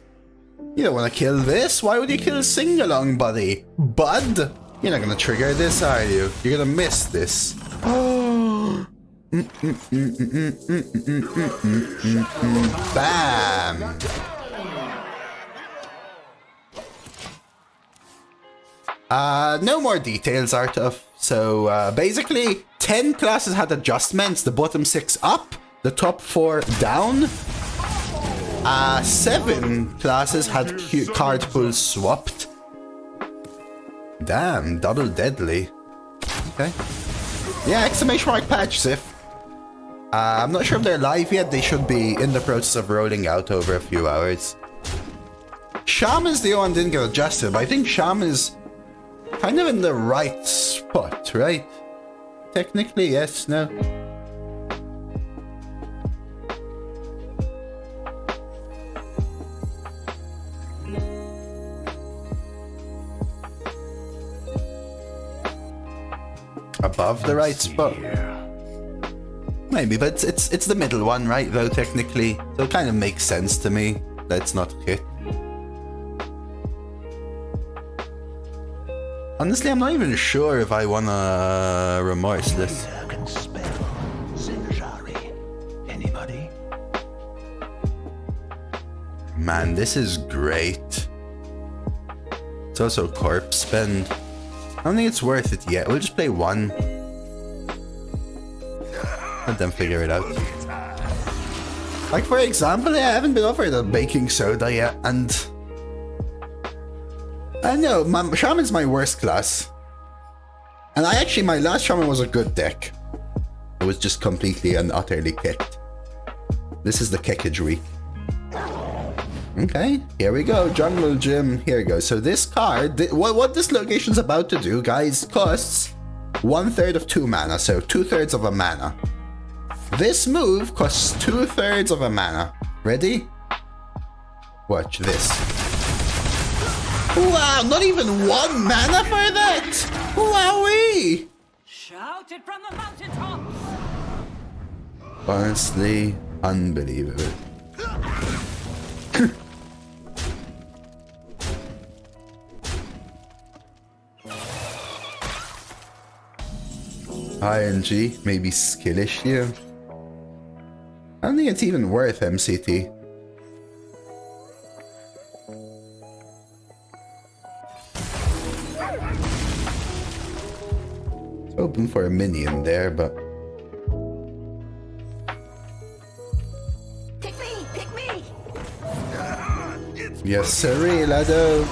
You don't want to kill this. Why would you kill Singalong, buddy? Bud? You're not gonna trigger this, are you? You're gonna miss this. Oh. Bam. No more details, Artuf. So basically, 10 classes had adjustments. The bottom 6 up, the top 4 down. 7 classes had card pools swapped. Damn, double deadly. Okay. Yeah, exclamation mark patch, Sif. I'm not sure if they're live yet. They should be in the process of rolling out over a few hours. Shaman's the one that didn't get adjusted, but I think Shaman is kind of in the right spot, right? Technically, yes, no. Above the right spot. Maybe, but it's the middle one, right, though, technically. So it kind of makes sense to me. Let's not hit. Honestly, I'm not even sure if I wanna Remorseless. Anybody? Man, this is great. It's also corpse spend. I don't think it's worth it yet. We'll just play one. Let them figure it out. Like, for example, I haven't been offered a baking soda yet, and I know, Shaman's my worst class. And my last Shaman was a good deck. It was just completely and utterly kicked. This is the kickage week. Okay, here we go, Jungle Gym, here we go. So this card, what this location's about to do, guys, costs 1/3 of 2 mana, so 2/3 of a mana. This move costs 2/3 of a mana. Ready? Watch this. Wow, not even 1 mana for that! Wowee! Shout it from the mountaintops! Honestly, unbelievable. ING, maybe skillish here. I don't think it's even worth MCT. It's open for a minion there, but Pick me! Pick me! yes, sirree, laddo.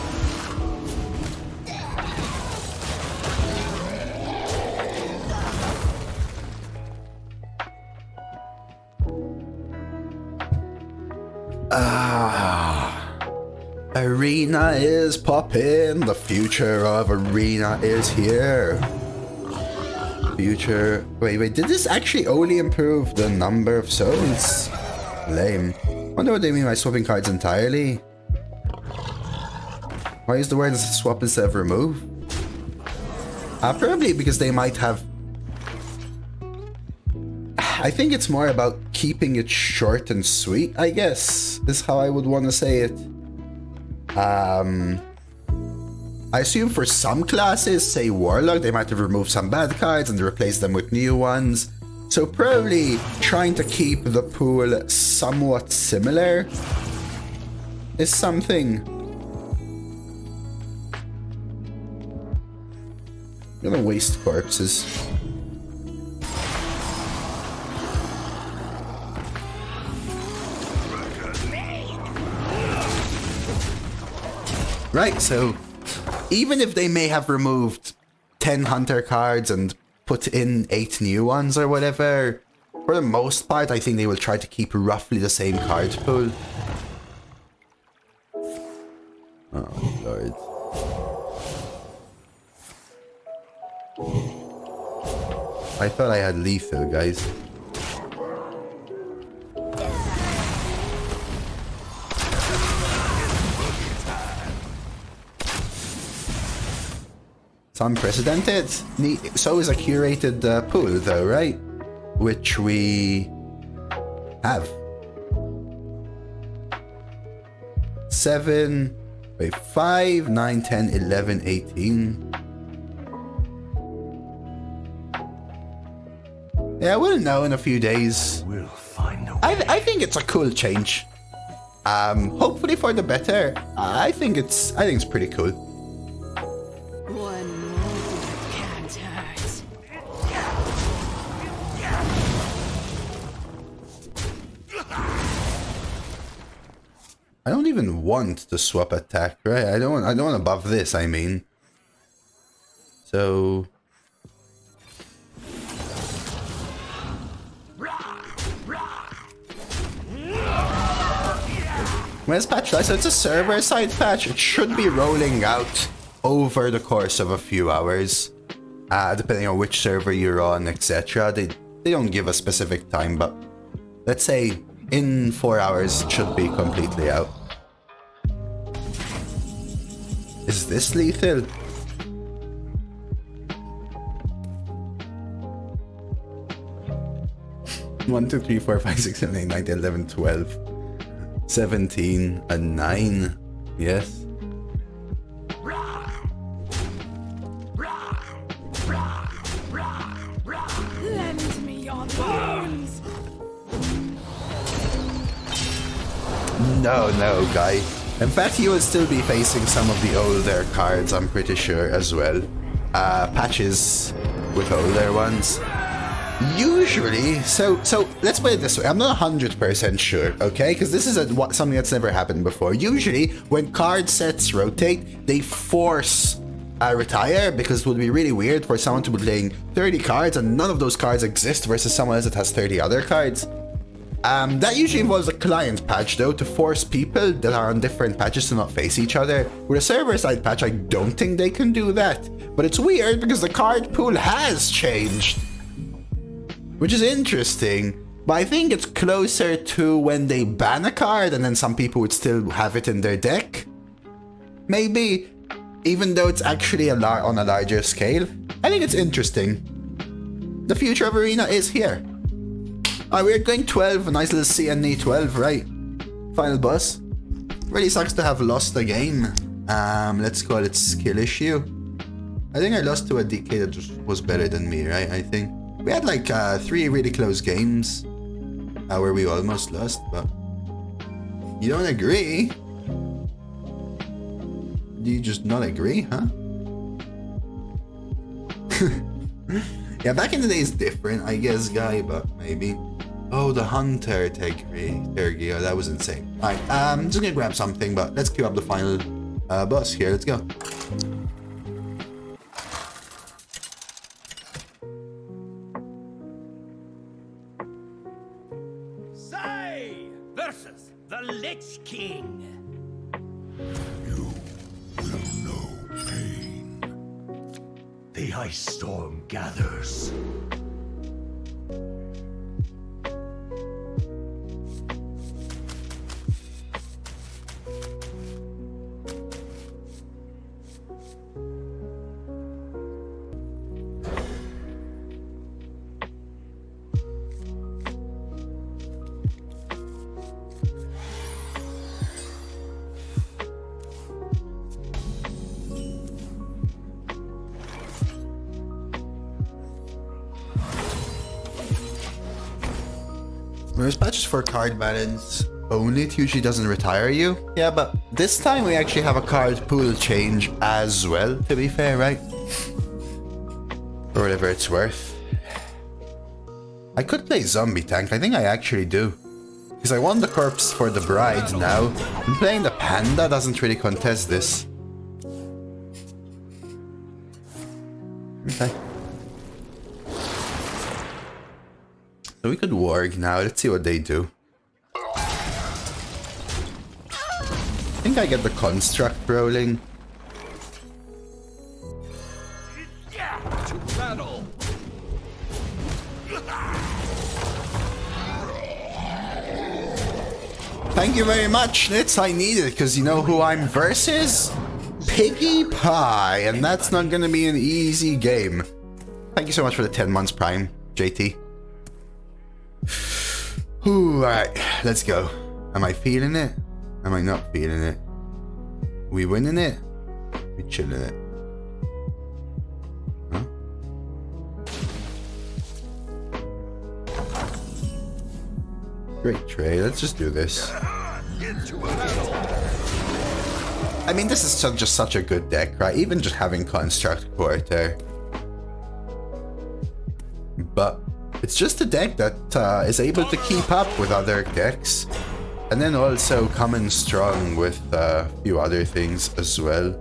Arena is poppin'. The future of Arena is here. Future. Wait. Did this actually only improve the number of souls? Lame. Wonder what they mean by swapping cards entirely. Why is the word swap instead of remove? Probably because they might have. I think it's more about keeping it short and sweet, I guess, is how I would want to say it. I assume for some classes, say Warlock, they might have removed some bad cards and replaced them with new ones. So probably trying to keep the pool somewhat similar is something. I'm gonna waste corpses. Right, so even if they may have removed 10 hunter cards and put in 8 new ones or whatever, for the most part, I think they will try to keep roughly the same card pool. Oh, Lord. I thought I had lethal, guys. It's unprecedented. So is a curated pool, though, right? Which we have. 7, wait, 5, 9, 10, 11, 18. Yeah, we'll know in a few days. We'll find a way. I think it's a cool change. Hopefully for the better. I think it's pretty cool. One more can't hurt. I don't even want to swap attack, right? I don't want above this, I mean. So where's patch life? So it's a server side patch. It should be rolling out over the course of a few hours. Depending on which server you're on, etc. They don't give a specific time, but let's say in 4 hours it should be completely out. Is this lethal? One, 2, 3, 4, 5, 6, 7, 8, 9, 10, 11, 12, 17, and 9. Yes. Lend me your bones. No, guy. In fact, you will still be facing some of the older cards, I'm pretty sure, as well. Patches with older ones. Usually, so let's put it this way. I'm not 100% sure, okay? Because this is something that's never happened before. Usually, when card sets rotate, they force a retire, because it would be really weird for someone to be playing 30 cards and none of those cards exist versus someone else that has 30 other cards. That usually involves a client patch, though, to force people that are on different patches to not face each other. With a server-side patch, I don't think they can do that. But it's weird because the card pool has changed, which is interesting. But I think it's closer to when they ban a card and then some people would still have it in their deck. Maybe, even though it's actually on a larger scale. I think it's interesting. The future of Arena is here. We're going 12, a nice little CNE 12, right? Final boss. Really sucks to have lost the game. Let's call it skill issue. I think I lost to a DK that just was better than me, right? I think. We had like 3 really close games where we almost lost, but you don't agree? Do you just not agree, huh? Yeah, back in the day is different, I guess, guy, but maybe. Oh, the Hunter Tergio, that was insane. Alright, I'm just gonna grab something, but let's queue up the final boss here. Let's go. Say versus the Lich King. You will know pain. The ice storm gathers. There's patches for card balance only. It usually doesn't retire you. Yeah, but this time we actually have a card pool change as well, to be fair, right? For whatever it's worth. I could play zombie tank. I think I actually do. Because I won the corpse for the bride now. And playing the panda doesn't really contest this. Okay. So we could warg now. Let's see what they do. I think I get the construct rolling. Thank you very much, Nitz. I need it because you know who I'm versus? Piggy Pie, and that's not gonna be an easy game. Thank you so much for the 10 months Prime, JT. Ooh, alright, let's go. Am I feeling it? Am I not feeling it? We winning it? We chilling it? Huh? Great trade, let's just do this. I mean, this is just such a good deck, right? Even just having Construct Quarter. But it's just a deck that is able to keep up with other decks. And then also coming strong with a few other things as well.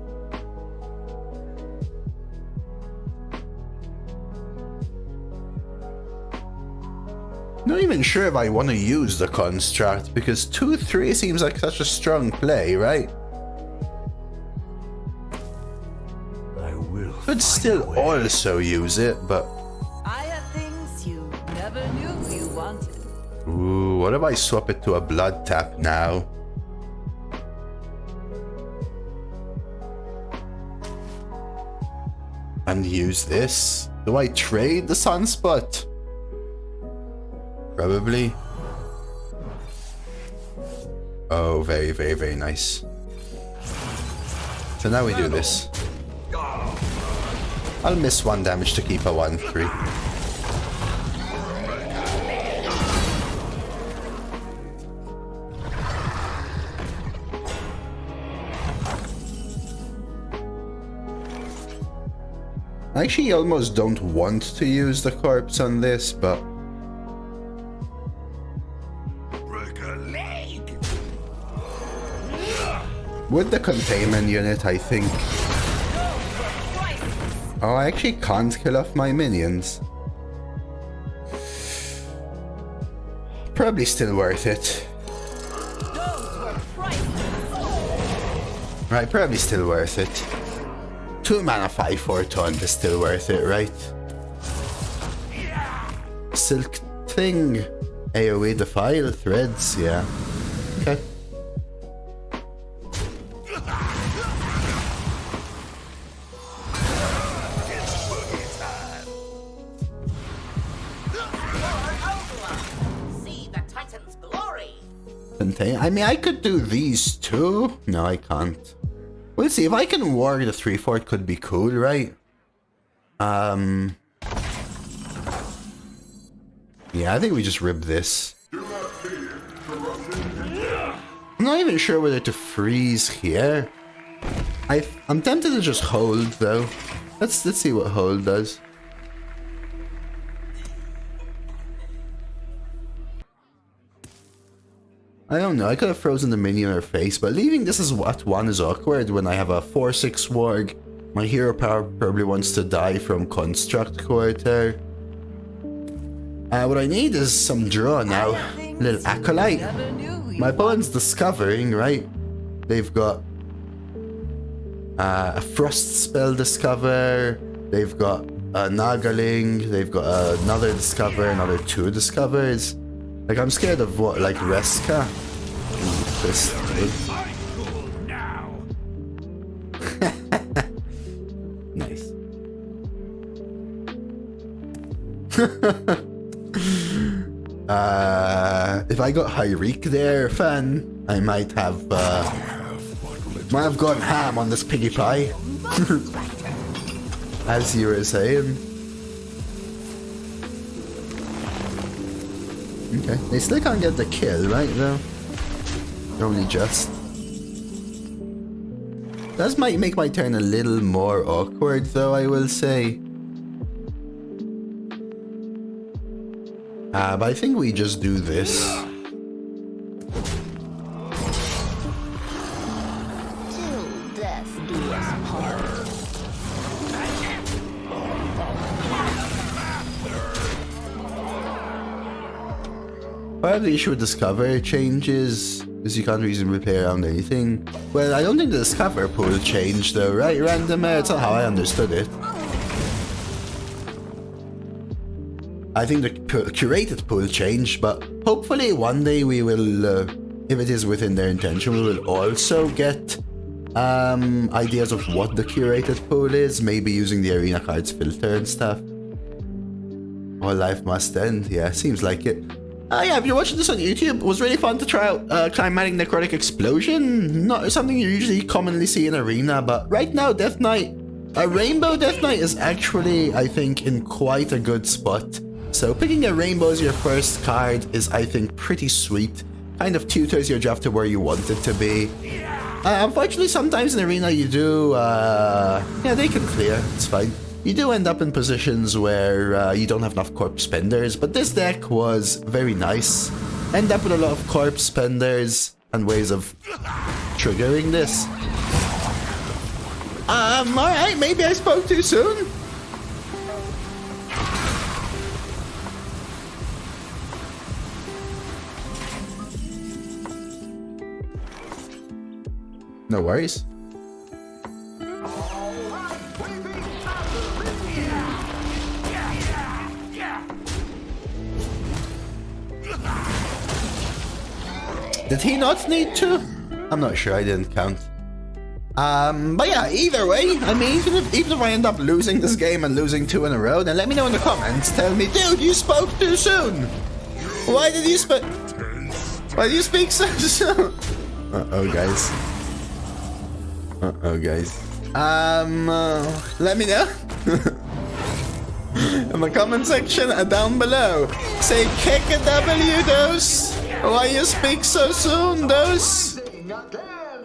Not even sure if I want to use the Construct because 2-3 seems like such a strong play, right? Could still also use it, but... I have things you never knew you wanted. Ooh, what if I swap it to a blood tap now? And use this? Do I trade the Sunspot? Probably. Oh, very, very, very nice. So now we do this. I'll miss 1 damage to keep a 1-3. I actually almost don't want to use the corpse on this, but... with the containment unit, I think... oh, I actually can't kill off my minions. Probably still worth it. Right, probably still worth it. 2 mana 5/4 taunt is still worth it, right? Silk Thing. AoE Defile Threads, yeah. Okay. I mean, I could do these too. No, I can't. We'll see. If I can warg the 3/4, it could be cool, right? Yeah, I think we just rib this. I'm not even sure whether to freeze here. I'm tempted to just hold though. Let's see what hold does. I don't know, I could have frozen the minion in her face, but leaving this as at 1 is awkward when I have a 4/6 warg. My hero power probably wants to die from Construct Quarter. What I need is some draw now. Little Acolyte. My opponent's discovering, right? They've got a Frost spell discover. They've got a Nagaling. They've got another discover, another 2 discovers. Like, I'm scared of what, like Reska? Nice. If I got Hyreek there, fan, I might have gone ham on this piggy pie. As you were saying. Okay, they still can't get the kill, right, though? Only just. That might make my turn a little more awkward, though, I will say. But I think we just do this. Till death do us part. Part of the issue with Discover changes is you can't reasonably play around anything. Well, I don't think the Discover pool changed though, right, Random? That's not how I understood it. I think the curated pool changed, but hopefully one day we will if it is within their intention, we will also get ideas of what the curated pool is, maybe using the arena cards filter and stuff. All life must end. Yeah, seems like it. Yeah, if you're watching this on YouTube, it was really fun to try out Climactic Necrotic Explosion. Not something you usually commonly see in arena, but right now Death Knight, a Rainbow Death Knight is actually, I think, in quite a good spot. So picking a Rainbow as your first card is, I think, pretty sweet. Kind of tutors your draft to where you want it to be. Unfortunately, sometimes in arena you do, yeah, they can clear, it's fine. You do end up in positions where you don't have enough corpse spenders, but this deck was very nice. End up with a lot of corpse spenders and ways of triggering this. Alright, maybe I spoke too soon? No worries. Did he not need to? I'm not sure, I didn't count. But yeah, either way, I mean, even if I end up losing this game and losing 2 in a row, then let me know in the comments. Tell me, dude, you spoke too soon. Why did you speak so soon? Uh-oh, guys. Uh-oh, guys. Let me know. In the comment section down below. Say, kick a W, Dose. Why you speak so soon, Dose?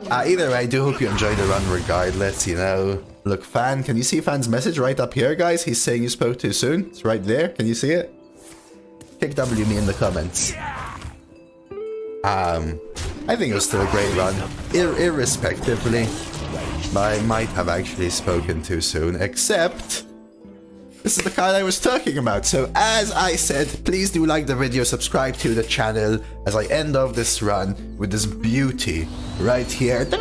Either way, I do hope you enjoyed the run regardless, you know. Look, Fan, can you see Fan's message right up here, guys? He's saying you spoke too soon. It's right there. Can you see it? Kick W me in the comments. I think it was still a great run, irrespectively. I might have actually spoken too soon, except this is the card I was talking about. So as I said, please do like the video, subscribe to the channel as I end off this run with this beauty right here of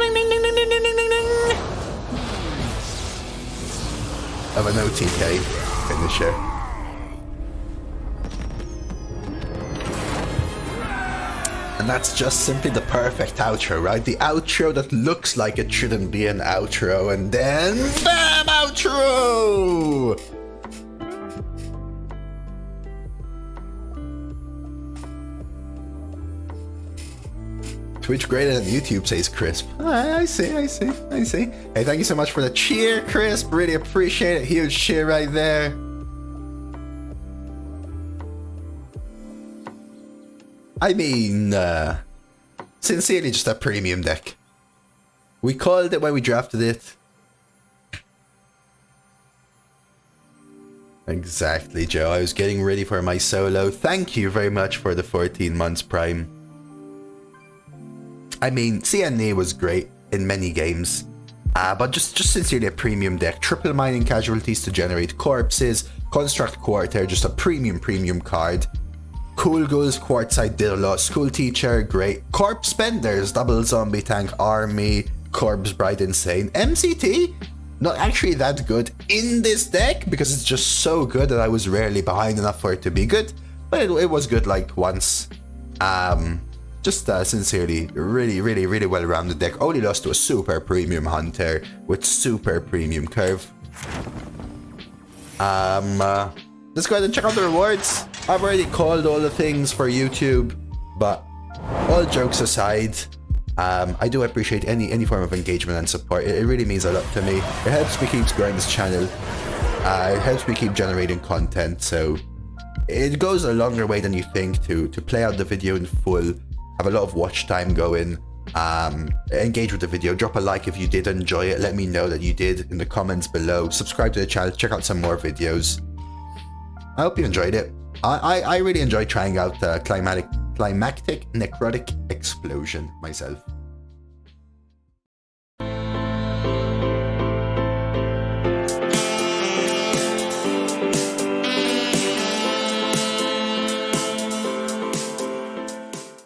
an OTK finisher. And that's just simply the perfect outro, right? The outro that looks like it shouldn't be an outro, and then BAM! Outro! Twitch greater than YouTube, says Crisp. I see. Hey, thank you so much for the cheer, Crisp. Really appreciate it. Huge cheer right there. I mean, sincerely just a premium deck. We called it when we drafted it. Exactly, Joe. I was getting ready for my solo. Thank you very much for the 14 months Prime. I mean, CNA was great in many games. But just sincerely a premium deck. Triple mining casualties to generate corpses. Construct Quarter, just a premium card. Cool Ghouls, Quartzite did a lot. School Teacher, great. Corpse Spenders, double zombie tank army. Corpse Bride, insane. MCT, not actually that good in this deck because it's just so good that I was rarely behind enough for it to be good. But it was good like once. Just sincerely, really well-rounded deck. Only lost to a super premium Hunter with super premium curve. Let's go ahead and check out the rewards. I've already called all the things for YouTube, but all jokes aside, I do appreciate any form of engagement and support. It really means a lot to me. It helps me keep growing this channel. It helps me keep generating content, so it goes a longer way than you think to play out the video in full, have a lot of watch time going, engage with the video, drop a like if you did enjoy it, let me know that you did in the comments below, subscribe to the channel, check out some more videos. I hope you enjoyed it. I really enjoyed trying out Climactic Necrotic Explosion myself.